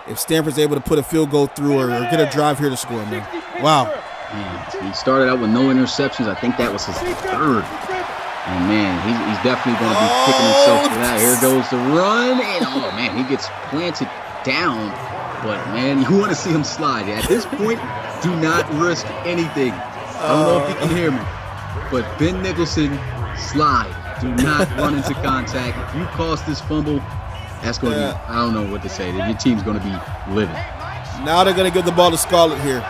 If Stanford's able to put a field goal through or get a drive here to score, man. Wow. Man, he started out with no interceptions. I think that was his 3rd. And, man, he's definitely going to be kicking himself for that. Here goes the run. And, oh, man, he gets planted down. But, man, you want to see him slide. At this point, do not risk anything. I don't know if you can hear me, but Ben Nicholson, slide. Do not run into contact. If you cost this fumble, that's going to be, I don't know what to say. Your team's going to be livid. Now they're going to give the ball to Scarlett here.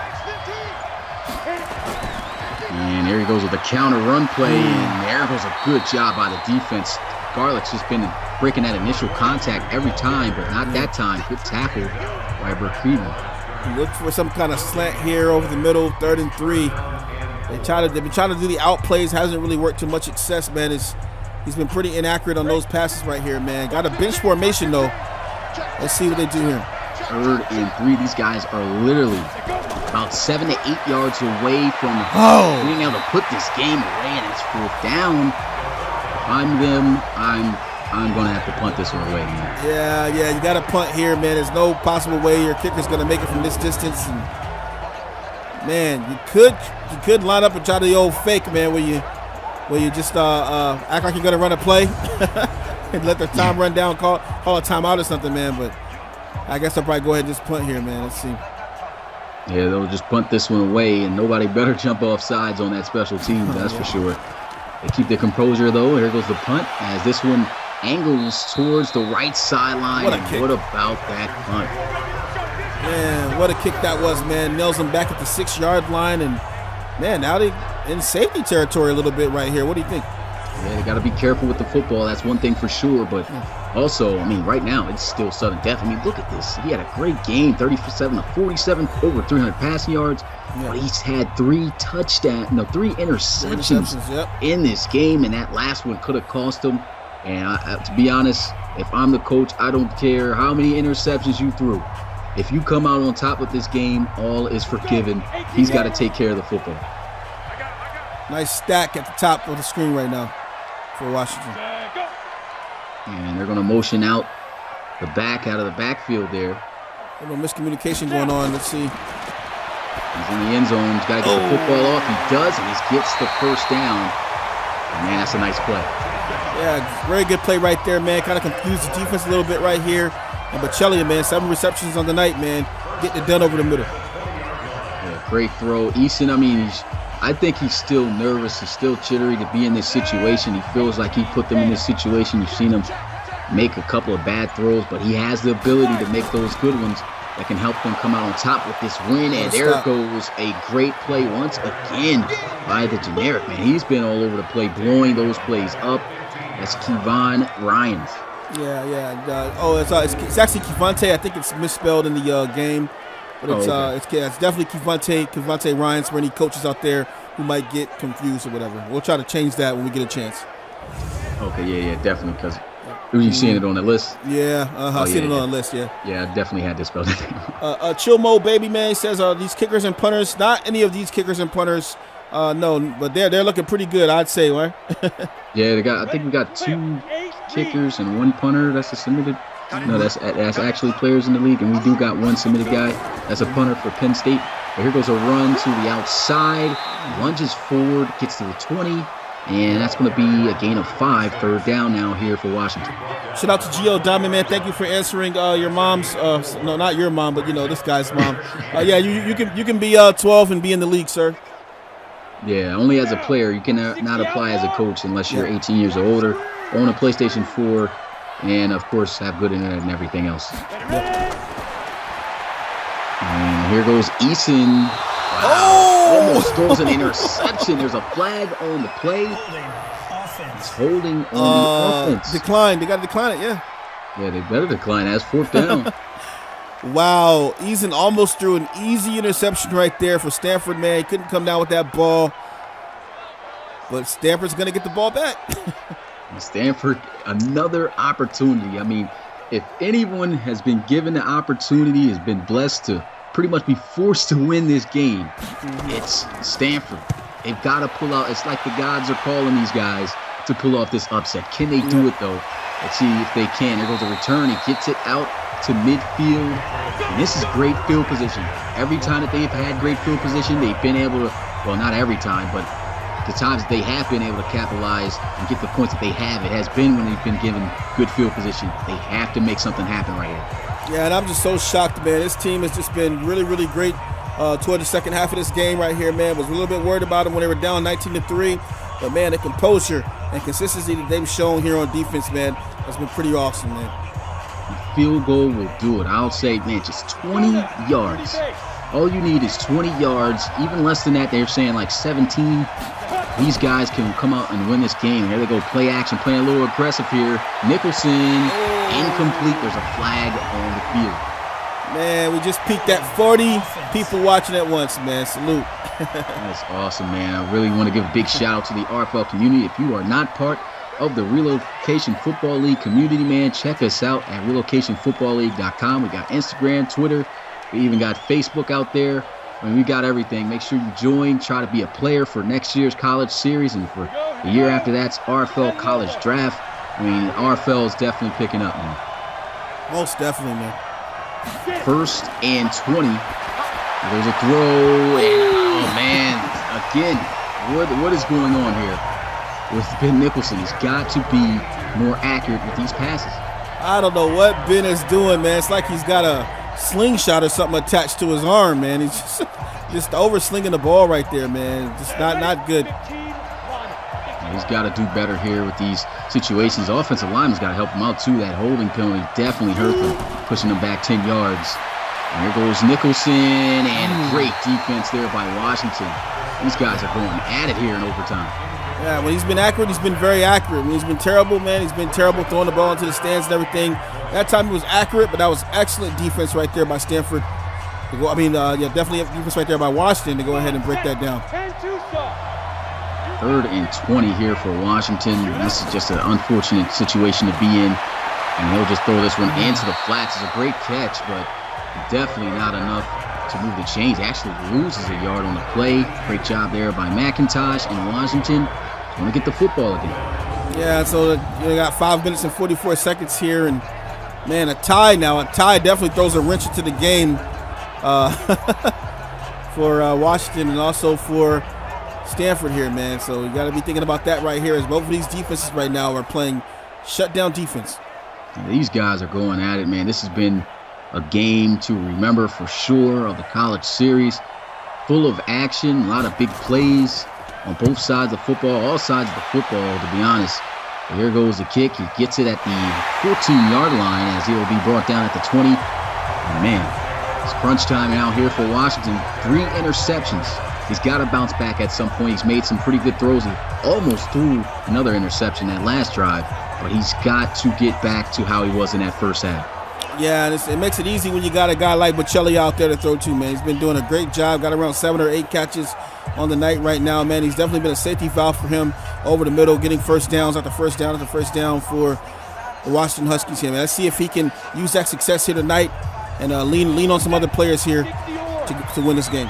And here he goes with a counter run play, and there goes a good job by the defense. Scarlett's just been breaking that initial contact every time, but not that time. Good tackle by Burkhead. Look for some kind of slant here over the middle, 3rd and 3. They've been trying to do the out plays. Hasn't really worked to much success, man. He's been pretty inaccurate on those passes right here, man. Got a bench formation, though. Let's see what they do here. 3rd and 3. These guys are literally about 7 to 8 yards away from being able to put this game away, and it's 4th down. If I'm them, I'm going to have to punt this one away, man. Yeah, you got to punt here, man. There's no possible way your kicker's going to make it from this distance. And man, you could line up and try the old fake, man, where you just act like you're gonna run a play and let the time run down, call a timeout or something, man. But I guess I'll probably go ahead and just punt here, man. Let's see. Yeah, they'll just punt this one away, and nobody better jump off sides on that special team, that's for sure. They keep their composure, though. Here goes the punt, as this one angles towards the right sideline. What a And kick. what about that punt? Man, what a kick that was, man. Nails them back at the 6-yard line, and man, now they in safety territory a little bit right here. What do you think? Yeah, they got to be careful with the football. That's one thing for sure. But also, I mean, right now, it's still sudden death. I mean, look at this. He had a great game, 37 to 47, over 300 passing yards. Yeah. But he's had 3 interceptions Yep. in this game, and that last one could have cost him. And to be honest, if I'm the coach, I don't care how many interceptions you threw. If you come out on top of this game, all is forgiven. He's got to take care of the football. Nice stack at the top of the screen right now for Washington. And they're going to motion out the back out of the backfield there. A little miscommunication going on. Let's see. He's in the end zone. He's got to get the football off. He does, and he gets the first down. And man, that's a nice play. Yeah, very good play right there, man. Kind of confused the defense a little bit right here. And Baccellia, man, 7 receptions on the night, man. Getting it done over the middle. Yeah, great throw. Eason, I mean, I think he's still nervous. He's still jittery to be in this situation. He feels like he put them in this situation. You've seen him make a couple of bad throws, but he has the ability to make those good ones that can help them come out on top with this win. And there goes a great play once again by the generic, man. He's been all over the play, blowing those plays up. That's Kevon Ryans. It's actually Kevontae. I think it's misspelled in the game. But it's definitely Kevontae Ryans, for any coaches out there who might get confused or whatever. We'll try to change that when we get a chance. Okay, yeah, definitely, because you seeing it on the list? Yeah, I've seen it on the list, yeah. Yeah, I definitely had to spell that. Chill Mo Baby Man says these kickers and punters, not any of these kickers and punters, no, but they're looking pretty good, I'd say, right? Yeah, I think we got 2 kickers and 1 punter. That's a submitted. No, that's actually players in the league, and we do got 1 submitted guy. That's a punter for Penn State. But here goes a run to the outside, lunges forward, gets to the 20, and that's going to be a gain of 5, 3rd down now here for Washington. Shout out to Gio Diamond, man. Thank you for answering your mom's. No, not your mom, but this guy's mom. Yeah, you can be 12 and be in the league, sir. Yeah, only as a player. You cannot apply as a coach unless you're 18 years or older, own a PlayStation 4, and of course have good internet and everything else. Yep. And here goes Eason. Wow. Almost throws an interception. There's a flag on the play. It's holding on the offense. Decline. They got to decline it, yeah. Yeah, they better decline. That's 4th down. Wow. Eason almost threw an easy interception right there for Stanford, man. He couldn't come down with that ball. But Stanford's going to get the ball back. Stanford, another opportunity. I mean, if anyone has been given the opportunity, has been blessed to pretty much be forced to win this game, it's Stanford. They've got to pull out. It's like the gods are calling these guys to pull off this upset. Can they do it, though? Let's see if they can. There goes a return. He gets it out to midfield. And this is great field position. Every time that they've had great field position, they've been able to, well, not every time, but the times that they have been able to capitalize and get the points that they have, it has been when they've been given good field position. They have to make something happen right here. Yeah, and I'm just so shocked, man. This team has just been really, really great toward the second half of this game right here, man. Was a little bit worried about them when they were down 19-3. But, man, the composure and consistency that they've shown here on defense, man, has been pretty awesome, man. Field goal will do it. I'll say, man, just 20 yards. All you need is 20 yards. Even less than that, they're saying like 17. These guys can come out and win this game. Here they go, play action, playing a little aggressive here. Nicholson, incomplete. There's a flag on the field. Man, we just peaked at 40 people watching at once, man. Salute. That's awesome, man. I really want to give a big shout out to the RFL community. If you are not part of the Relocation Football League community, man, check us out at relocationfootballleague.com. We got Instagram, Twitter. We even got Facebook out there. I mean, we got everything. Make sure you join. Try to be a player for next year's college series. And for the year after that's RFL College Draft. I mean, RFL is definitely picking up, man. Most definitely, man. 1st and 20. There's a throw. And, oh, man. Again, what is going on here with Ben Nicholson? He's got to be more accurate with these passes. I don't know what Ben is doing, man. It's like he's got a slingshot or something attached to his arm, man. He's just over slinging the ball right there, man. Just not good. Yeah, He's got to do better here with these situations. Offensive lineman's got to help him out, too. That holding penalty definitely hurt them, pushing them back 10 yards. And here goes Nicholson, and great defense there by Washington. These guys are going at it here in overtime. Yeah, when he's been accurate, he's been very accurate. When he's been terrible, man, he's been terrible throwing the ball into the stands and everything. That time he was accurate, but that was excellent defense right there by Stanford. Definitely defense right there by Washington to go ahead and break that down. 3rd and 20 here for Washington. This is just an unfortunate situation to be in. And he'll just throw this one into the flats. It's a great catch, but definitely not enough to move the chains. Actually loses a yard on the play. Great job there by McIntosh, and Washington going to get the football again. Yeah, so you got 5 minutes and 44 seconds here, and man, a tie now. A tie definitely throws a wrench into the game for Washington and also for Stanford here, man. So you got to be thinking about that right here, as both of these defenses right now are playing shutdown defense. These guys are going at it, man. This has been a game to remember for sure of the college series. Full of action, a lot of big plays on both sides of football, all sides of the football, to be honest. But here goes the kick. He gets it at the 14-yard line as he will be brought down at the 20. And man, it's crunch time now here for Washington. 3 interceptions. He's got to bounce back at some point. He's made some pretty good throws. He almost threw another interception that last drive, but he's got to get back to how he was in that first half. Yeah, and it makes it easy when you got a guy like Bocelli out there to throw to, man. He's been doing a great job. Got around 7 or 8 catches on the night right now, man. He's definitely been a safety valve for him over the middle, getting first downs after first down after first down for the Washington Huskies here, man. Let's see if he can use that success here tonight and lean on some other players here to win this game.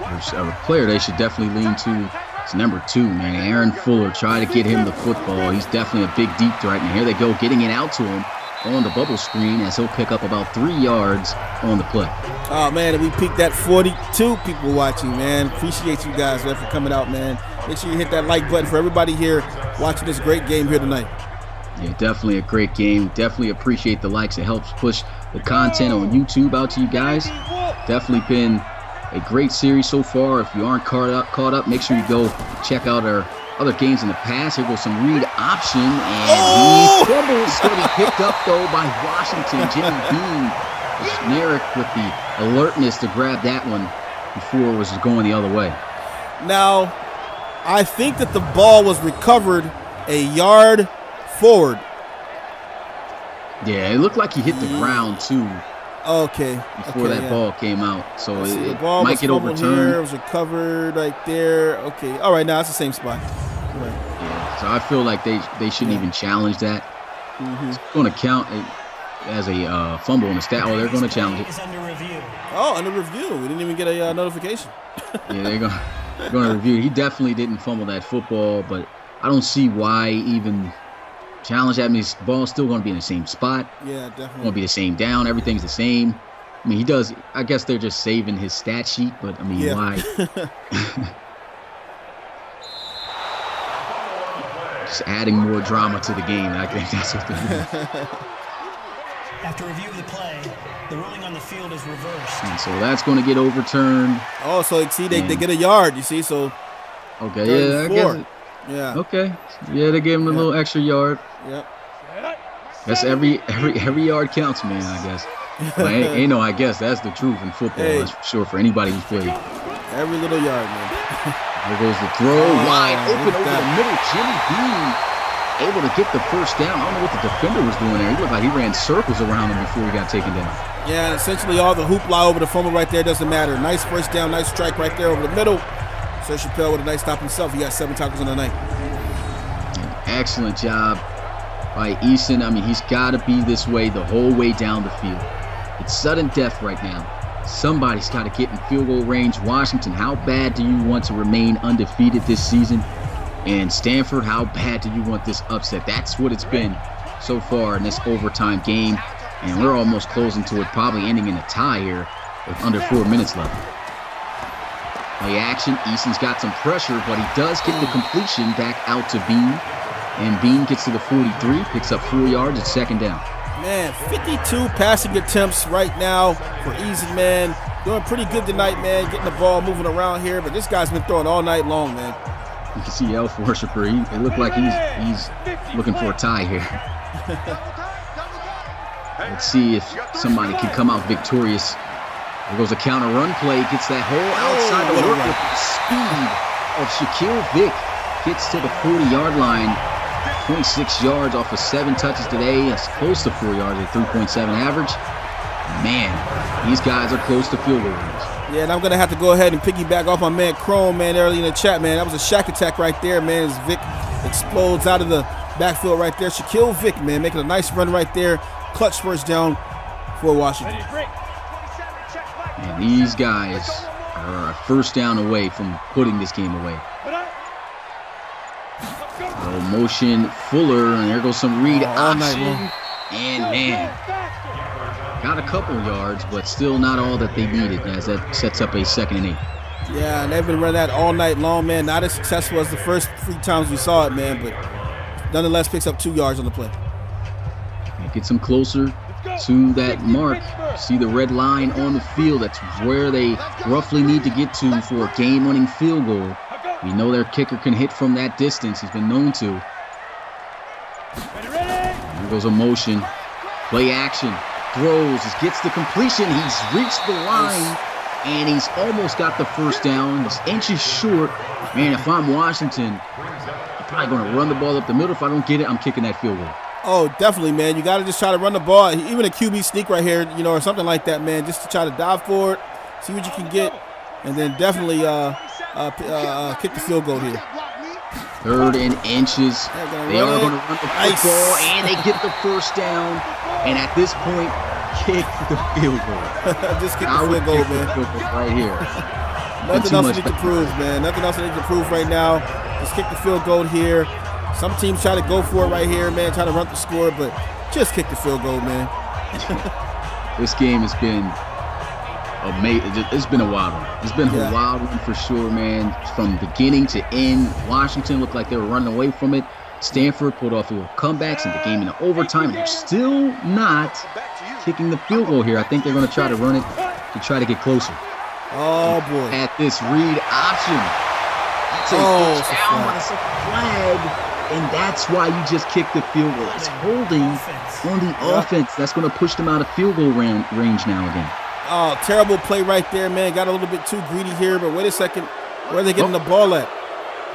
A player they should definitely lean to is number 2, man. Aaron Fuller. Try to get him the football. He's definitely a big deep threat. And here they go, getting it out to him on the bubble screen as he'll pick up about 3 yards on the play. Oh, man, and we peaked at 42 people watching, man. Appreciate you guys, man, for coming out, man. Make sure you hit that like button for everybody here watching this great game here tonight. Yeah, definitely a great game. Definitely appreciate the likes. It helps push the content on YouTube out to you guys. Definitely been a great series so far. If you aren't caught up, make sure you go check out our other games in the past. Here goes some read option, and he fumbles. It's going to be picked up, though, by Washington. Jimmy Bean, generic with the alertness to grab that one before it was going the other way. Now, I think that the ball was recovered a yard forward. Yeah, it looked like he hit the ground, too. Okay. Before that ball came out. So it ball might get overturned. Here, it was recovered right there. Okay. All right, now it's the same spot. Right. Yeah, so I feel like they shouldn't even challenge that. It's going to count as a fumble on the stat. Oh, they're going to challenge it. Under review. We didn't even get a notification. Yeah, they're going to review. He definitely didn't fumble that football, but I don't see why even challenge that. I mean, the ball's still going to be in the same spot. Yeah, definitely. Going to be the same down. Everything's the same. I mean, he does. I guess they're just saving his stat sheet, but I mean, why? Just adding more drama to the game. I think that's what they're doing. After review of the play, the ruling on the field is reversed. And so that's going to get overturned. Oh, so see, they get a yard. You see, so okay, yeah, I guess. Yeah. Okay. Yeah, they gave him a little extra yard. Yep. That's every yard counts, man. I guess. But ain't no I guess. That's the truth in football. That's for sure for anybody who's played. Every little yard, man. There goes the throw, wide open over the middle. Jimmy Bean able to get the first down. I don't know what the defender was doing there. He looked like he ran circles around him before he got taken down. Yeah, and essentially all the hoopla over the fumble right there doesn't matter. Nice first down, nice strike right there over the middle. Sir Chappelle with a nice stop himself. He got 7 tackles on the night. Excellent job by Eason. I mean, he's got to be this way the whole way down the field. It's sudden death right now. Somebody's got to get in field goal range. Washington, how bad do you want to remain undefeated this season? And Stanford, how bad do you want this upset? That's what it's been so far in this overtime game. And we're almost closing to it, probably ending in a tie here with under 4 minutes left. Play action. Eason's got some pressure, but he does get the completion back out to Bean. And Bean gets to the 43, picks up 4 yards at second down. Man, 52 passing attempts right now for Eason, man. Doing pretty good tonight, man. Getting the ball moving around here, but this guy's been throwing all night long, man. You can see Elf Worshiper. It looked like he's looking for a tie here. Let's see if somebody can come out victorious. There goes a counter run play. Gets that hole outside the work with the speed of Shaquille Vick. Gets to the 40-yard line. 26 yards off of 7 touches today. That's close to 4 yards at 3.7 average. Man, these guys are close to field goal range. Yeah, and I'm going to have to go ahead and piggyback off my man Chrome, man, early in the chat, man. That was a Shaq attack right there, man, as Vick explodes out of the backfield right there. Shaquille Vick, man, making a nice run right there. Clutch first down for Washington. And these guys are a first down away from putting this game away. Motion Fuller, and there goes some read option. And man, got a couple yards, but still not all that they needed, as that sets up a 2nd and 8. Yeah, and they've been running that all night long, man. Not as successful as the first 3 times we saw it, man, but nonetheless picks up 2 yards on the play. It gets them closer to that mark. See the red line on the field. That's where they roughly need to get to for a game-winning field goal. We know their kicker can hit from that distance. He's been known to. There goes a motion. Play action. Throws. Gets the completion. He's reached the line. And he's almost got the first down. He's inches short. Man, if I'm Washington, I'm probably going to run the ball up the middle. If I don't get it, I'm kicking that field goal. Oh, definitely, man. You got to just try to run the ball. Even a QB sneak right here, you know, or something like that, man. Just to try to dive forward, see what you can get, and then definitely kick the field goal here. 3rd and inches. They are going to run the football, and they get the first down. And at this point, kick the field goal. Just kick the field goal, man. Right here. Nothing else I need to prove, man. Nothing else I need to prove right now. Just kick the field goal here. Some teams try to go for it right here, man, try to run the score, but just kick the field goal, man. This game has been amazing. It's been a wild one. It's been a wild one for sure, man. From beginning to end, Washington looked like they were running away from it. Stanford pulled off little comebacks and the game into overtime, and they're still not kicking the field goal here. I think they're going to try to run it to try to get closer. Oh, boy. At this read option. That's a first down, but it's a flag. And that's why you just kick the field goal. It's holding on the offense. That's going to push them out of field goal range now again. Oh, terrible play right there, man. Got a little bit too greedy here, but wait a second. Where are they getting the ball at?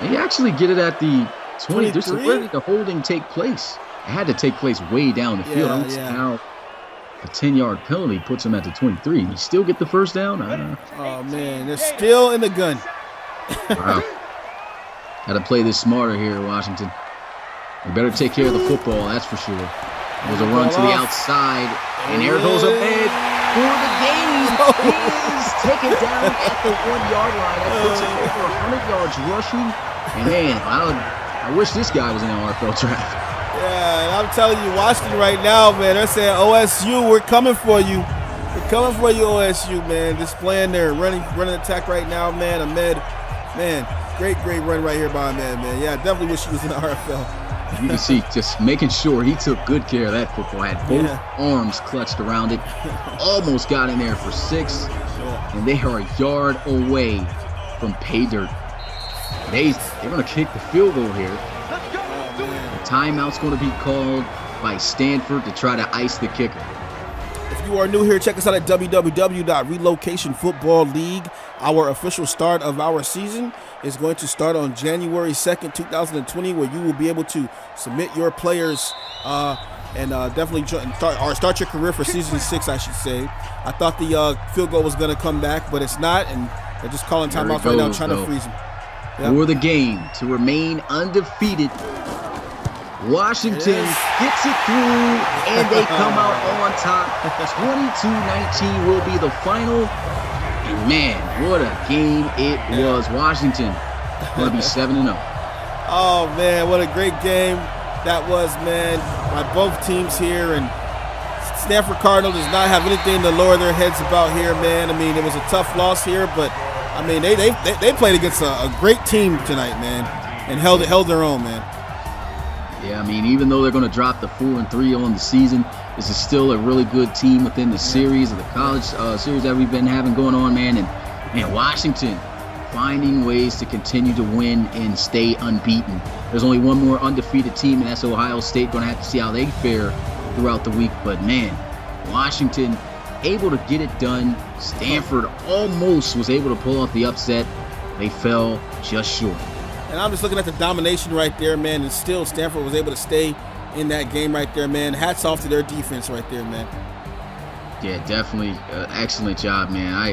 They actually get it at the 20. 23? Where did the holding take place? It had to take place way down the field. I don't see how a 10-yard penalty puts them at the 23. You still get the first down? Oh, man. They're still in the gun. Wow. Got to play this smarter here, Washington. We better take care of the football, that's for sure. There's a run to the outside, and there goes a head for the game. He is taken down at the 1-yard line. That puts him over 100 yards rushing. And man, I wish this guy was in the RFL draft. Yeah, and I'm telling you, Washington right now, man, they're saying, OSU, we're coming for you. We're coming for you, OSU, man. Displaying their running attack right now, man. Ahmed, man, great run right here by Ahmed, man. Yeah, I definitely wish he was in the RFL. You can see just making sure he took good care of that football. Had both arms clutched around it. Almost got in there for 6. And they are a yard away from pay dirt. They're going to kick the field goal here. The timeout's going to be called by Stanford to try to ice the kicker. If you are new here, check us out at www.Relocation Football League. Our official start of our season is going to start on January 2nd, 2020, where you will be able to submit your players and definitely start your career for season 6, I should say. I thought the field goal was going to come back, but it's not, and they're just calling timeouts right now, trying to freeze them. Yep. For the game to remain undefeated, Washington gets it through, and they come out on top. 22-19 will be the final. And man, what a game it was. Washington going to be 7-0. Oh, man, what a great game that was, man, by both teams here. And Stanford Cardinal does not have anything to lower their heads about here, man. I mean, it was a tough loss here, but, I mean, they played against a great team tonight, man, and held their own, man. Yeah, I mean, even though they're going to drop the 4-3 on the season, this is still a really good team within the series of the college series that we've been having going on, man. And Washington finding ways to continue to win and stay unbeaten. There's only one more undefeated team, and that's Ohio State. Going to have to see how they fare throughout the week. But, man, Washington able to get it done. Stanford almost was able to pull off the upset. They fell just short. And I'm just looking at the domination right there, man, and still Stanford was able to stay in that game right there, man. Hats off to their defense right there, man. Yeah, definitely excellent job, man. I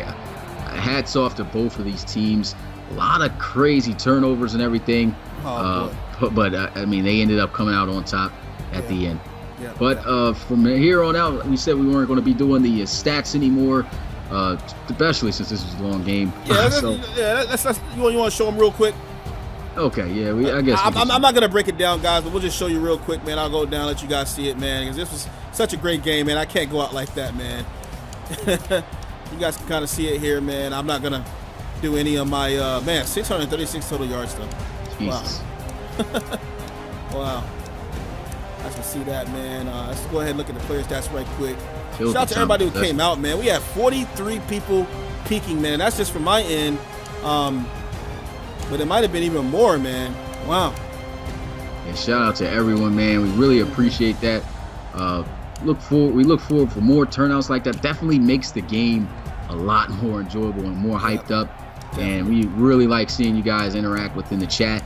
hats off to both of these teams. A lot of crazy turnovers and everything. But I mean, they ended up coming out on top at the end. Yeah, but from here on out, we said we weren't going to be doing the stats anymore, especially since this was a long game. Yeah, you want to show them real quick? Okay, yeah, I guess. I'm not going to break it down, guys, but we'll just show you real quick, man. I'll go down, let you guys see it, man, because this was such a great game, man. I can't go out like that, man. You guys can kind of see it here, man. I'm not going to do any of my, 636 total yards, though. Jesus. Wow. Wow. I can see that, man. Let's go ahead and look at the player stats right quick. Shout out to everybody who came out, man. We had 43 people peeking, man. That's just from my end. But it might have been even more, man. Wow. Yeah, shout out to everyone, man. We really appreciate that. We look forward for more turnouts like that. Definitely makes the game a lot more enjoyable and more hyped up. And we really like seeing you guys interact within the chat.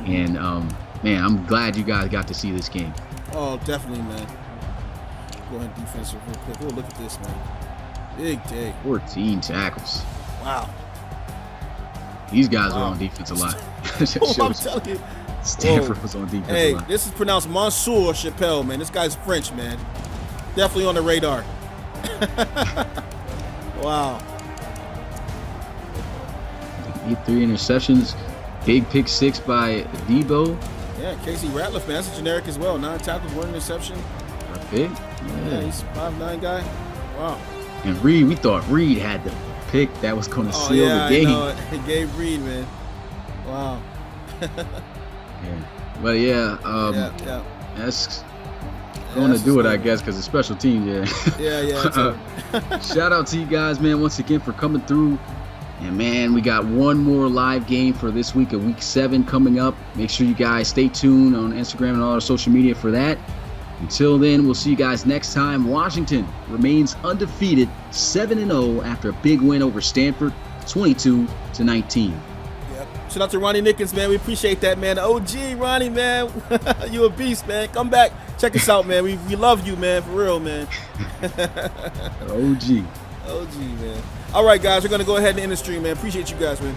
And man, I'm glad you guys got to see this game. Oh, definitely, man. Go ahead, defensive real quick. Oh, look at this, man. Big day. 14 tackles. Wow. These guys are on defense a lot. I'm telling you. Stanford was on defense a lot. Hey, this is pronounced Monsieur Chappelle, man. This guy's French, man. Definitely on the radar. Wow. 3 interceptions. Big pick 6 by Debo. Yeah, Casey Ratliff, man. That's a generic as well. 9 tackles, 1 interception. Big. Yeah, he's a 5'9" guy. Wow. And Reed, we thought Reed had the pick that was going to seal the game. I know it. Gabe Reed, man. Wow. But that's going to do it, I guess, because it's special team. Yeah. Shout out to you guys, man, once again for coming through. And man, we got one more live game for this week of week 7 coming up. Make sure you guys stay tuned on Instagram and all our social media for that. Until then, we'll see you guys next time. Washington remains undefeated, 7-0 after a big win over Stanford, 22-19. Yep. Shout out to Ronnie Nickens, man. We appreciate that, man. OG, Ronnie, man. You a beast, man. Come back. Check us out, man. We love you, man. For real, man. OG, man. All right, guys. We're going to go ahead and end the stream, man. Appreciate you guys, man.